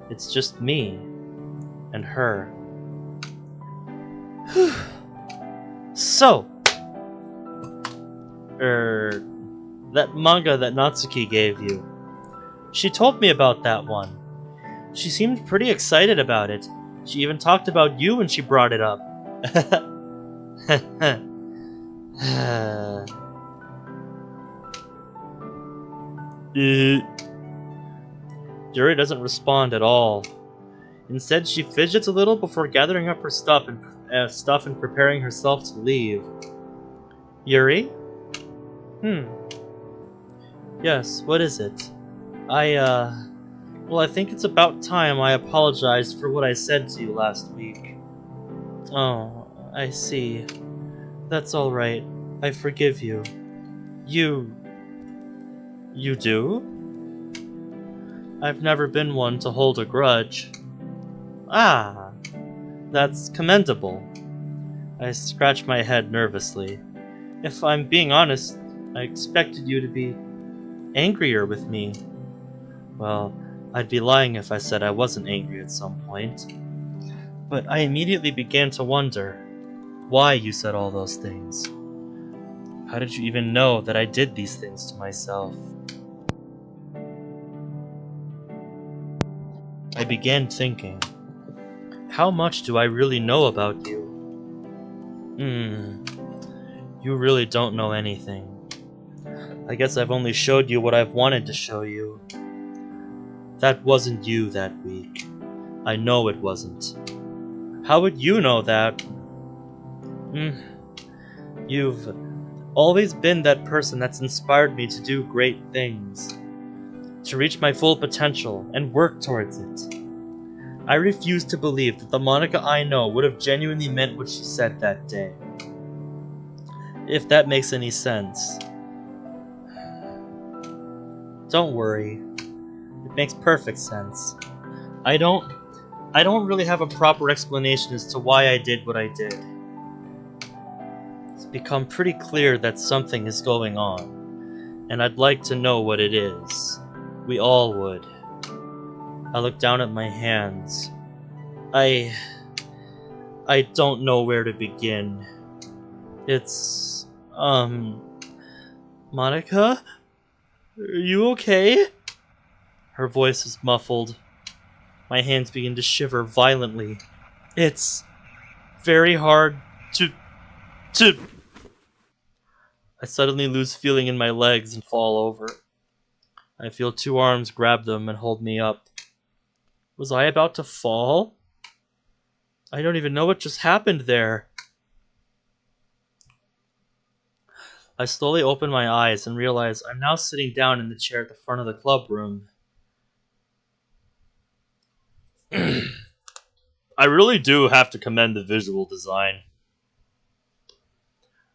It's just me and her. So, that manga that Natsuki gave you. She told me about that one. She seemed pretty excited about it. She even talked about you when she brought it up. Yuri doesn't respond at all. Instead, she fidgets a little before gathering up her stuff and stuff and preparing herself to leave. Yuri? Yes, what is it? Well, I think it's about time I apologized for what I said to you last week. Oh, I see. That's alright. I forgive you. You do? I've never been one to hold a grudge. Ah, that's commendable. I scratched my head nervously. If I'm being honest, I expected you to be angrier with me. Well, I'd be lying if I said I wasn't angry at some point. But I immediately began to wonder why you said all those things. How did you even know that I did these things to myself? I began thinking, how much do I really know about you? You really don't know anything. I guess I've only showed you what I've wanted to show you. That wasn't you that week. I know it wasn't. How would you know that? You've always been that person that's inspired me to do great things, to reach my full potential and work towards it. I refuse to believe that the Monica I know would have genuinely meant what she said that day. If that makes any sense. Don't worry. It makes perfect sense. I don't really have a proper explanation as to why I did what I did. It's become pretty clear that something is going on, and I'd like to know what it is. We all would. I look down at my hands. I don't know where to begin. It's, Monica? Are you okay? Her voice is muffled. My hands begin to shiver violently. It's very hard to... I suddenly lose feeling in my legs and fall over. I feel two arms grab them and hold me up. Was I about to fall? I don't even know what just happened there. I slowly open my eyes and realize I'm now sitting down in the chair at the front of the club room. I really do have to commend the visual design.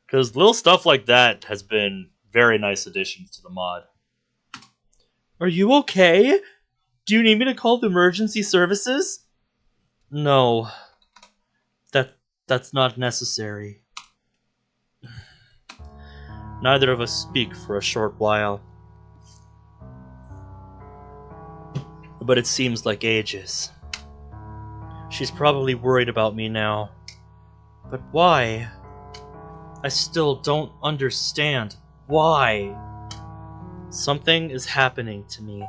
Because little stuff like that has been very nice additions to the mod. Are you okay? Do you need me to call the emergency services? No. That's not necessary. Neither of us speak for a short while. But it seems like ages. She's probably worried about me now. But why? I still don't understand. Why? Something is happening to me.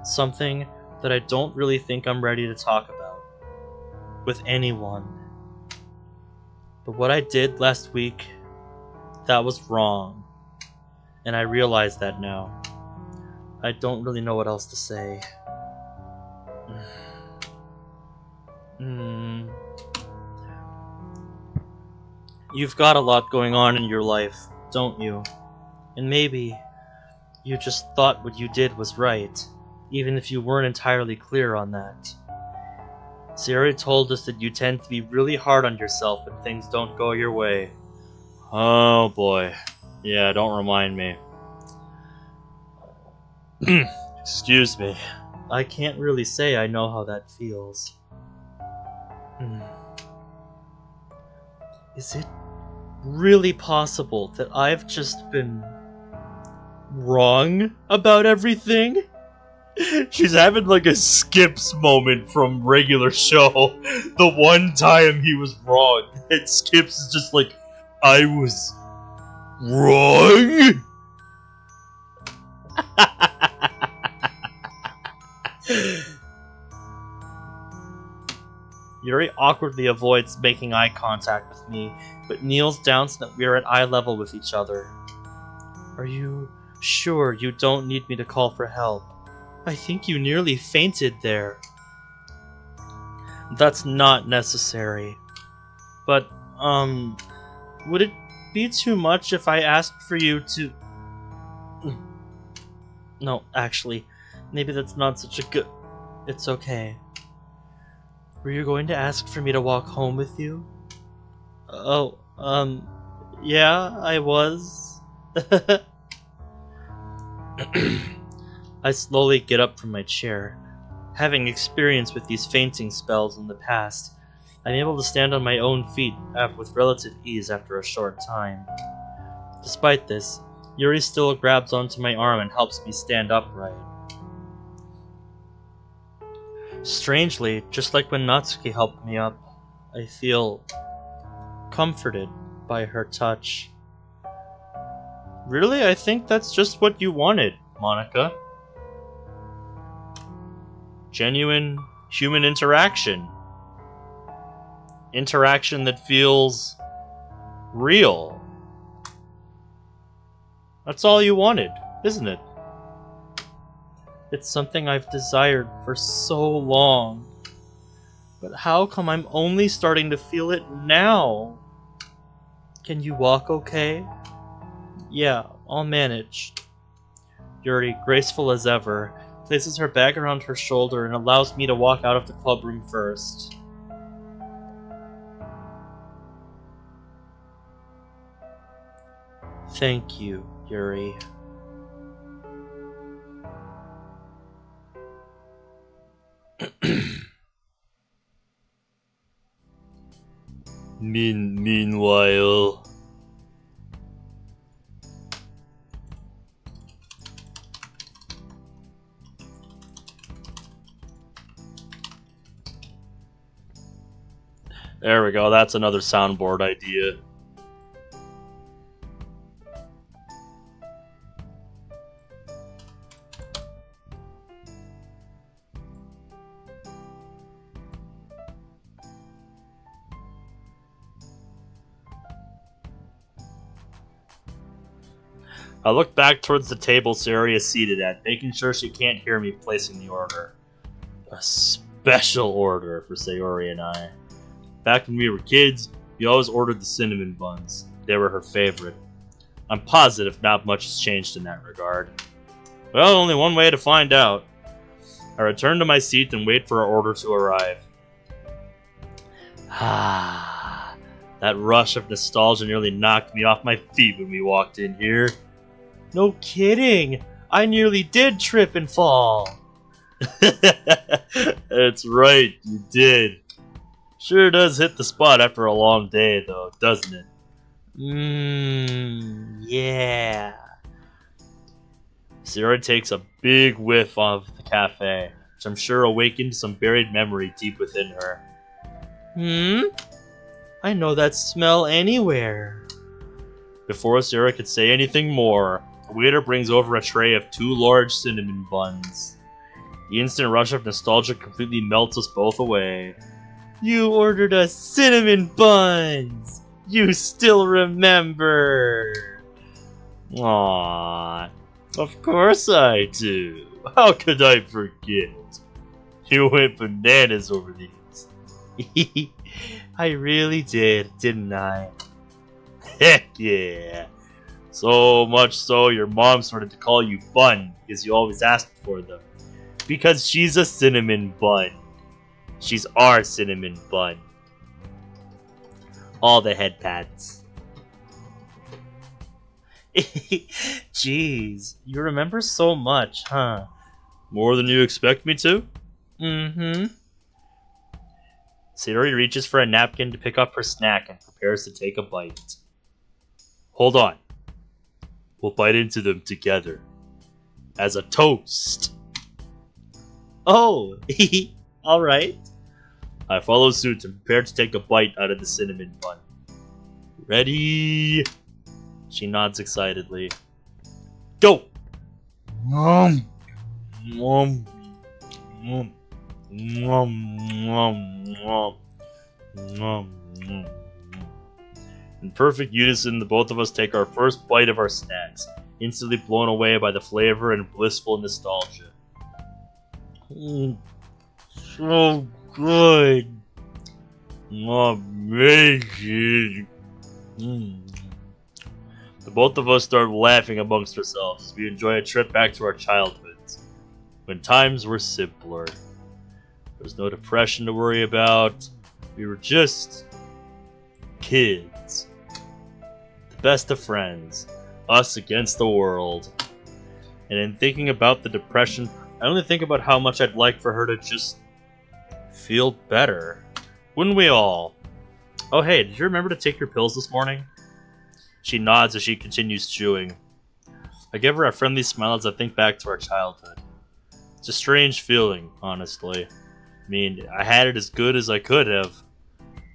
Something that I don't really think I'm ready to talk about. With anyone. But what I did last week, that was wrong. And I realize that now. I don't really know what else to say. You've got a lot going on in your life, don't you? And maybe you just thought what you did was right, even if you weren't entirely clear on that. Sayori told us that you tend to be really hard on yourself when things don't go your way. Oh boy. Yeah, don't remind me. Excuse me. I can't really say I know how that feels. Is it really possible that I've just been wrong about everything? She's having like a Skips moment from regular show. The one time he was wrong. And Skips is just like, I was wrong? Yuri awkwardly avoids making eye contact with me, but kneels down so that we are at eye level with each other. Are you sure you don't need me to call for help? I think you nearly fainted there. That's not necessary. But, would it be too much if I asked for you to... No, actually, maybe that's not such a good... It's okay. Were you going to ask for me to walk home with you? Oh, yeah, I was. I slowly get up from my chair. Having experience with these fainting spells in the past, I'm able to stand on my own feet with relative ease after a short time. Despite this, Yuri still grabs onto my arm and helps me stand upright. Strangely, just like when Natsuki helped me up, I feel comforted by her touch. Really, I think that's just what you wanted, Monica. Genuine human interaction. Interaction that feels real. That's all you wanted, isn't it? It's something I've desired for so long. But how come I'm only starting to feel it now? Can you walk okay? Yeah, I'll manage. Yuri, graceful as ever, places her bag around her shoulder and allows me to walk out of the clubroom first. Thank you, Yuri. Meanwhile... There we go, that's another soundboard idea. I look back towards the table Sayori is seated at, making sure she can't hear me placing the order. A special order for Sayori and I. Back when we were kids, we always ordered the cinnamon buns. They were her favorite. I'm positive not much has changed in that regard. Well, only one way to find out. I return to my seat and wait for our order to arrive. Ah, that rush of nostalgia nearly knocked me off my feet when we walked in here. No kidding! I nearly did trip and fall! That's right, you did. Sure does hit the spot after a long day, though, doesn't it? Yeah. Sayori takes a big whiff of the cafe, which I'm sure awakened some buried memory deep within her. I know that smell anywhere. Before Sayori could say anything more, the waiter brings over a tray of 2 large cinnamon buns. The instant rush of nostalgia completely melts us both away. You ordered us cinnamon buns! You still remember! Aww, of course I do. How could I forget? You went bananas over these. I really did, didn't I? Heck yeah! So much so your mom started to call you Bun because you always asked for them. Because she's a cinnamon bun. She's our cinnamon bun. All the head pats. Jeez, you remember so much, huh? More than you expect me to? Sayori reaches for a napkin to pick up her snack and prepares to take a bite. Hold on. We'll bite into them together. As a toast. Oh, alright. I follow suit and prepare to take a bite out of the cinnamon bun. Ready? She nods excitedly. Go! Nom! Nom! Nom! Nom! Nom! Nom! Nom! Nom! In perfect unison, the both of us take our first bite of our snacks, instantly blown away by the flavor and blissful nostalgia. So good. Amazing. The both of us start laughing amongst ourselves as we enjoy a trip back to our childhoods, when times were simpler. There was no depression to worry about. We were just kids. The best of friends. Us against the world. And in thinking about the depression, I only think about how much I'd like for her to just feel better. Wouldn't we all? Oh hey, did you remember to take your pills this morning? She nods as she continues chewing. I give her a friendly smile as I think back to our childhood. It's a strange feeling, honestly. I mean, I had it as good as I could have.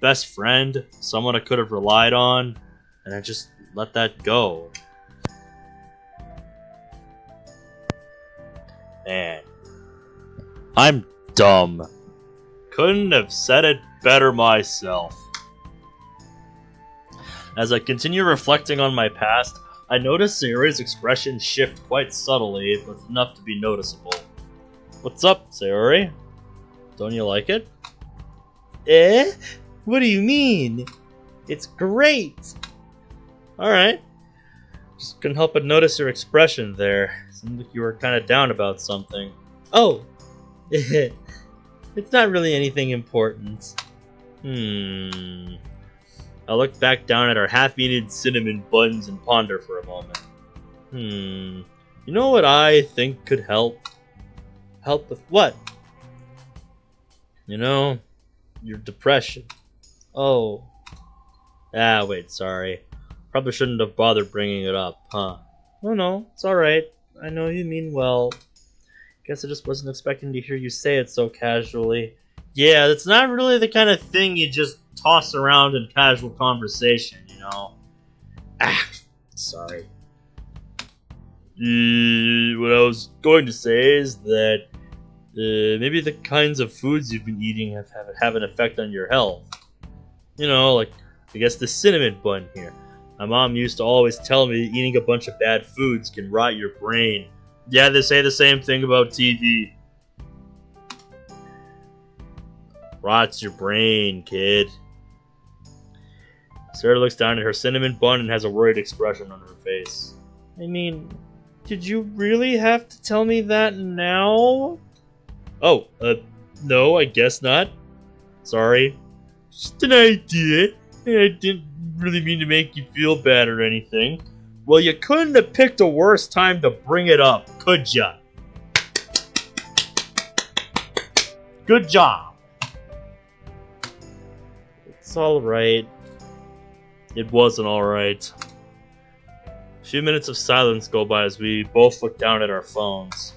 Best friend, someone I could have relied on, and I just let that go. Man, I'm dumb. Couldn't have said it better myself. As I continue reflecting on my past, I notice Sayori's expression shift quite subtly, but enough to be noticeable. What's up, Sayori? Don't you like it? Eh? What do you mean? It's great! Alright. Just couldn't help but notice your expression there. Seemed like you were kind of down about something. Oh! It's not really anything important. I look back down at our half-eaten cinnamon buns and ponder for a moment. You know what I think could help? Help with what? You know, your depression. Oh. Ah, wait, sorry. Probably shouldn't have bothered bringing it up, huh? Oh no, it's alright. I know you mean well. Guess I just wasn't expecting to hear you say it so casually. Yeah, that's not really the kind of thing you just toss around in casual conversation, you know? Ah, sorry. What I was going to say is that maybe the kinds of foods you've been eating have an effect on your health. You know, like, I guess the cinnamon bun here. My mom used to always tell me eating a bunch of bad foods can rot your brain. Yeah, they say the same thing about TV. Rots your brain, kid. Sarah looks down at her cinnamon bun and has a worried expression on her face. I mean, did you really have to tell me that now? Oh, no, I guess not. Sorry. Just an idea. I didn't really mean to make you feel bad or anything. Well, you couldn't have picked a worse time to bring it up, could ya? Good job. It's alright. It wasn't alright. A few minutes of silence go by as we both look down at our phones.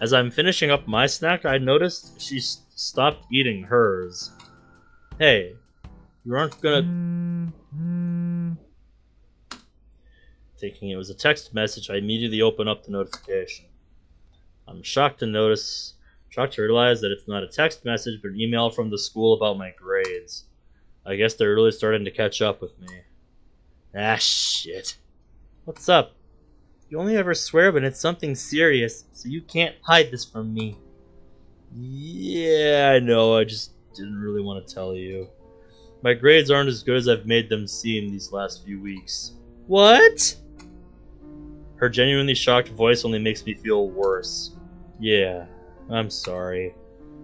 As I'm finishing up my snack, I noticed she stopped eating hers. Hey, you aren't gonna... Thinking it was a text message, I immediately open up the notification. I'm shocked to realize that it's not a text message, but an email from the school about my grades. I guess they're really starting to catch up with me. Ah, shit. What's up? You only ever swear when it's something serious, so you can't hide this from me. Yeah, I know, I just didn't really want to tell you. My grades aren't as good as I've made them seem these last few weeks. What? Her genuinely shocked voice only makes me feel worse. Yeah, I'm sorry.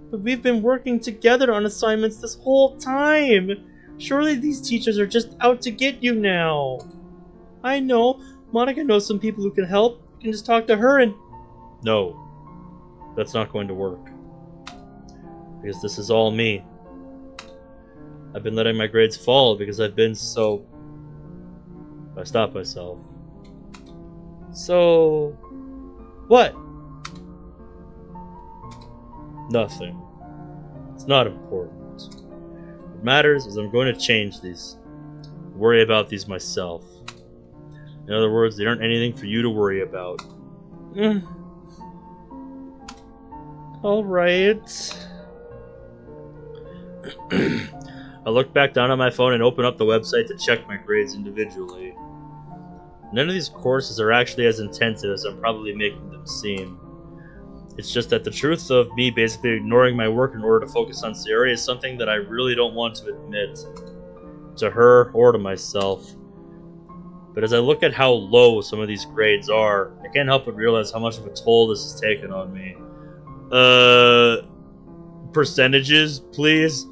But we've been working together on assignments this whole time. Surely these teachers are just out to get you now. I know. Monica knows some people who can help. You can just talk to her and... No. That's not going to work. Because this is all me. I've been letting my grades fall because I've been so... I stopped myself. So... what? Nothing. It's not important. What matters is I'm going to change these. Worry about these myself. In other words, they aren't anything for you to worry about. Alright. I look back down on my phone and open up the website to check my grades individually. None of these courses are actually as intensive as I'm probably making them seem. It's just that the truth of me basically ignoring my work in order to focus on Sayori is something that I really don't want to admit to her or to myself. But as I look at how low some of these grades are, I can't help but realize how much of a toll this has taken on me. Percentages, please?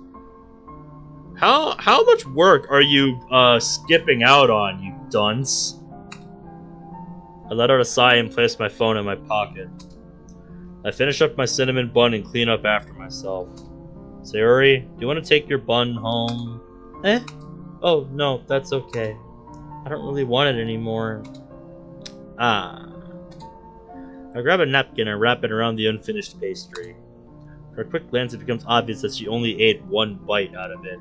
How much work are you, skipping out on, you dunce? I let out a sigh and placed my phone in my pocket. I finish up my cinnamon bun and clean up after myself. Sayori, do you want to take your bun home? Eh? Oh, no, that's okay. I don't really want it anymore. Ah. I grab a napkin and wrap it around the unfinished pastry. For a quick glance, it becomes obvious that she only ate one bite out of it.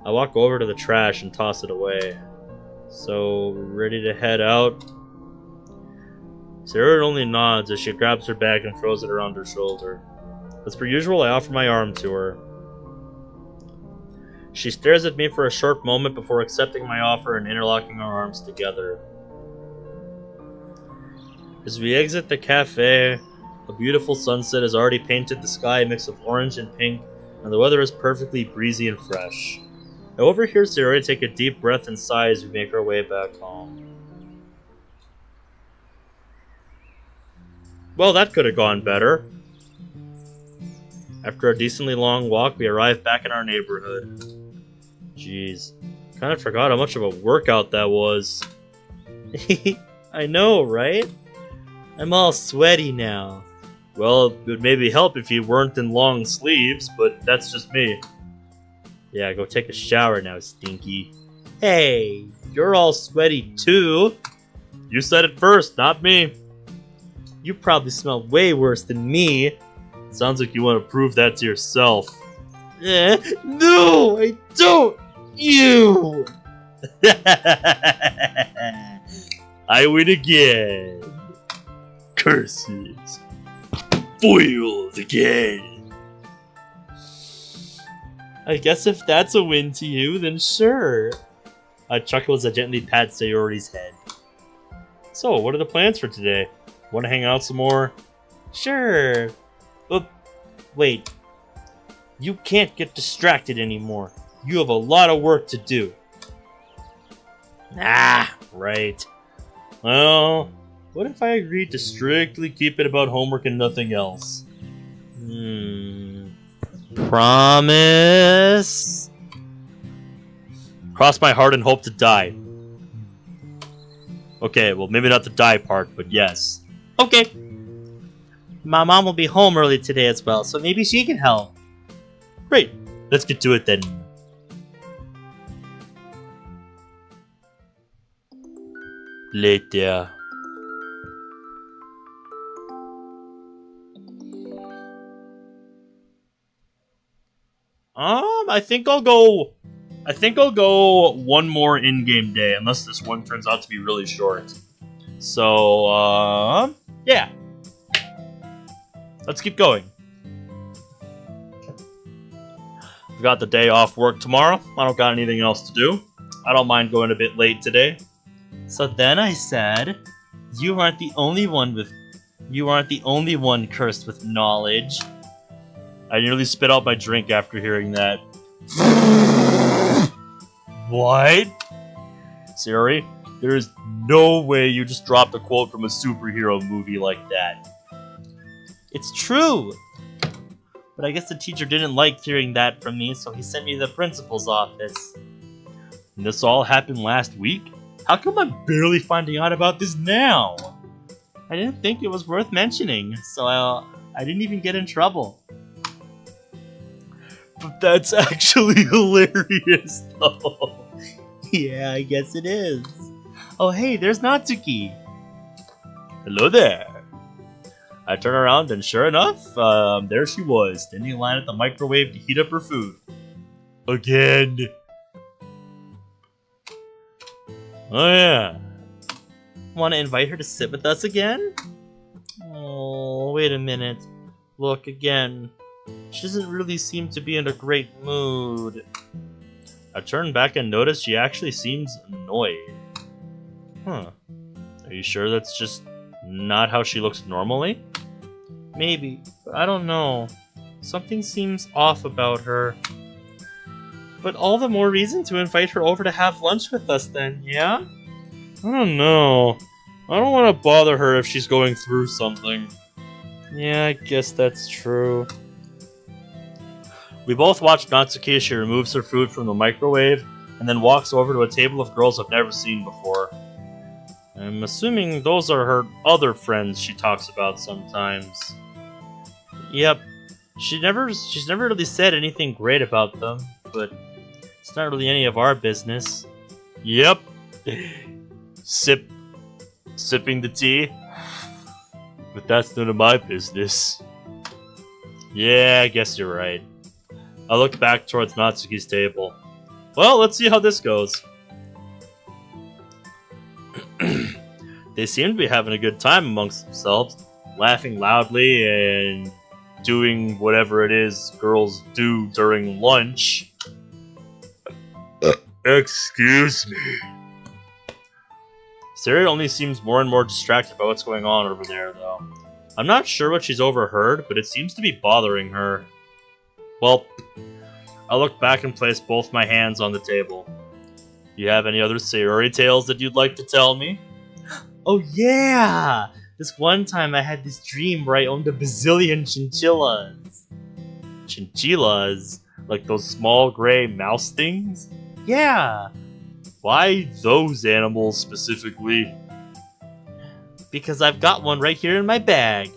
I walk over to the trash and toss it away. So, ready to head out? Sayori only nods as she grabs her bag and throws it around her shoulder. As per usual, I offer my arm to her. She stares at me for a short moment before accepting my offer and interlocking our arms together. As we exit the cafe, a beautiful sunset has already painted the sky a mix of orange and pink, and the weather is perfectly breezy and fresh. I overhear Sayori take a deep breath and sigh as we make our way back home. Well, that could have gone better. After a decently long walk, we arrive back in our neighborhood. Jeez, kind of forgot how much of a workout that was. I know, right? I'm all sweaty now. Well, it would maybe help if you weren't in long sleeves, but that's just me. Yeah, go take a shower now, Stinky. Hey, you're all sweaty too. You said it first, not me. You probably smell way worse than me. Sounds like you want to prove that to yourself. No, I don't. You. I win again. Curses. Foiled again. I guess if that's a win to you, then sure. I chuckle as I gently pat Sayori's head. So, what are the plans for today? Want to hang out some more? Sure. But wait. You can't get distracted anymore. You have a lot of work to do. Ah, right. Well, what if I agreed to strictly keep it about homework and nothing else? Promise? Cross my heart and hope to die. Okay, well, maybe not the die part, but yes. Okay. My mom will be home early today as well, so maybe she can help. Great. Let's get to it then. Later. I think I'll go one more in-game day, unless this one turns out to be really short. So, yeah. Let's keep going. I've got the day off work tomorrow. I don't got anything else to do. I don't mind going a bit late today. So then I said, you aren't the only one cursed with knowledge. I nearly spit out my drink after hearing that. What? Sayori, there is no way you just dropped a quote from a superhero movie like that. It's true. But I guess the teacher didn't like hearing that from me, so he sent me to the principal's office. And this all happened last week? How come I'm barely finding out about this now? I didn't think it was worth mentioning, so I didn't even get in trouble. But that's actually hilarious, though. Yeah, I guess it is. Oh, hey, there's Natsuki. Hello there. I turn around and sure enough, there she was, standing in line at the microwave to heat up her food. Again. Oh yeah. Want to invite her to sit with us again? Oh, wait a minute. Look, again. She doesn't really seem to be in a great mood. I turn back and notice she actually seems annoyed. Huh. Are you sure that's just not how she looks normally? Maybe, but I don't know. Something seems off about her. But all the more reason to invite her over to have lunch with us then, yeah? I don't know. I don't want to bother her if she's going through something. Yeah, I guess that's true. We both watch Natsuki as she removes her food from the microwave and then walks over to a table of girls I've never seen before. I'm assuming those are her other friends she talks about sometimes. Yep. She's never really said anything great about them, but it's not really any of our business. Yep. Sipping the tea. But that's none of my business. Yeah, I guess you're right. I look back towards Natsuki's table. Well, let's see how this goes. They seem to be having a good time amongst themselves, laughing loudly and doing whatever it is girls do during lunch. Excuse me. Sayori only seems more and more distracted by what's going on over there, though. I'm not sure what she's overheard, but it seems to be bothering her. Well, I look back and place both my hands on the table. Do you have any other Sayori tales that you'd like to tell me? Oh yeah! This one time I had this dream where I owned a bazillion chinchillas. Chinchillas? Like those small gray mouse things? Yeah! Why those animals specifically? Because I've got one right here in my bag.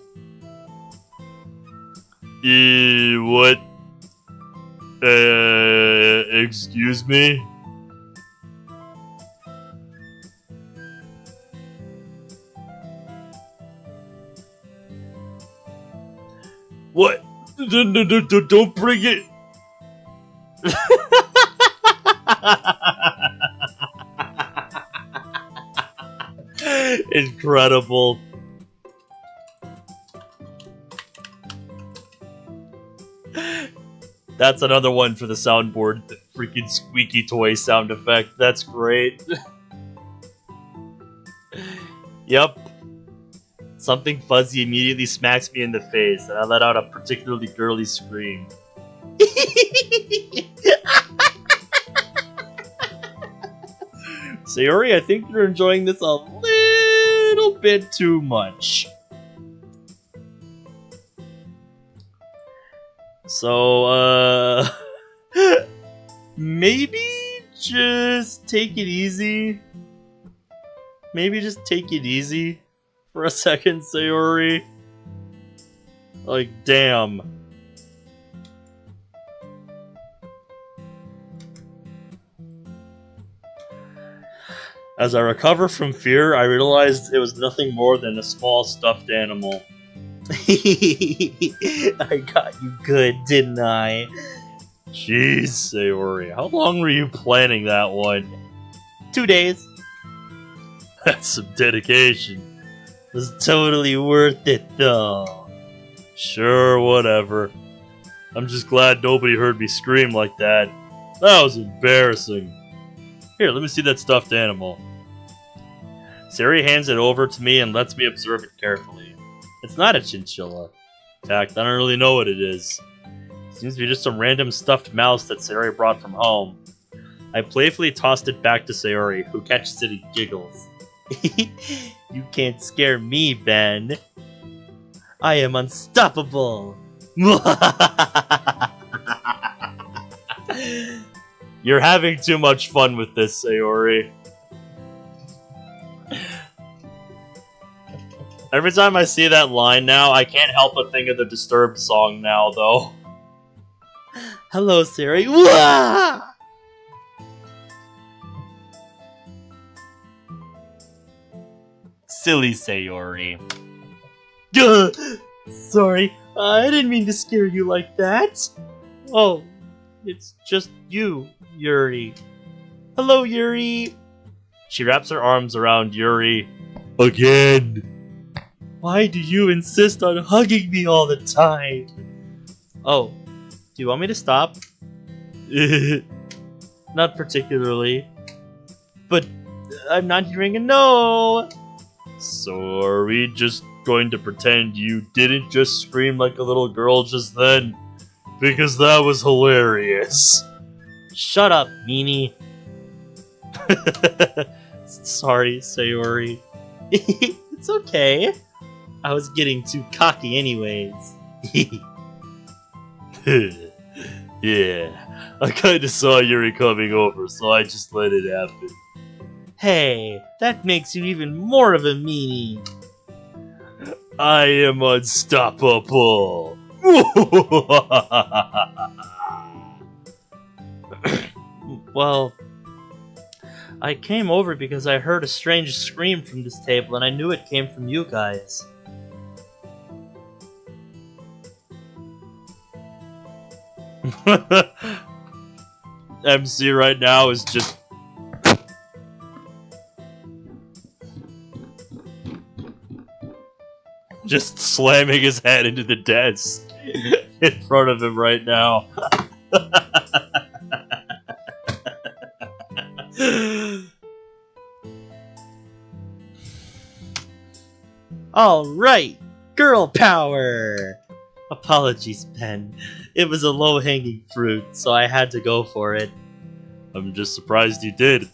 What? Excuse me? What? Don't bring it! Incredible. That's another one for the soundboard. The freaking squeaky toy sound effect. That's great. Yep. Something fuzzy immediately smacks me in the face, and I let out a particularly girly scream. Sayori, I think you're enjoying this a little bit too much. So, maybe just take it easy. Maybe just take it easy for a second, Sayori. Like, damn. As I recover from fear, I realized it was nothing more than a small stuffed animal. I got you good, didn't I? Jeez, Sayori, how long were you planning that one? 2 days. That's some dedication. It was totally worth it, though. Sure, whatever. I'm just glad nobody heard me scream like that. That was embarrassing. Here, let me see that stuffed animal. Sayori hands it over to me and lets me observe it carefully. It's not a chinchilla. In fact, I don't really know what it is. It seems to be just some random stuffed mouse that Sayori brought from home. I playfully tossed it back to Sayori, who catches it and giggles. You can't scare me, Ben. I am unstoppable. You're having too much fun with this, Sayori. Every time I see that line now, I can't help but think of the Disturbed song now, though. Hello, Sayori. Wah! Silly Sayori. Sorry, I didn't mean to scare you like that. Oh, it's just you, Yuri. Hello, Yuri. She wraps her arms around Yuri. Again. Why do you insist on hugging me all the time? Oh, do you want me to stop? Not particularly. But I'm not hearing a no. So are we just going to pretend you didn't just scream like a little girl just then, because that was hilarious. Shut up, meanie. Sorry, Sayori. It's okay. I was getting too cocky anyways. Yeah, I kinda saw Yuri coming over, so I just let it happen. Hey, that makes you even more of a meanie. I am unstoppable. Well, I came over because I heard a strange scream from this table and I knew it came from you guys. MC right now is just slamming his head into the desk in front of him right now. Alright, girl power! Apologies, Ben. It was a low-hanging fruit, so I had to go for it. I'm just surprised you did.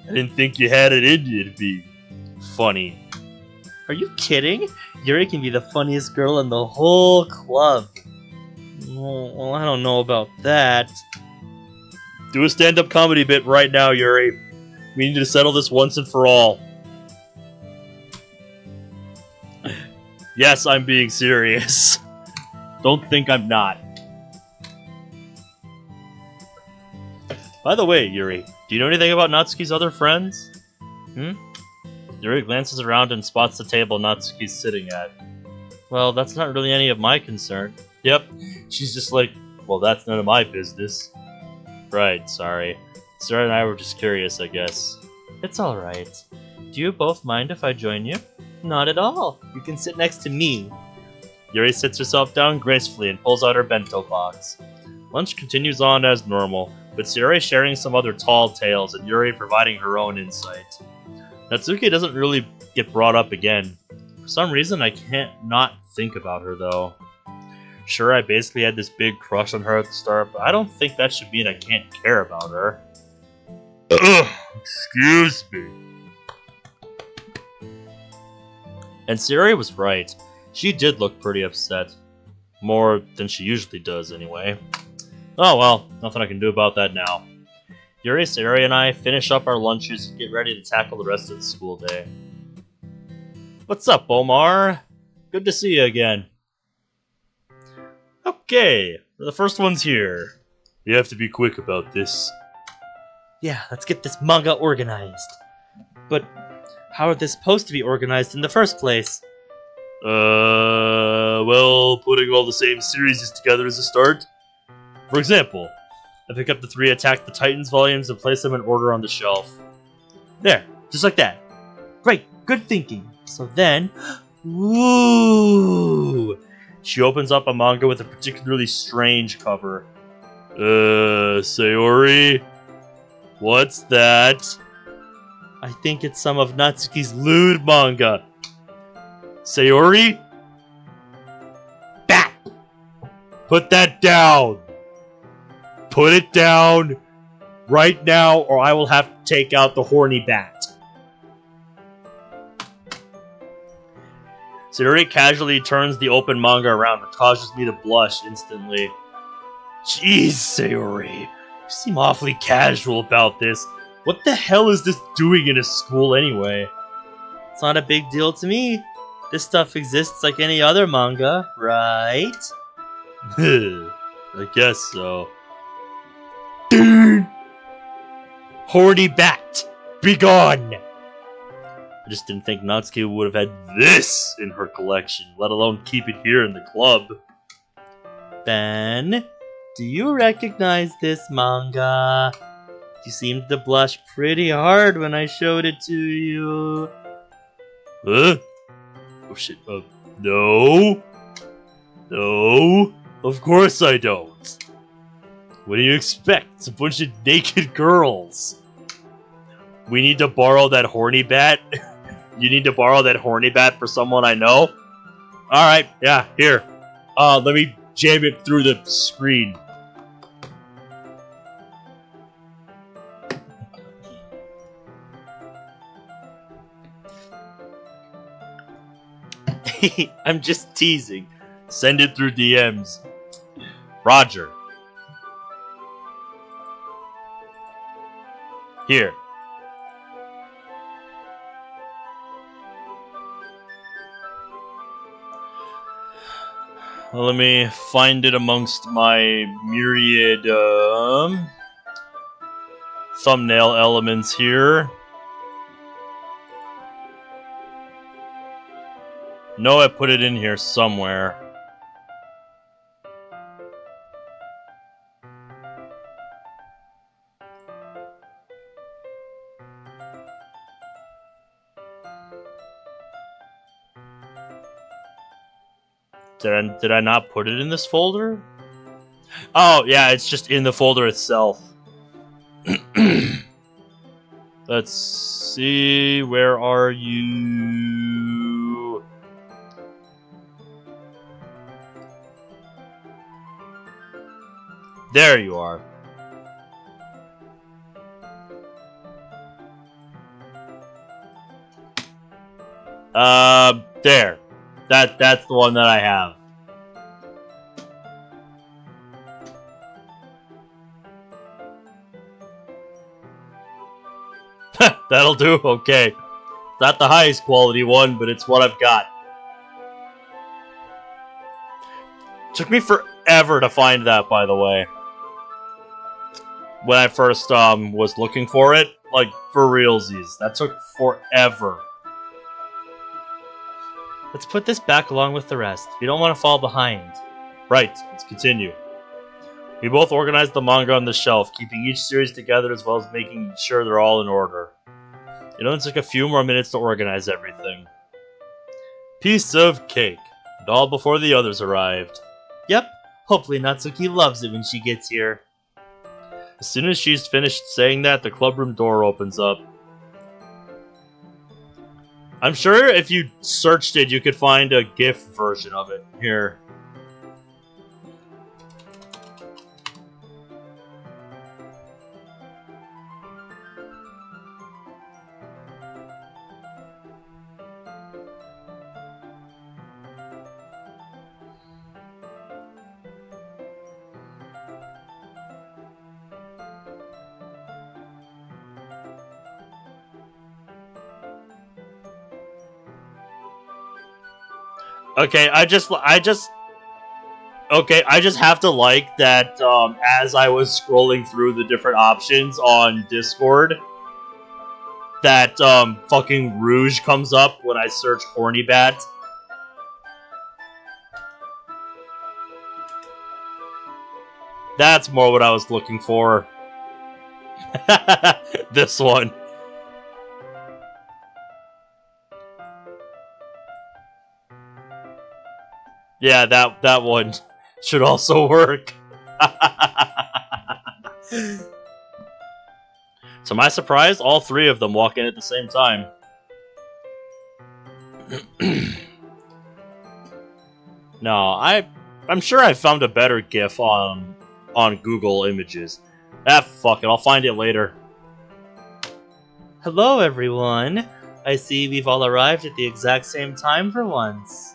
I didn't think you had it in you to be funny. Are you kidding? Yuri can be the funniest girl in the whole club. Well, I don't know about that. Do a stand-up comedy bit right now, Yuri. We need to settle this once and for all. Yes, I'm being serious. Don't think I'm not. By the way, Yuri, do you know anything about Natsuki's other friends? Yuri glances around and spots the table Natsuki's sitting at. Well, that's not really any of my concern. Yep, she's just like, well, that's none of my business. Right, sorry. Sarah and I were just curious, I guess. It's alright. Do you both mind if I join you? Not at all. You can sit next to me. Yuri sits herself down gracefully and pulls out her bento box. Lunch continues on as normal, with Sayori sharing some other tall tales and Yuri providing her own insight. Natsuki doesn't really get brought up again. For some reason, I can't not think about her, though. Sure, I basically had this big crush on her at the start, but I don't think that should mean I can't care about her. Ugh, excuse me. And Sayori was right. She did look pretty upset. More than she usually does, anyway. Oh well, nothing I can do about that now. Yuri, Sayori, and I finish up our lunches and get ready to tackle the rest of the school day. What's up, Omar? Good to see you again. Okay, the first one's here. You have to be quick about this. Yeah, let's get this manga organized. But how are they supposed to be organized in the first place? Well, putting all the same series together as a start. For example, I pick up the 3 Attack the Titans volumes and place them in order on the shelf. There, just like that. Great, good thinking. So then... Ooh! She opens up a manga with a particularly strange cover. Sayori? What's that? I think it's some of Natsuki's lewd manga. Sayori? Bat! Put that down! Put it down right now, or I will have to take out the horny bat. Sayori casually turns the open manga around and causes me to blush instantly. Jeez, Sayori, you seem awfully casual about this. What the hell is this doing in a school anyway? It's not a big deal to me. This stuff exists like any other manga, right? I guess so. Dude! Horny bat! Be gone! I just didn't think Natsuki would have had this in her collection, let alone keep it here in the club. Ben, do you recognize this manga? You seemed to blush pretty hard when I showed it to you. Huh? Oh shit, no. No, of course I don't. What do you expect? It's a bunch of naked girls. We need to borrow that horny bat? You need to borrow that horny bat for someone I know? Alright, yeah, here. Let me jam it through the screen. I'm just teasing. Send it through DMs. Roger. Here. Let me find it amongst my myriad thumbnail elements here. No, I put it in here somewhere. Did I not put it in this folder? Oh, yeah, it's just in the folder itself. Let's see, where are you? There you are. There. That's the one that I have. That'll do, okay. Not the highest quality one, but it's what I've got. Took me forever to find that, by the way. When I first was looking for it, like, for realsies. That took forever. Let's put this back along with the rest. We don't want to fall behind. Right, let's continue. We both organized the manga on the shelf, keeping each series together as well as making sure they're all in order. It only took a few more minutes to organize everything. Piece of cake. And all before the others arrived. Yep, hopefully Natsuki loves it when she gets here. As soon as she's finished saying that, the clubroom door opens up. I'm sure if you searched it, you could find a GIF version of it. Here. Okay, I just have to like that, as I was scrolling through the different options on Discord, that, fucking Rouge comes up when I search Horny Bat. That's more what I was looking for. This one. Yeah, that one should also work. To my surprise, all three of them walk in at the same time. No, I'm sure I found a better GIF on Google Images. Ah, fuck it, I'll find it later. Hello, everyone. I see we've all arrived at the exact same time for once.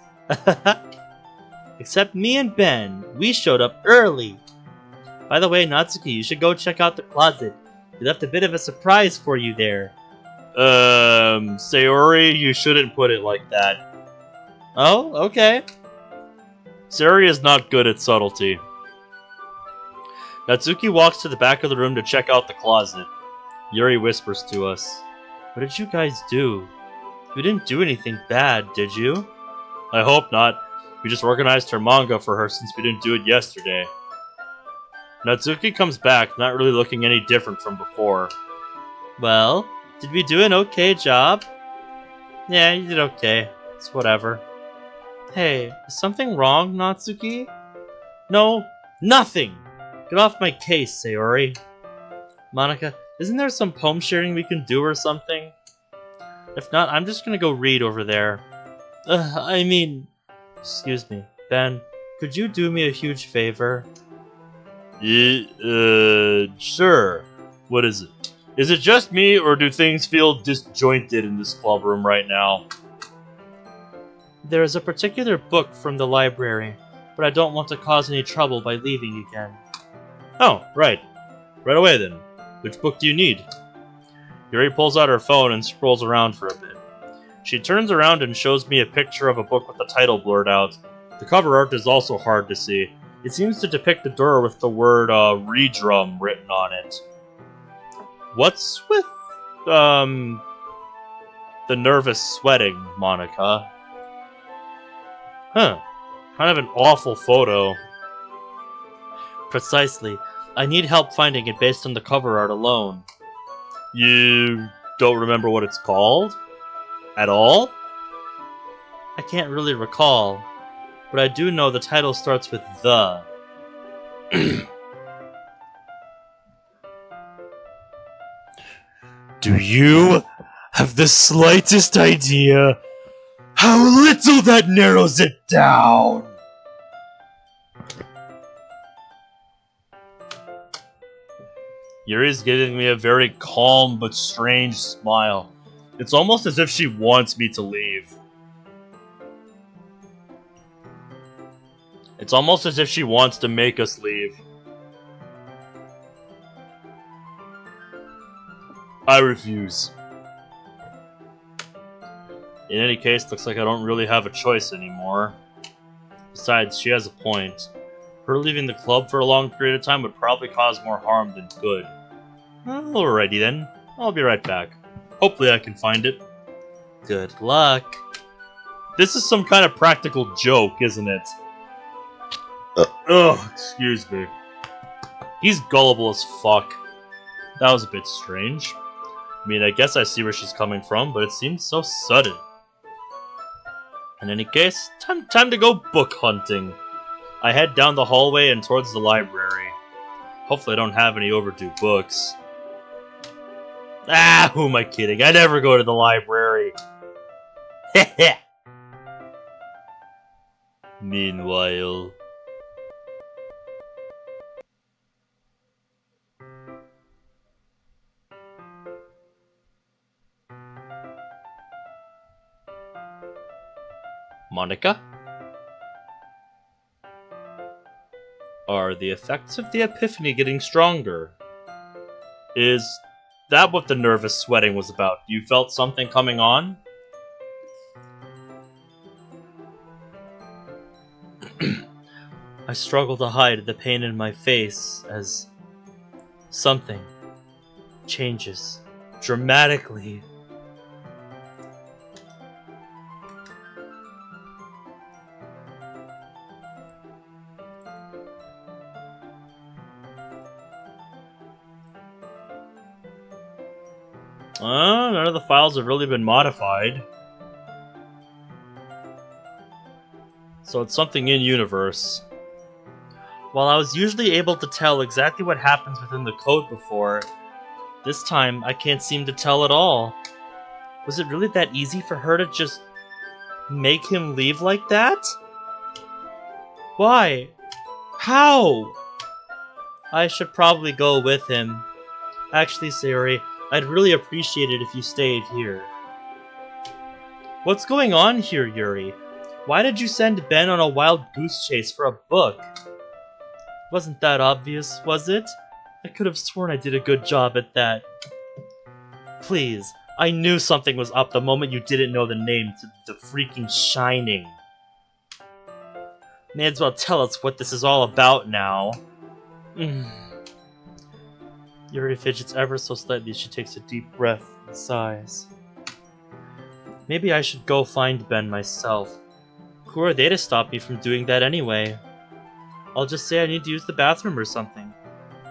Except me and Ben. We showed up early. By the way, Natsuki, you should go check out the closet. We left a bit of a surprise for you there. Sayori, you shouldn't put it like that. Oh, okay. Sayori is not good at subtlety. Natsuki walks to the back of the room to check out the closet. Yuri whispers to us. What did you guys do? You didn't do anything bad, did you? I hope not. We just organized her manga for her since we didn't do it yesterday. Natsuki comes back, not really looking any different from before. Well, did we do an okay job? Yeah, you did okay. It's whatever. Hey, is something wrong, Natsuki? No, nothing! Get off my case, Sayori. Monica, isn't there some poem sharing we can do or something? If not, I'm just gonna go read over there. I mean... Excuse me, Ben, could you do me a huge favor? Sure. What is it? Is it just me, or do things feel disjointed in this club room right now? There is a particular book from the library, but I don't want to cause any trouble by leaving again. Oh, right. Right away then. Which book do you need? Yuri pulls out her phone and scrolls around for a bit. She turns around and shows me a picture of a book with the title blurred out. The cover art is also hard to see. It seems to depict a door with the word redrum written on it. What's with the nervous sweating, Monica? Huh. Kind of an awful photo. Precisely. I need help finding it based on the cover art alone. You don't remember what it's called? At all? I can't really recall, but I do know the title starts with the. Do you have the slightest idea how little that narrows it down? Yuri's giving me a very calm but strange smile. It's almost as if she wants me to leave. It's almost as if she wants to make us leave. I refuse. In any case, looks like I don't really have a choice anymore. Besides, she has a point. Her leaving the club for a long period of time would probably cause more harm than good. Alrighty then, I'll be right back. Hopefully I can find it. Good luck. This is some kind of practical joke, isn't it? Ugh, excuse me. He's gullible as fuck. That was a bit strange. I mean, I guess I see where she's coming from, but it seems so sudden. In any case, time to go book hunting. I head down the hallway and towards the library. Hopefully I don't have any overdue books. Ah, who am I kidding? I never go to the library. Heh. Meanwhile... Monica? Are the effects of the epiphany getting stronger? Is that what the nervous sweating was about? You felt something coming on? I struggle to hide the pain in my face as something changes dramatically. None of the files have really been modified. So it's something in-universe. While I was usually able to tell exactly what happens within the code before, this time I can't seem to tell at all. Was it really that easy for her to just make him leave like that? Why? How? I should probably go with him. Actually, Sayori, I'd really appreciate it if you stayed here. What's going on here, Yuri? Why did you send Ben on a wild goose chase for a book? Wasn't that obvious, was it? I could have sworn I did a good job at that. Please, I knew something was up the moment you didn't know the name to the freaking Shining. May as well tell us what this is all about now. Yuri fidgets ever so slightly as she takes a deep breath and sighs. Maybe I should go find Ben myself. Who are they to stop me from doing that anyway? I'll just say I need to use the bathroom or something.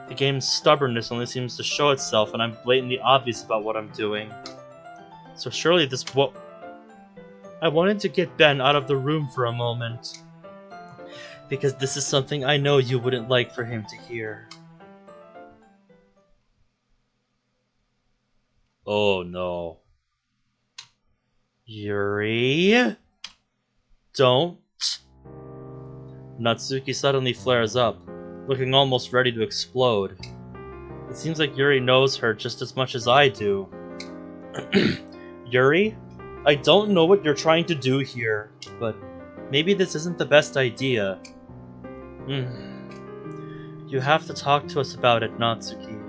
The game's stubbornness only seems to show itself, and I'm blatantly obvious about what I'm doing. So surely this I wanted to get Ben out of the room for a moment. Because this is something I know you wouldn't like for him to hear. Oh no. Yuri? Don't Natsuki suddenly flares up, looking almost ready to explode. It seems like Yuri knows her just as much as I do. Yuri? I don't know what you're trying to do here, but maybe this isn't the best idea. You have to talk to us about it, Natsuki.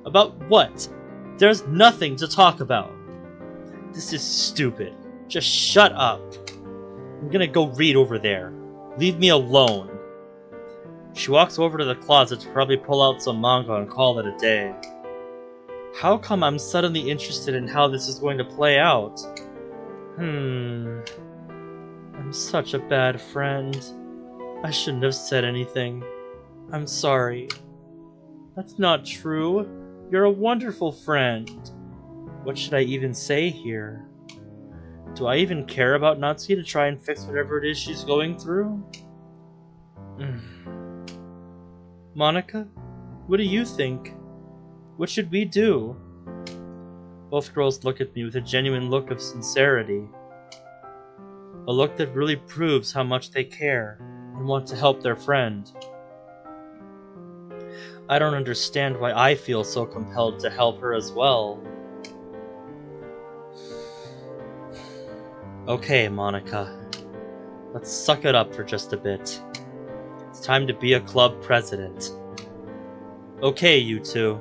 About what? There's nothing to talk about. This is stupid. Just shut up. I'm gonna go read over there. Leave me alone. She walks over to the closet to probably pull out some manga and call it a day. How come I'm suddenly interested in how this is going to play out? I'm such a bad friend. I shouldn't have said anything. I'm sorry. That's not true. You're a wonderful friend. What should I even say here? Do I even care about Natsuki to try and fix whatever it is she's going through? Monica, what do you think? What should we do? Both girls look at me with a genuine look of sincerity. A look that really proves how much they care and want to help their friend. I don't understand why I feel so compelled to help her as well. Okay, Monica. Let's suck it up for just a bit. It's time to be a club president. Okay, you two.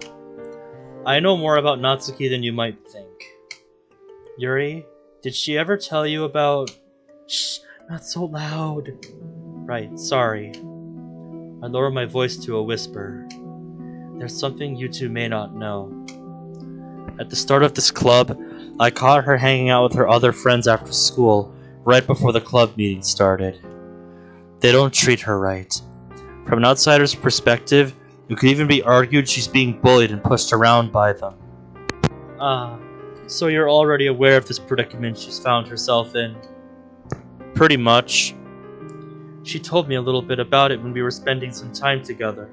I know more about Natsuki than you might think. Yuri, did she ever tell you about... Shh, not so loud. Right, sorry. I lower my voice to a whisper. There's something you two may not know. At the start of this club, I caught her hanging out with her other friends after school, right before the club meeting started. They don't treat her right. From an outsider's perspective, it could even be argued she's being bullied and pushed around by them. So you're already aware of this predicament she's found herself in? Pretty much. She told me a little bit about it when we were spending some time together.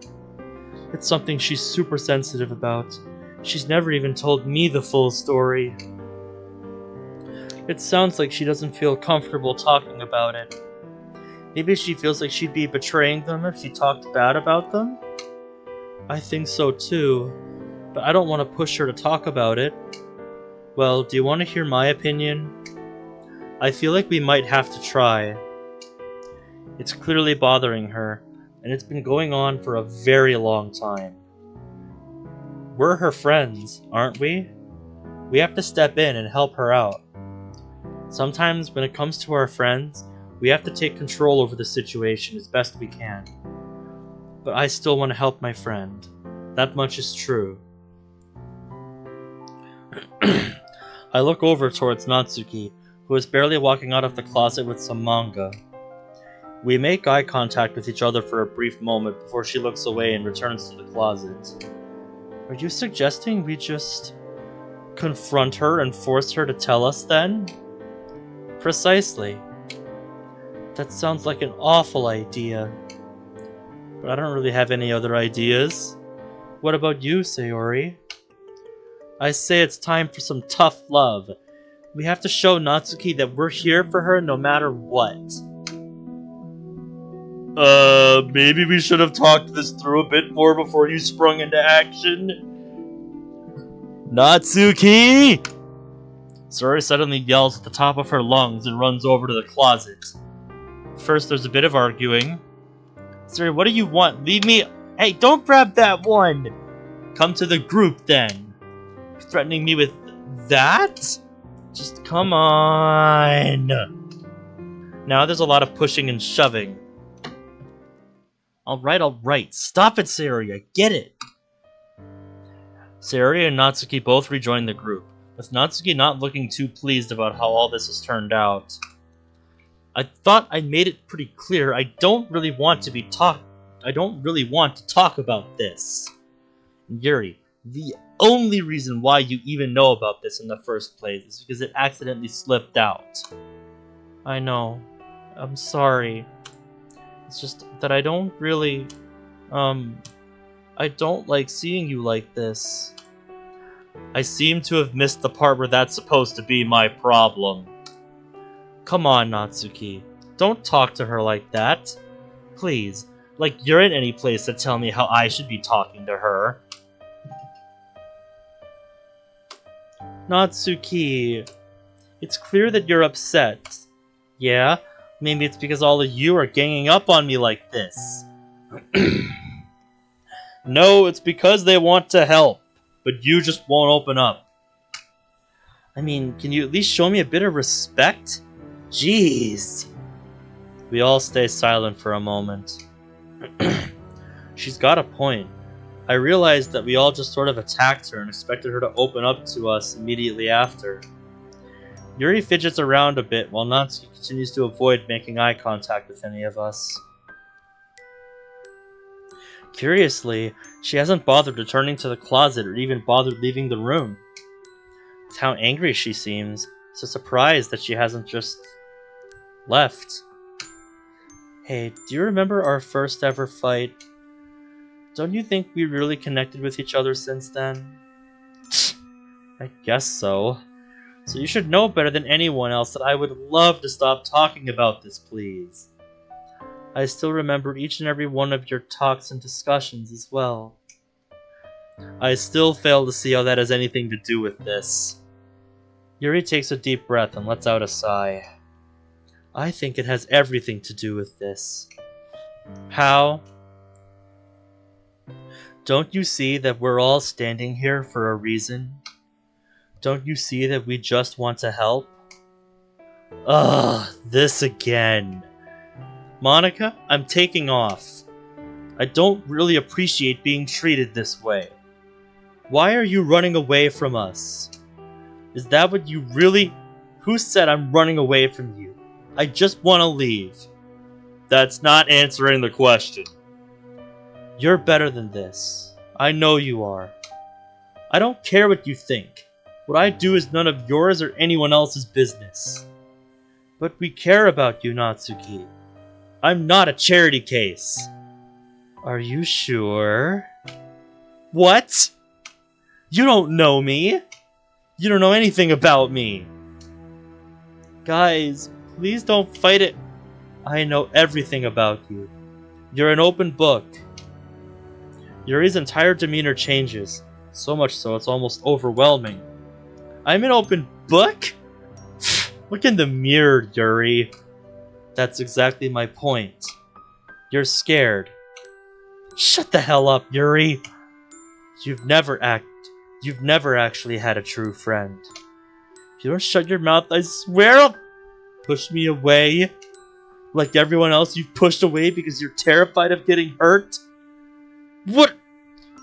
It's something she's super sensitive about. She's never even told me the full story. It sounds like she doesn't feel comfortable talking about it. Maybe she feels like she'd be betraying them if she talked bad about them? I think so too, but I don't want to push her to talk about it. Well, do you want to hear my opinion? I feel like we might have to try. It's clearly bothering her, and it's been going on for a very long time. We're her friends, aren't we? We have to step in and help her out. Sometimes when it comes to our friends, we have to take control over the situation as best we can. But I still want to help my friend. That much is true. I look over towards Natsuki, who is barely walking out of the closet with some manga. We make eye contact with each other for a brief moment before she looks away and returns to the closet. Are you suggesting we just confront her and force her to tell us then? Precisely. That sounds like an awful idea. But I don't really have any other ideas. What about you, Sayori? I say it's time for some tough love. We have to show Natsuki that we're here for her no matter what. Maybe we should have talked this through a bit more before you sprung into action. Natsuki! Sayori suddenly yells at the top of her lungs and runs over to the closet. First, there's a bit of arguing. Sayori, what do you want? Leave me... Hey, don't grab that one! Come to the group, then. You're threatening me with that? Just come on. Now there's a lot of pushing and shoving. Alright. Stop it, Sayori. I get it. Sayori and Natsuki both rejoin the group, with Natsuki not looking too pleased about how all this has turned out. I thought I made it pretty clear I don't really want to talk about this. Yuri, the only reason why you even know about this in the first place is because it accidentally slipped out. I know. I'm sorry. It's just that I don't really... I don't like seeing you like this. I seem to have missed the part where that's supposed to be my problem. Come on, Natsuki. Don't talk to her like that. Please, like you're in any place to tell me how I should be talking to her. Natsuki, it's clear that you're upset. Yeah? Maybe it's because all of you are ganging up on me like this. No, it's because they want to help, but you just won't open up. I mean, can you at least show me a bit of respect? Jeez. We all stay silent for a moment. She's got a point. I realized that we all just sort of attacked her and expected her to open up to us immediately after. Yuri fidgets around a bit while Natsuki continues to avoid making eye contact with any of us. Curiously, she hasn't bothered returning to the closet or even bothered leaving the room. With how angry she seems, so surprised that she hasn't just left. Hey, do you remember our first ever fight? Don't you think we really connected with each other since then? I guess so. So you should know better than anyone else that I would love to stop talking about this, please. I still remember each and every one of your talks and discussions as well. I still fail to see how that has anything to do with this. Yuri takes a deep breath and lets out a sigh. I think it has everything to do with this. How? Don't you see that we're all standing here for a reason? Don't you see that we just want to help? Ugh, this again. Monica, I'm taking off. I don't really appreciate being treated this way. Why are you running away from us? Is that what you really... Who said I'm running away from you? I just want to leave. That's not answering the question. You're better than this. I know you are. I don't care what you think. What I do is none of yours or anyone else's business. But we care about you, Natsuki. I'm not a charity case. Are you sure? What? You don't know me. You don't know anything about me. Guys, please don't fight it. I know everything about you. You're an open book. Yuri's entire demeanor changes, so much so it's almost overwhelming. I'm an open book? Look in the mirror, Yuri. That's exactly my point. You're scared. Shut the hell up, Yuri. You've never actually had a true friend. If you don't shut your mouth, I swear I'll push me away. Like everyone else you've pushed away because you're terrified of getting hurt? What?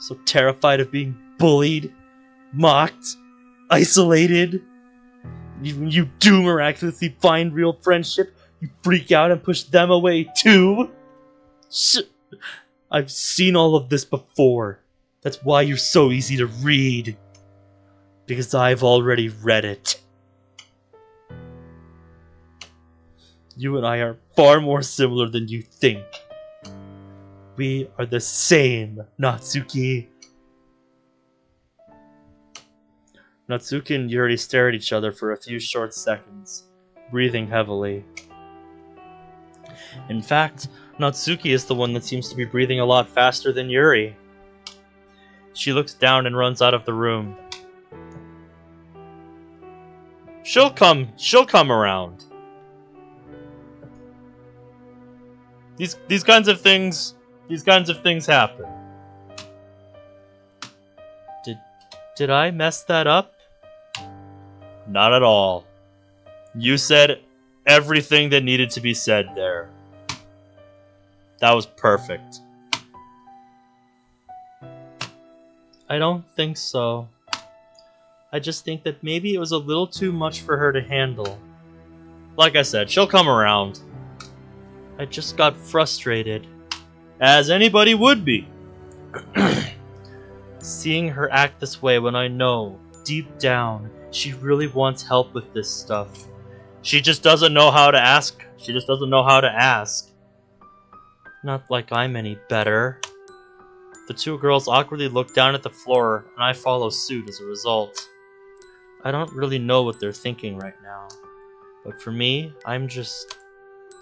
So terrified of being bullied, mocked, isolated? Even when you do miraculously find real friendship, you freak out and push them away too? I've seen all of this before. That's why you're so easy to read. Because I've already read it. You and I are far more similar than you think. We are the same, Natsuki. Natsuki and Yuri stare at each other for a few short seconds, breathing heavily. In fact, Natsuki is the one that seems to be breathing a lot faster than Yuri. She looks down and runs out of the room. She'll come around. These kinds of things happen. Did I mess that up? Not at all. You said everything that needed to be said there. That was perfect. I don't think so. I just think that maybe it was a little too much for her to handle. Like I said, she'll come around. I just got frustrated. As anybody would be. Seeing her act this way when I know, deep down, she really wants help with this stuff. She just doesn't know how to ask. She just doesn't know how to ask. Not like I'm any better. The two girls awkwardly look down at the floor, and I follow suit as a result. I don't really know what they're thinking right now. But for me, I'm just...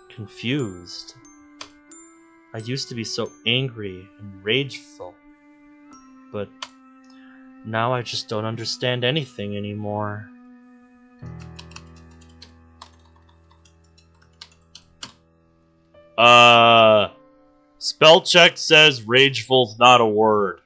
confused. I used to be so angry and rageful, but now I just don't understand anything anymore. Spell check says rageful's not a word.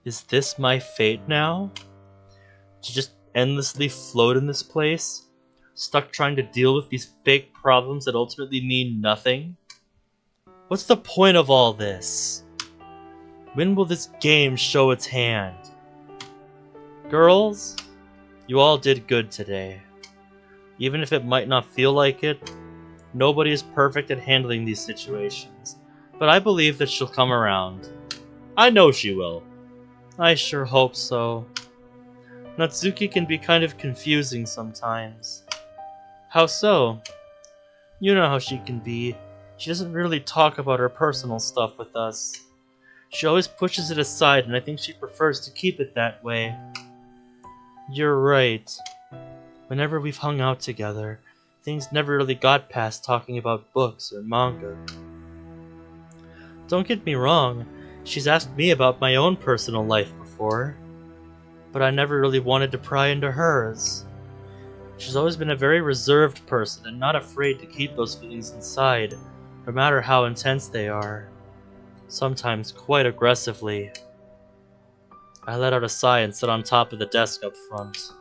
Is this my fate now? To just endlessly float in this place? Stuck trying to deal with these fake problems that ultimately mean nothing? What's the point of all this? When will this game show its hand? Girls, you all did good today. Even if it might not feel like it, nobody is perfect at handling these situations, but I believe that she'll come around. I know she will. I sure hope so. Natsuki can be kind of confusing sometimes. How so? You know how she can be. She doesn't really talk about her personal stuff with us. She always pushes it aside, and I think she prefers to keep it that way. You're right. Whenever we've hung out together, things never really got past talking about books or manga. Don't get me wrong, she's asked me about my own personal life before, but I never really wanted to pry into hers. She's always been a very reserved person and not afraid to keep those feelings inside, no matter how intense they are. Sometimes quite aggressively. I let out a sigh and sit on top of the desk up front.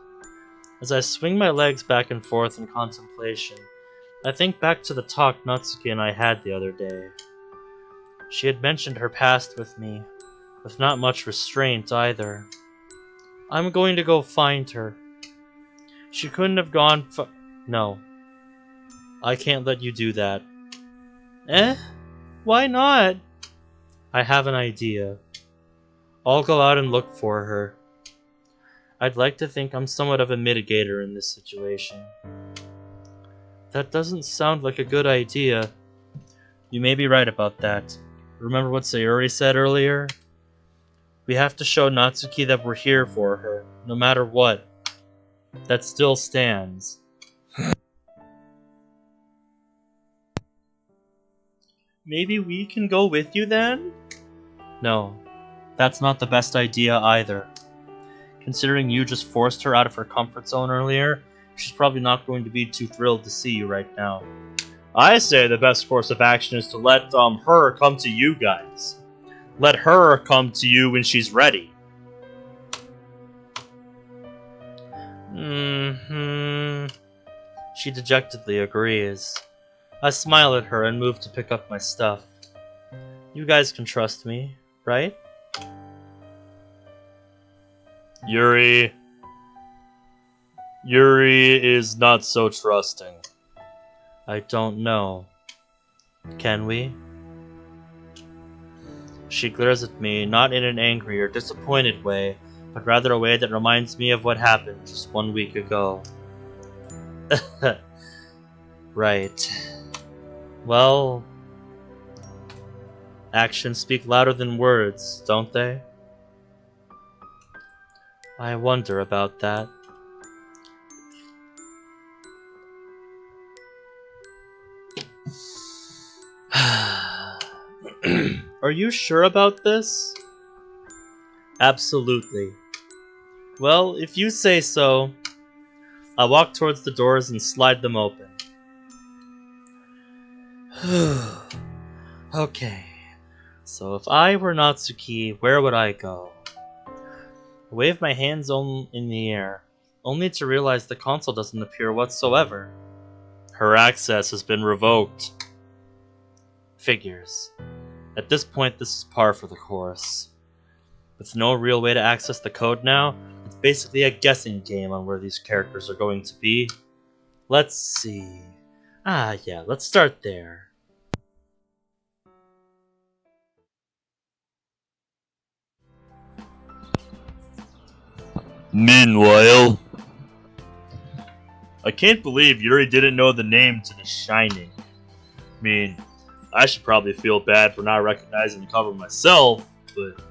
As I swing my legs back and forth in contemplation, I think back to the talk Natsuki and I had the other day. She had mentioned her past with me, with not much restraint either. I'm going to go find her. She couldn't have gone No. I can't let you do that. Eh? Why not? I have an idea. I'll go out and look for her. I'd like to think I'm somewhat of a mitigator in this situation. That doesn't sound like a good idea. You may be right about that. Remember what Sayori said earlier? We have to show Natsuki that we're here for her, no matter what. That still stands. Maybe we can go with you then? No, that's not the best idea either. Considering you just forced her out of her comfort zone earlier, she's probably not going to be too thrilled to see you right now. I say the best course of action is to let her come to you guys. Let her come to you when she's ready. She dejectedly agrees. I smile at her and move to pick up my stuff. You guys can trust me, right? Yuri is not so trusting. I don't know. Can we? She glares at me, not in an angry or disappointed way, but rather a way that reminds me of what happened just 1 week ago. Right. Well, actions speak louder than words, don't they? I wonder about that. Are you sure about this? Absolutely. Well, if you say so. I walk towards the doors and slide them open. Okay, so if I were Natsuki, where would I go? I wave my hands in the air, only to realize the console doesn't appear whatsoever. Her access has been revoked. Figures. At this point, this is par for the course. With no real way to access the code now, it's basically a guessing game on where these characters are going to be. Let's see. Yeah, let's start there. Meanwhile, I can't believe Yuri didn't know the name to The Shining. I mean, I should probably feel bad for not recognizing the cover myself, but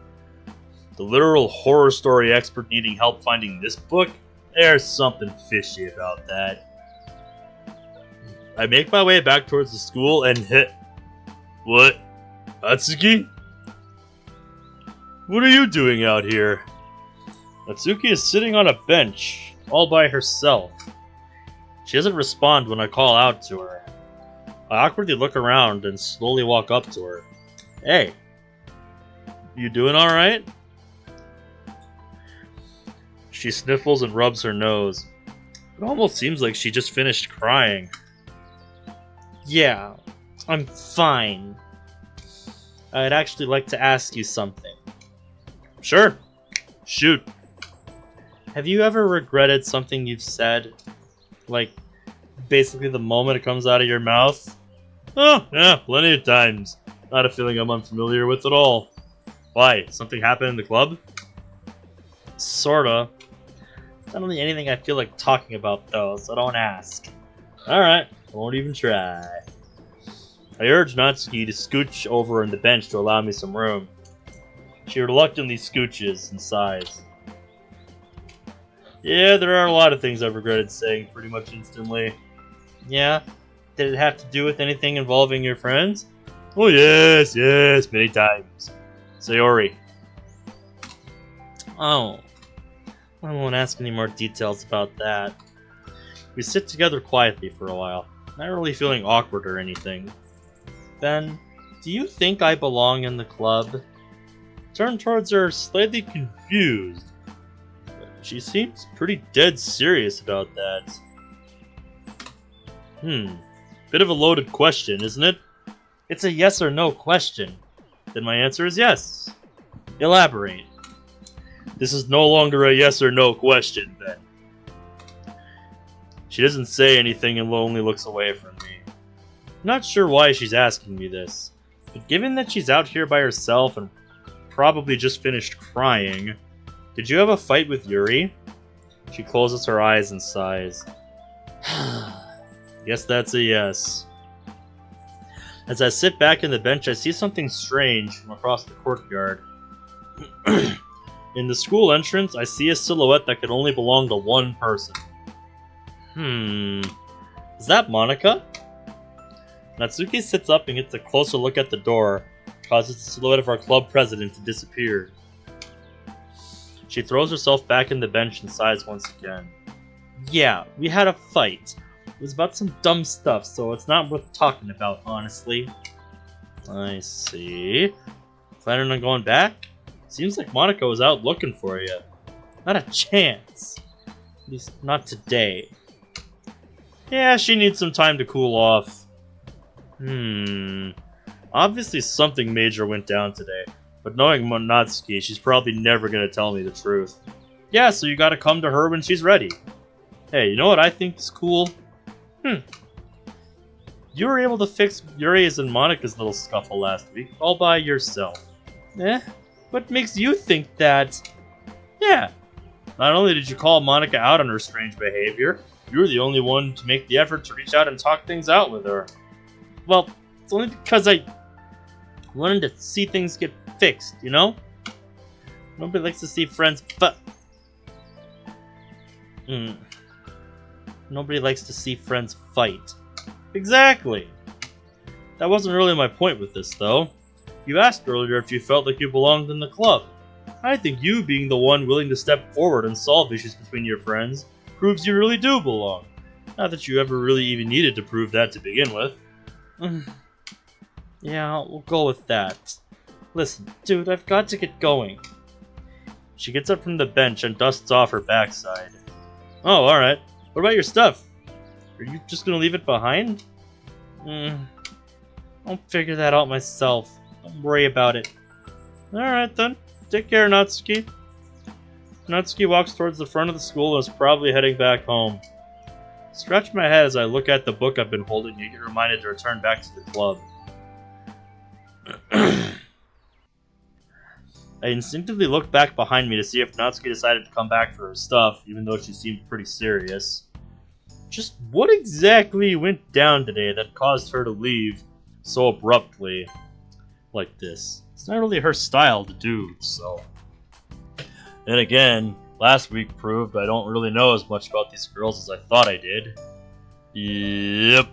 The literal horror story expert needing help finding this book? There's something fishy about that. I make my way back towards the school and hit... What? Natsuki? What are you doing out here? Natsuki is sitting on a bench, all by herself. She doesn't respond when I call out to her. I awkwardly look around and slowly walk up to her. Hey, you doing alright? She sniffles and rubs her nose. It almost seems like she just finished crying. Yeah, I'm fine. I'd actually like to ask you something. Sure. Shoot. Have you ever regretted something you've said? Like, basically the moment it comes out of your mouth? Oh, yeah, plenty of times. Not a feeling I'm unfamiliar with at all. Why? Something happened in the club? Sorta. It's not really anything I feel like talking about though, so don't ask. Alright, I won't even try. I urge Natsuki to scooch over on the bench to allow me some room. She reluctantly scooches and sighs. Yeah, there are a lot of things I've regretted saying pretty much instantly. Yeah? Did it have to do with anything involving your friends? Oh yes, many times. Sayori. Oh. I won't ask any more details about that. We sit together quietly for a while, not really feeling awkward or anything. Then, do you think I belong in the club? Turn towards her, slightly confused. She seems pretty dead serious about that. Bit of a loaded question, isn't it? It's a yes or no question. Then my answer is yes. Elaborate. This is no longer a yes or no question, then. She doesn't say anything and only looks away from me. Not sure why she's asking me this, but given that she's out here by herself and probably just finished crying, did you have a fight with Yuri? She closes her eyes and sighs. Guess that's a yes. As I sit back in the bench, I see something strange from across the courtyard. In the school entrance, I see a silhouette that could only belong to one person. Is that Monica? Natsuki sits up and gets a closer look at the door, causes the silhouette of our club president to disappear. She throws herself back in the bench and sighs once again. Yeah, we had a fight. It was about some dumb stuff, so it's not worth talking about, honestly. I see. Planning on going back? Seems like Monica was out looking for you. Not a chance. At least not today. Yeah, she needs some time to cool off. Obviously something major went down today, but knowing Natsuki, she's probably never gonna tell me the truth. Yeah, so you gotta come to her when she's ready. Hey, you know what I think is cool? You were able to fix Yuri's and Monica's little scuffle last week, all by yourself. What makes you think that? Yeah. Not only did you call Monica out on her strange behavior, you were the only one to make the effort to reach out and talk things out with her. Well, it's only because I wanted to see things get fixed, you know? Nobody likes to see friends Nobody likes to see friends fight. Exactly. That wasn't really my point with this, though. You asked earlier if you felt like you belonged in the club. I think you being the one willing to step forward and solve issues between your friends proves you really do belong. Not that you ever really even needed to prove that to begin with. Yeah, we'll go with that. Listen, dude, I've got to get going. She gets up from the bench and dusts off her backside. Oh, alright. What about your stuff? Are you just gonna leave it behind? I'll figure that out myself. Don't worry about it. Alright then. Take care, Natsuki. Natsuki walks towards the front of the school and is probably heading back home. Scratch my head as I look at the book I've been holding and get reminded to return back to the club. I instinctively look back behind me to see if Natsuki decided to come back for her stuff, even though she seemed pretty serious. Just what exactly went down today that caused her to leave so abruptly like this? It's not really her style to do, so... And again, last week proved I don't really know as much about these girls as I thought I did. Yep.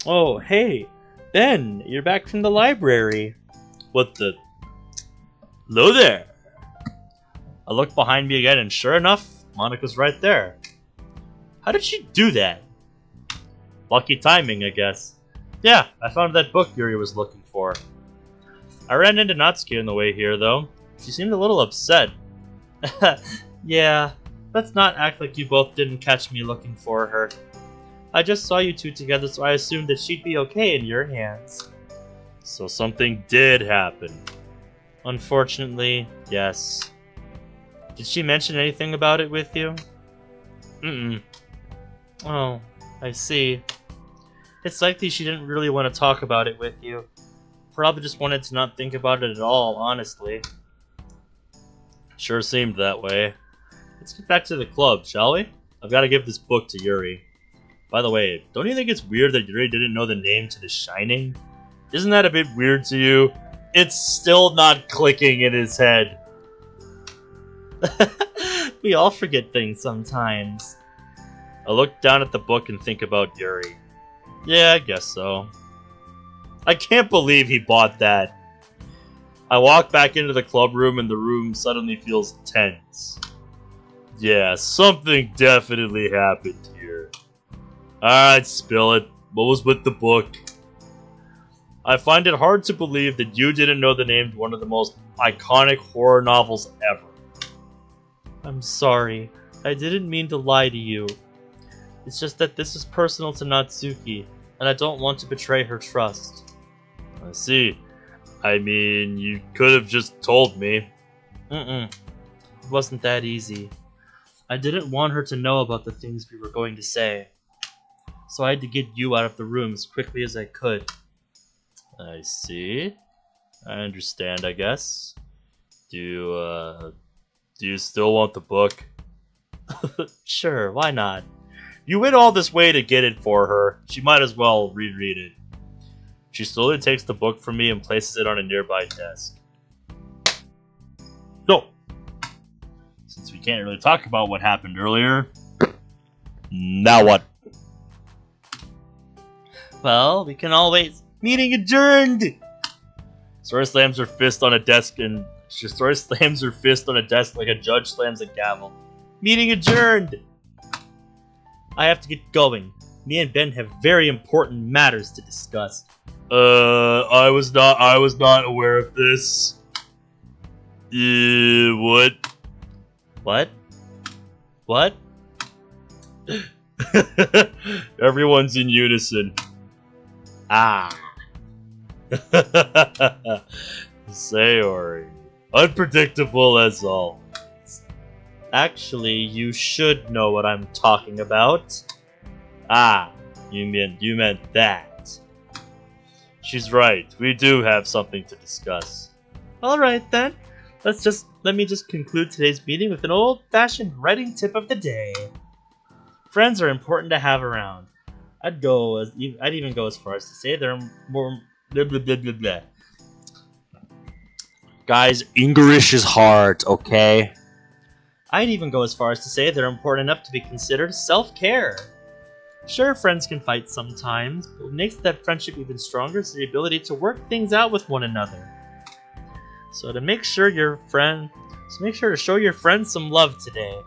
Oh, hey, Ben, you're back from the library. What the? Hello there. I looked behind me again, and sure enough, Monika's right there. How did she do that? Lucky timing, I guess. Yeah, I found that book Yuri was looking for. I ran into Natsuki on the way here, though. She seemed a little upset. Yeah, let's not act like you both didn't catch me looking for her. I just saw you two together, so I assumed that she'd be okay in your hands. So something did happen. Unfortunately, yes. Did she mention anything about it with you? Mm-mm. Oh, I see. It's likely she didn't really want to talk about it with you. Probably just wanted to not think about it at all, honestly. Sure seemed that way. Let's get back to the club, shall we? I've got to give this book to Yuri. By the way, don't you think it's weird that Yuri didn't know the name to The Shining? Isn't that a bit weird to you? It's still not clicking in his head. We all forget things sometimes. I look down at the book and think about Yuri. Yeah, I guess so. I can't believe he bought that. I walk back into the club room and the room suddenly feels tense. Yeah, something definitely happened here. Alright, spill it. What was with the book? I find it hard to believe that you didn't know the name to one of the most iconic horror novels ever. I'm sorry. I didn't mean to lie to you. It's just that this is personal to Natsuki, and I don't want to betray her trust. I see. I mean, you could have just told me. It wasn't that easy. I didn't want her to know about the things we were going to say. So I had to get you out of the room as quickly as I could. I see. I understand, I guess. Do you still want the book? Sure, why not? You went all this way to get it for her. She might as well reread it. She slowly takes the book from me and places it on a nearby desk. So, since we can't really talk about what happened earlier, now what? Well, we can always... Meeting adjourned! Sayori slams her fist on a desk and... Sayori slams her fist on a desk like a judge slams a gavel. Meeting adjourned! I have to get going. Me and Ben have very important matters to discuss. I was not aware of this. What? What? What? Everyone's in unison. Ah. Sayori. Unpredictable as always. Actually, you should know what I'm talking about. Ah, you meant that. She's right. We do have something to discuss. Alright then. Let me just conclude today's meeting with an old-fashioned writing tip of the day. Friends are important to have around. I'd even go as far as to say they're more blah blah blah blah blah. Guys, English is hard, okay? I'd even go as far as to say they're important enough to be considered self-care. Sure, friends can fight sometimes, but what makes that friendship even stronger is the ability to work things out with one another. So make sure to show your friends some love today.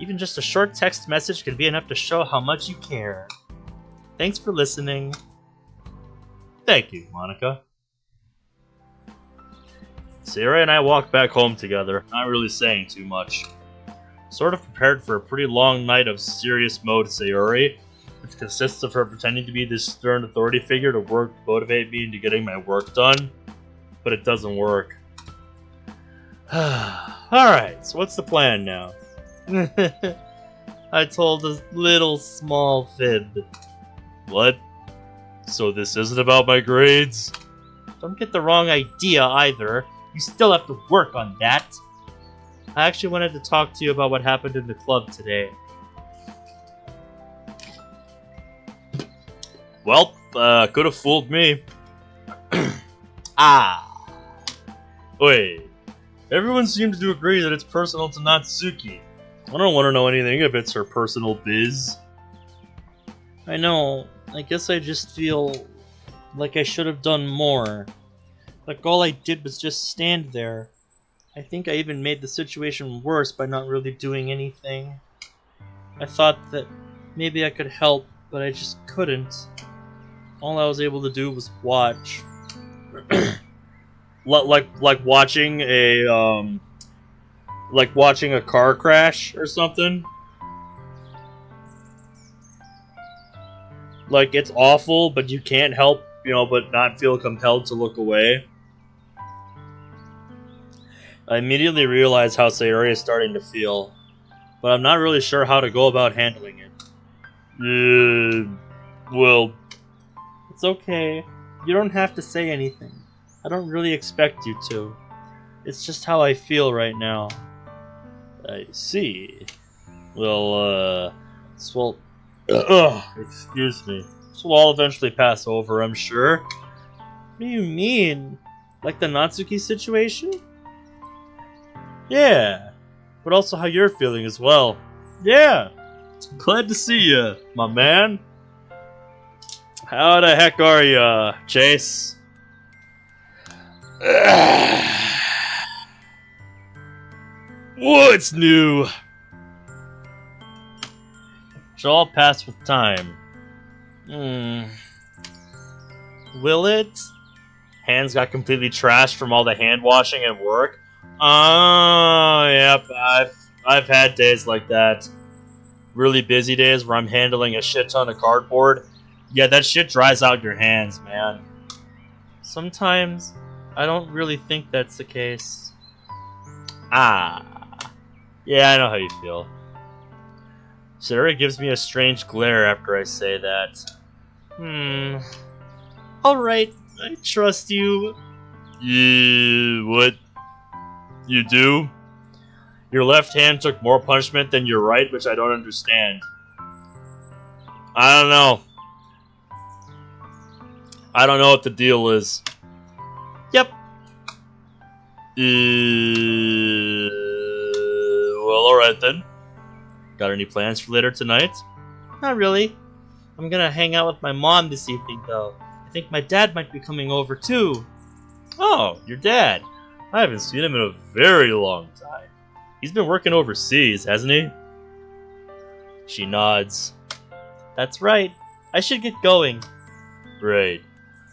Even just a short text message can be enough to show how much you care. Thanks for listening. Thank you, Monika. Sayori and I walked back home together, not really saying too much. Sort of prepared for a pretty long night of serious mode Sayori, which consists of her pretending to be this stern authority figure to motivate me into getting my work done. But it doesn't work. Alright, so what's the plan now? I told a little small fib. What? So this isn't about my grades? Don't get the wrong idea either. You still have to work on that. I actually wanted to talk to you about what happened in the club today. Well, could have fooled me. Ah. Wait. Everyone seems to agree that it's personal to Natsuki. I don't want to know anything if it's her personal biz. I know. I guess I just feel like I should have done more. Like all I did was just stand there. I think I even made the situation worse by not really doing anything. I thought that maybe I could help, but I just couldn't. All I was able to do was watch. like watching a car crash or something. Like, it's awful, but you can't help, but not feel compelled to look away. I immediately realize how Sayori is starting to feel, but I'm not really sure how to go about handling it. Well, it's okay. You don't have to say anything. I don't really expect you to. It's just how I feel right now. I see. Well, excuse me. This will all eventually pass over, I'm sure. What do you mean? Like the Natsuki situation? Yeah, but also how you're feeling as well. Yeah, glad to see you, my man. How the heck are you, Chase? What's new? Shall all pass with time. Will it? Hands got completely trashed from all the hand washing at work. Oh, yep, I've had days like that. Really busy days where I'm handling a shit ton of cardboard. Yeah, that shit dries out your hands, man. Sometimes I don't really think that's the case. Yeah, I know how you feel. Sayori gives me a strange glare after I say that. Alright, I trust you. What? You do? Your left hand took more punishment than your right, which I don't understand. I don't know. I don't know what the deal is. Yep. Well, alright then. Got any plans for later tonight? Not really. I'm gonna hang out with my mom this evening, though. I think my dad might be coming over, too. Oh, your dad. I haven't seen him in a very long time. He's been working overseas, hasn't he? She nods. That's right. I should get going. Great.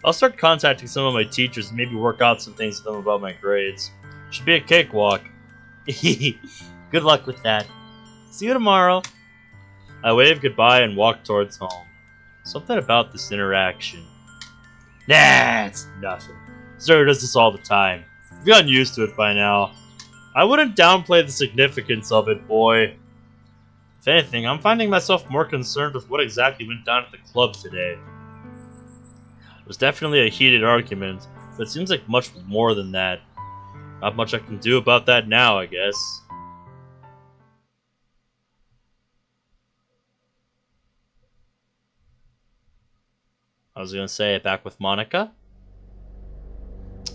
I'll start contacting some of my teachers and maybe work out some things with them about my grades. Should be a cakewalk. Good luck with that. See you tomorrow. I wave goodbye and walk towards home. Something about this interaction. Nah, it's nothing. Sayori does this all the time. I've gotten used to it by now. I wouldn't downplay the significance of it, boy. If anything, I'm finding myself more concerned with what exactly went down at the club today. It was definitely a heated argument, but it seems like much more than that. Not much I can do about that now, I guess. I was gonna say, back with Monica?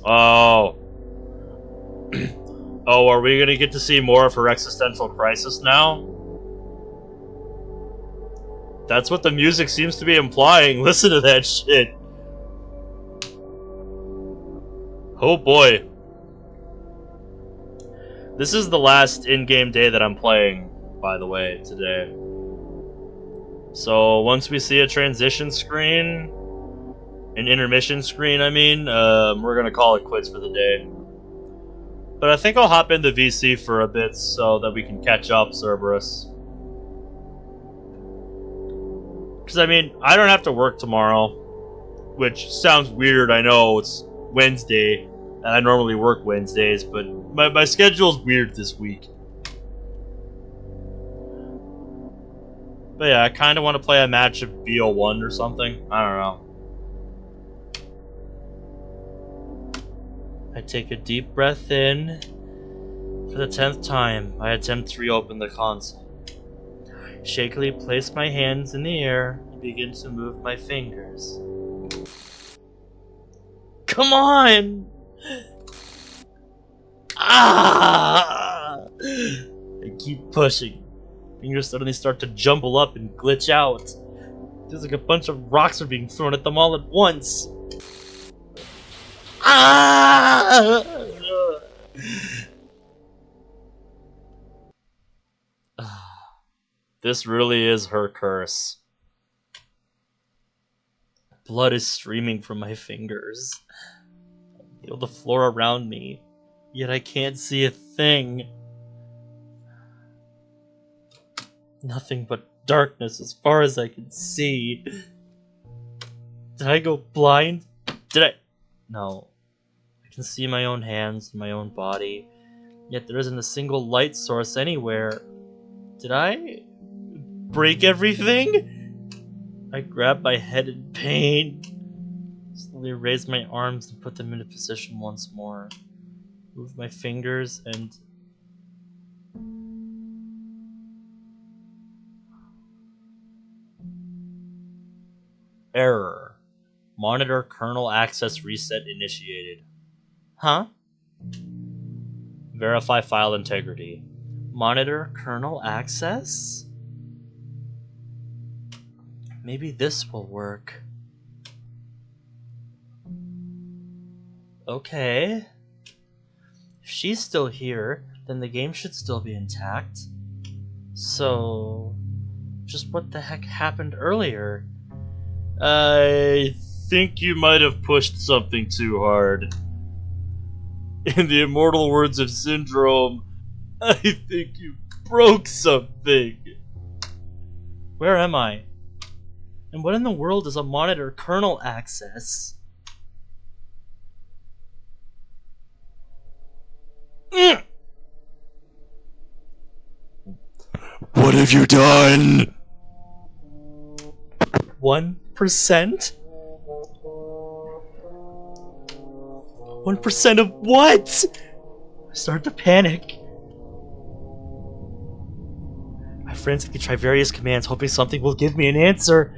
Oh. Oh, are we gonna get to see more of her existential crisis now? That's what the music seems to be implying. Listen to that shit. Oh boy. This is the last in-game day that I'm playing, by the way, today. So once we see a transition screen, an intermission screen, I mean, we're gonna call it quits for the day. But I think I'll hop into VC for a bit so that we can catch up, Cerberus. Because, I mean, I don't have to work tomorrow, which sounds weird, I know, it's Wednesday, and I normally work Wednesdays, but my schedule's weird this week. But yeah, I kind of want to play a match of BO1 or something. I don't know. I take a deep breath in. For the 10th time, I attempt to reopen the console. Shakily place my hands in the air and begin to move my fingers. Come on! Ah! I keep pushing. Fingers suddenly start to jumble up and glitch out. Feels like a bunch of rocks are being thrown at them all at once. Ah! This really is her curse. Blood is streaming from my fingers. I feel the floor around me, yet I can't see a thing. Nothing but darkness as far as I can see. Did I go blind? Did I? No. I can see my own hands and my own body, yet there isn't a single light source anywhere. Did I break everything? I grab my head in pain. Slowly raise my arms and put them into position once more. Move my fingers and... Error. Monitor kernel access reset initiated. Huh? Verify file integrity. Monitor kernel access? Maybe this will work. Okay. If she's still here, then the game should still be intact. So... just what the heck happened earlier? I think you might have pushed something too hard. In the immortal words of Syndrome, I think you broke something. Where am I? And what in the world is a monitor kernel access? What have you done? 1%? 1% of what? I start to panic. I frantically try various commands, hoping something will give me an answer.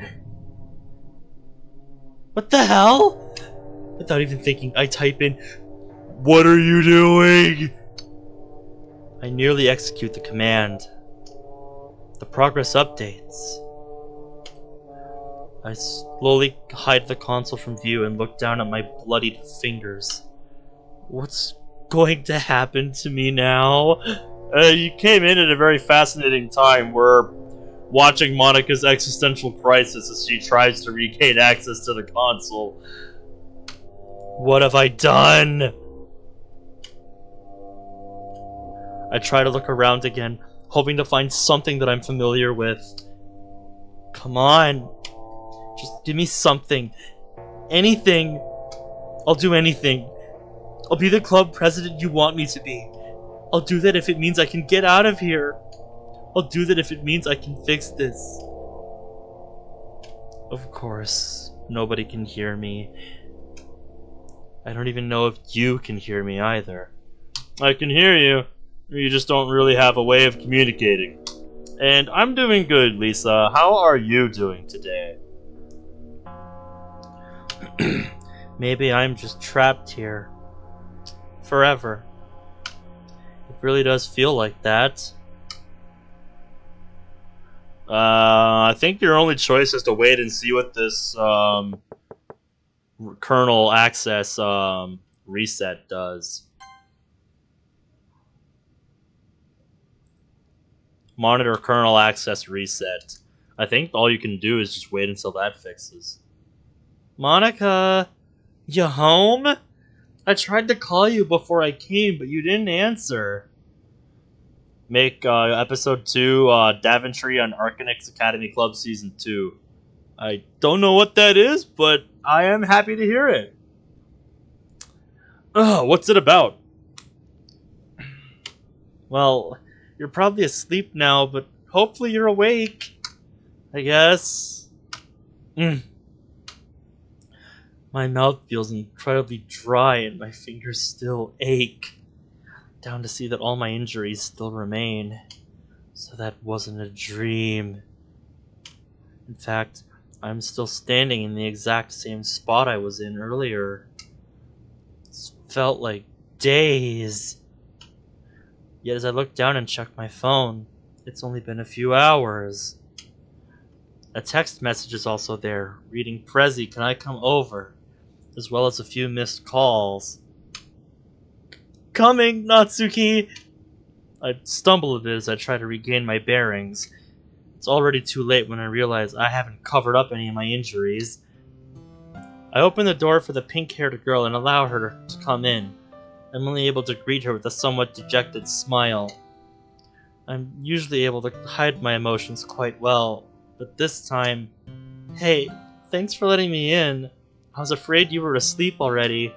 What the hell? Without even thinking, I type in, What are you doing? I nearly execute the command. The progress updates. I slowly hide the console from view and look down at my bloodied fingers. What's going to happen to me now? You came in at a very fascinating time. We're watching Monica's existential crisis as she tries to regain access to the console. What have I done? I try to look around again, hoping to find something that I'm familiar with. Come on. Just give me something. Anything. I'll do anything. I'll be the club president you want me to be. I'll do that if it means I can get out of here. I'll do that if it means I can fix this. Of course, nobody can hear me. I don't even know if you can hear me either. I can hear you. You just don't really have a way of communicating. And I'm doing good, Lisa. How are you doing today? Maybe I'm just trapped here. Forever. It really does feel like that. I think your only choice is to wait and see what this kernel access reset does. Monitor kernel access reset. I think all you can do is just wait until that fixes. Monica, you home? I tried to call you before I came, but you didn't answer. Make episode 2 Daventry on Arcanix Academy Club Season 2. I don't know what that is, but I am happy to hear it. What's it about? Well, you're probably asleep now, but hopefully you're awake. I guess. My mouth feels incredibly dry and my fingers still ache. Down to see that all my injuries still remain. So that wasn't a dream. In fact, I'm still standing in the exact same spot I was in earlier. It felt like days. Yet as I look down and check my phone, it's only been a few hours. A text message is also there, reading, "Prezi, can I come over?" as well as a few missed calls. "Coming, Natsuki!" I stumble a bit as I try to regain my bearings. It's already too late when I realize I haven't covered up any of my injuries. I open the door for the pink-haired girl and allow her to come in. I'm only able to greet her with a somewhat dejected smile. I'm usually able to hide my emotions quite well, but this time... "Hey, thanks for letting me in. I was afraid you were asleep already.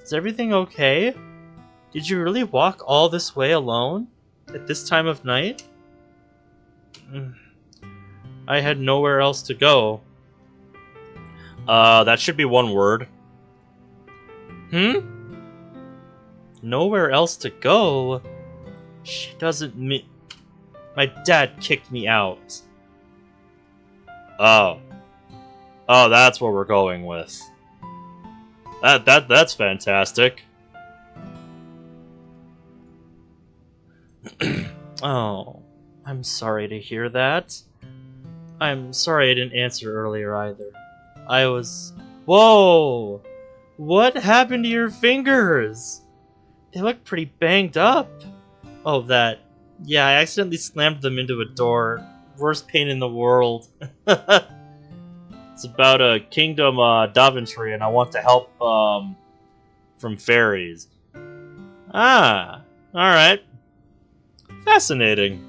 Is everything okay? Did you really walk all this way alone? At this time of night?" I had nowhere else to go. That should be one word. Nowhere else to go? She doesn't mean... My dad kicked me out. Oh, that's what we're going with. That's fantastic. Oh, I'm sorry to hear that. I'm sorry I didn't answer earlier either. I was... Whoa! What happened to your fingers? They look pretty banged up. Oh, that. Yeah, I accidentally slammed them into a door. Worst pain in the world. It's about a kingdom Daventry, and I want to help from fairies. Ah, alright. Fascinating.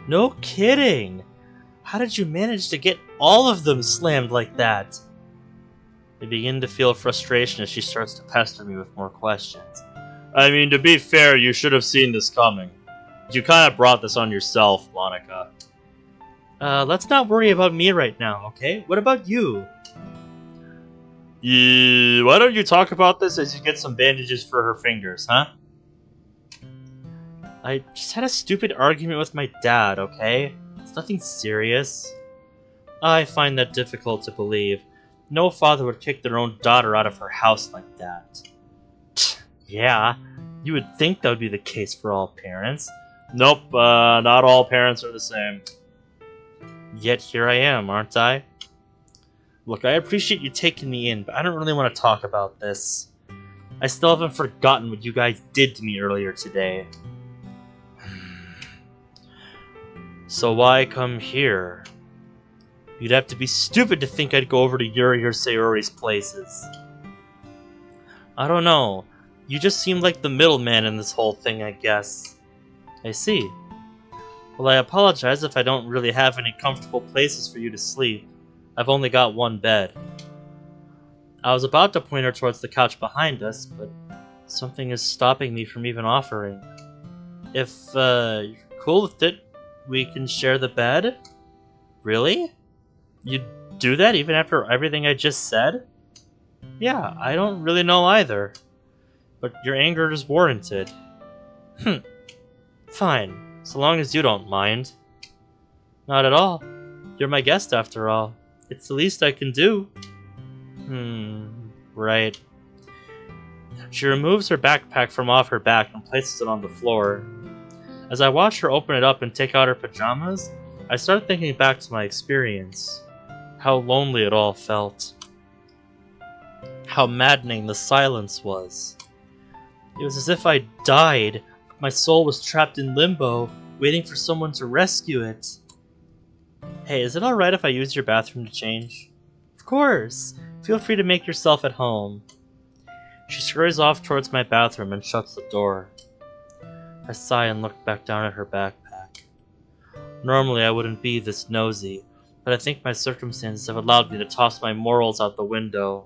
No kidding. How did you manage to get all of them slammed like that? I begin to feel frustration as she starts to pester me with more questions. I mean, to be fair, you should have seen this coming. You kind of brought this on yourself, Monica. Let's not worry about me right now, okay? What about you? Why don't you talk about this as you get some bandages for her fingers, huh? I just had a stupid argument with my dad, okay? It's nothing serious. I find that difficult to believe. No father would kick their own daughter out of her house like that. Yeah, you would think that would be the case for all parents. Nope, not all parents are the same. Yet here I am, aren't I? Look, I appreciate you taking me in, but I don't really want to talk about this. I still haven't forgotten what you guys did to me earlier today. So why come here? You'd have to be stupid to think I'd go over to Yuri or Sayori's places. I don't know. You just seem like the middleman in this whole thing, I guess. I see. Well, I apologize if I don't really have any comfortable places for you to sleep. I've only got one bed. I was about to point her towards the couch behind us, but something is stopping me from even offering. If you're cool with it, we can share the bed? Really? You'd do that even after everything I just said? Yeah, I don't really know either. But your anger is warranted. Fine. So long as you don't mind. Not at all. You're my guest after all. It's the least I can do. Right. She removes her backpack from off her back and places it on the floor. As I watch her open it up and take out her pajamas, I start thinking back to my experience. How lonely it all felt. How maddening the silence was. It was as if I died. My soul was trapped in limbo, waiting for someone to rescue it. Hey, is it alright if I use your bathroom to change? Of course! Feel free to make yourself at home. She scurries off towards my bathroom and shuts the door. I sigh and look back down at her backpack. Normally I wouldn't be this nosy, but I think my circumstances have allowed me to toss my morals out the window.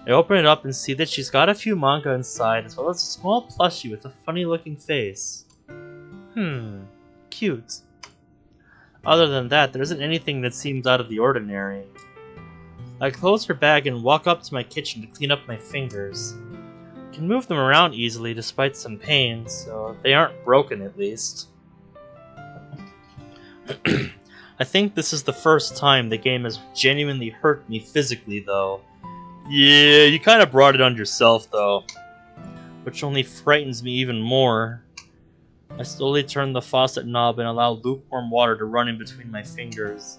I open it up and see that she's got a few manga inside, as well as a small plushie with a funny-looking face. Cute. Other than that, there isn't anything that seems out of the ordinary. I close her bag and walk up to my kitchen to clean up my fingers. I can move them around easily despite some pain, so they aren't broken at least. I think this is the first time the game has genuinely hurt me physically, though. Yeah, you kind of brought it on yourself, though. which only frightens me even more. I slowly turn the faucet knob and allow lukewarm water to run in between my fingers.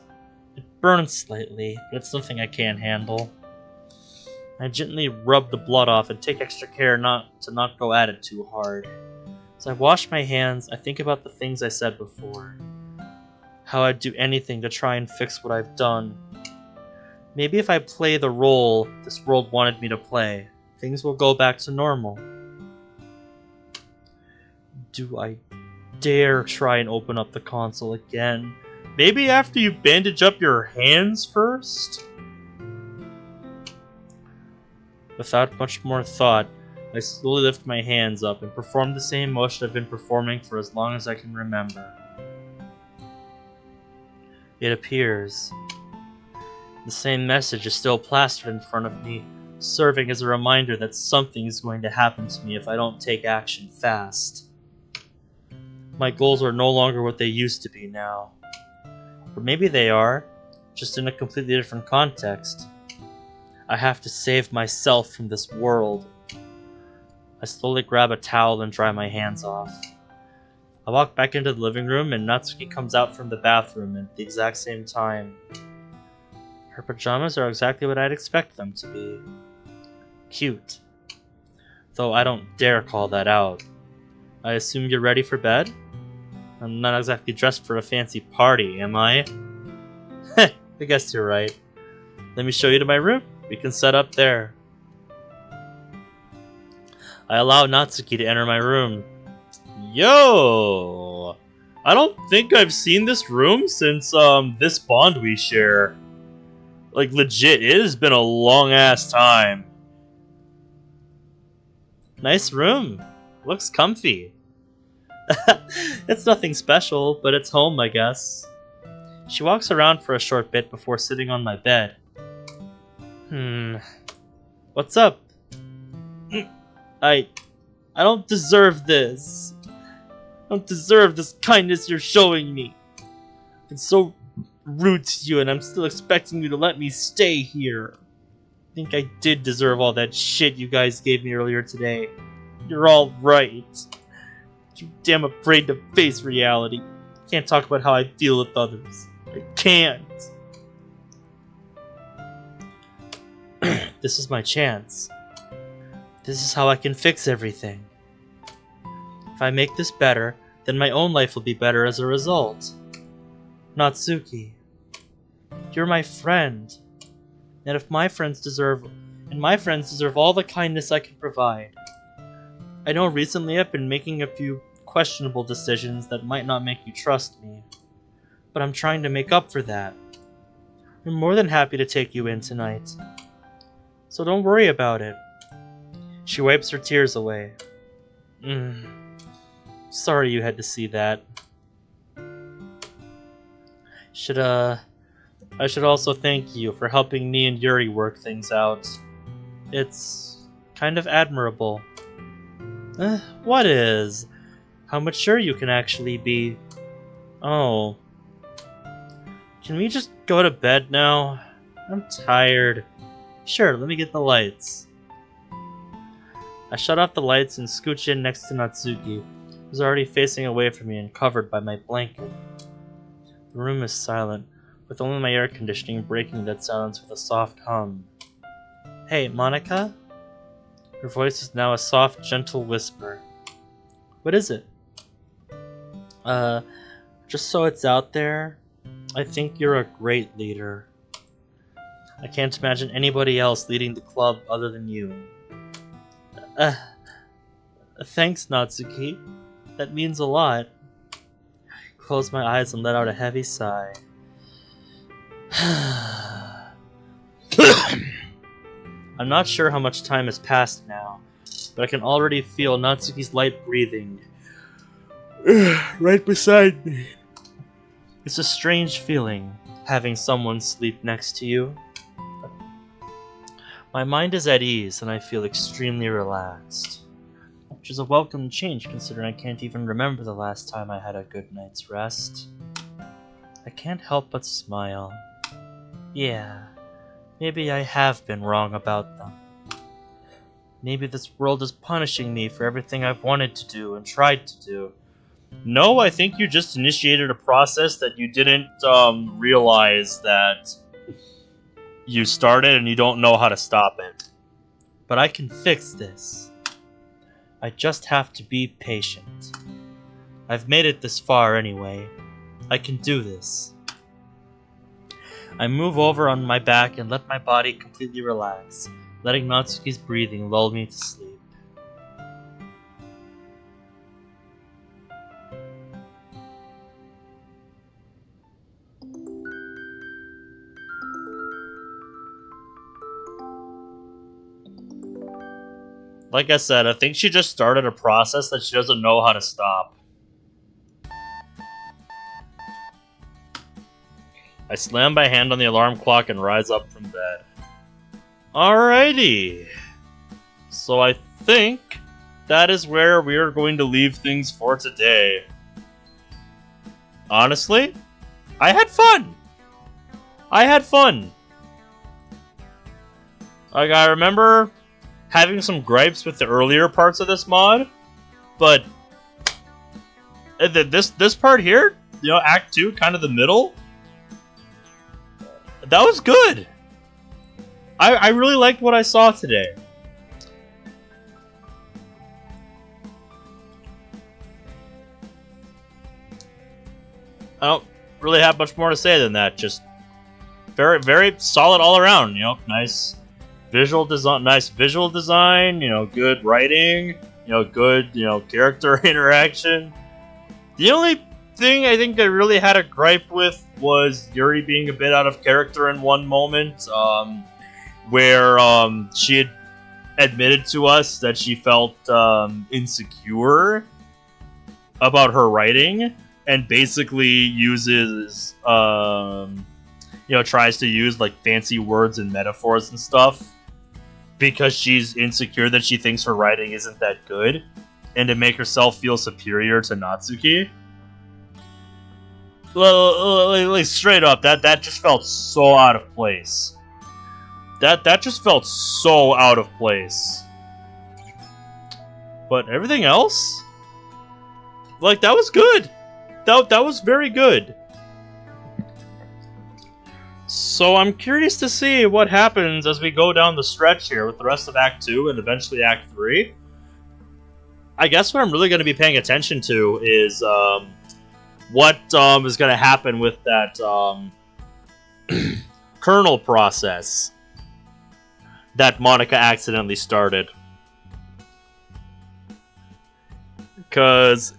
It burns slightly, but it's something I can't handle. I gently rub the blood off and take extra care not to go at it too hard. As I wash my hands, I think about the things I said before. How I'd do anything to try and fix what I've done. Maybe if I play the role this world wanted me to play, things will go back to normal. Do I dare try and open up the console again? Maybe after you bandage up your hands first? Without much more thought, I slowly lift my hands up and perform the same motion I've been performing for as long as I can remember. It appears. The same message is still plastered in front of me, serving as a reminder that something is going to happen to me if I don't take action fast. My goals are no longer what they used to be now. Or maybe they are, just in a completely different context. I have to save myself from this world. I slowly grab a towel and dry my hands off. I walk back into the living room and Natsuki comes out from the bathroom at the exact same time. Her pajamas are exactly what I'd expect them to be. Cute. Though I don't dare call that out. I assume you're ready for bed? I'm not exactly dressed for a fancy party, am I? Heh, I guess you're right. Let me show you to my room. We can set up there. I allow Natsuki to enter my room. Yo! I don't think I've seen this room since this bond we share. Like legit, it has been a long ass time. Nice room. Looks comfy. It's nothing special, but it's home, I guess. She walks around for a short bit before sitting on my bed. What's up? I don't deserve this. I don't deserve this kindness you're showing me. I've been so rude to you and I'm still expecting you to let me stay here. I think I did deserve all that shit you guys gave me earlier today. You're all right. Too damn afraid to face reality. Can't talk about how I feel with others. I can't. This is my chance. This is how I can fix everything. If I make this better, then my own life will be better as a result. Natsuki, you're my friend. And if my friends deserve all the kindness I can provide. I know recently I've been making a few questionable decisions that might not make you trust me. But I'm trying to make up for that. I'm more than happy to take you in tonight. So don't worry about it. She wipes her tears away. Sorry you had to see that. I should also thank you for helping me and Yuri work things out. It's kind of admirable. What is? How mature you can actually be. Oh. Can we just go to bed now? I'm tired. Sure, let me get the lights. I shut off the lights and scooch in next to Natsuki, who's already facing away from me and covered by my blanket. The room is silent, with only my air conditioning breaking that silence with a soft hum. Hey, Monica? Her voice is now a soft, gentle whisper. What is it? Just so it's out there, I think you're a great leader. I can't imagine anybody else leading the club other than you. Thanks, Natsuki. That means a lot. I closed my eyes and let out a heavy sigh. I'm not sure how much time has passed now, but I can already feel Natsuki's light breathing right beside me. It's a strange feeling, having someone sleep next to you. My mind is at ease and I feel extremely relaxed, which is a welcome change considering I can't even remember the last time I had a good night's rest. I can't help but smile. Yeah, maybe I have been wrong about them. Maybe this world is punishing me for everything I've wanted to do and tried to do. No, I think you just initiated a process that you didn't realize that you started and you don't know how to stop it. But I can fix this. I just have to be patient. I've made it this far anyway. I can do this. I move over on my back and let my body completely relax, letting Natsuki's breathing lull me to sleep. Like I said, I think she just started a process that she doesn't know how to stop. I slam my hand on the alarm clock and rise up from bed. Alrighty. So I think that is where we are going to leave things for today. Honestly, I had fun. Like, I remember having some gripes with the earlier parts of this mod, but this part here, Act 2, kind of the middle, that was good. I really liked what I saw today. I don't really have much more to say than that. Just very, very solid all around. Nice visual design. Good writing. Good character interaction. The only thing I think I really had a gripe with was Yuri being a bit out of character in one moment, where she had admitted to us that she felt insecure about her writing, and basically uses tries to use like fancy words and metaphors and stuff because she's insecure that she thinks her writing isn't that good, and to make herself feel superior to Natsuki. Like straight up, that just felt so out of place. That just felt so out of place. But everything else, like, that was good. That was very good. So I'm curious to see what happens as we go down the stretch here with the rest of Act 2 and eventually Act 3. I guess what I'm really going to be paying attention to is what is going to happen with that kernel process that Monika accidentally started. Because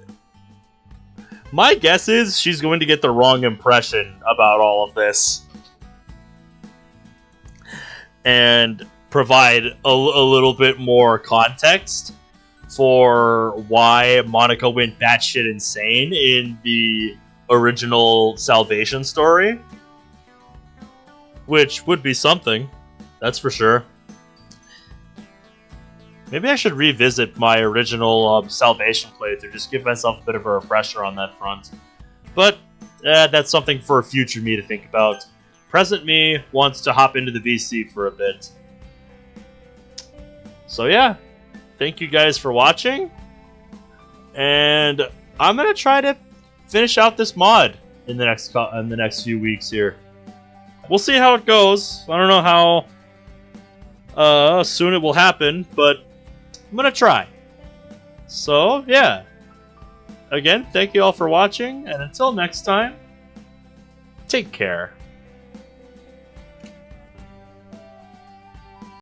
my guess is she's going to get the wrong impression about all of this. And provide a little bit more context for why Monika went batshit insane in the original Salvation story. Which would be something, that's for sure. Maybe I should revisit my original Salvation playthrough, just give myself a bit of a refresher on that front. But that's something for a future me to think about. Present me wants to hop into the VC for a bit. So yeah, thank you guys for watching, and I'm gonna try to finish out this mod in the next few weeks here. We'll see how it goes. I don't know how soon it will happen, but I'm gonna try. So yeah, again, thank you all for watching, and until next time, take care.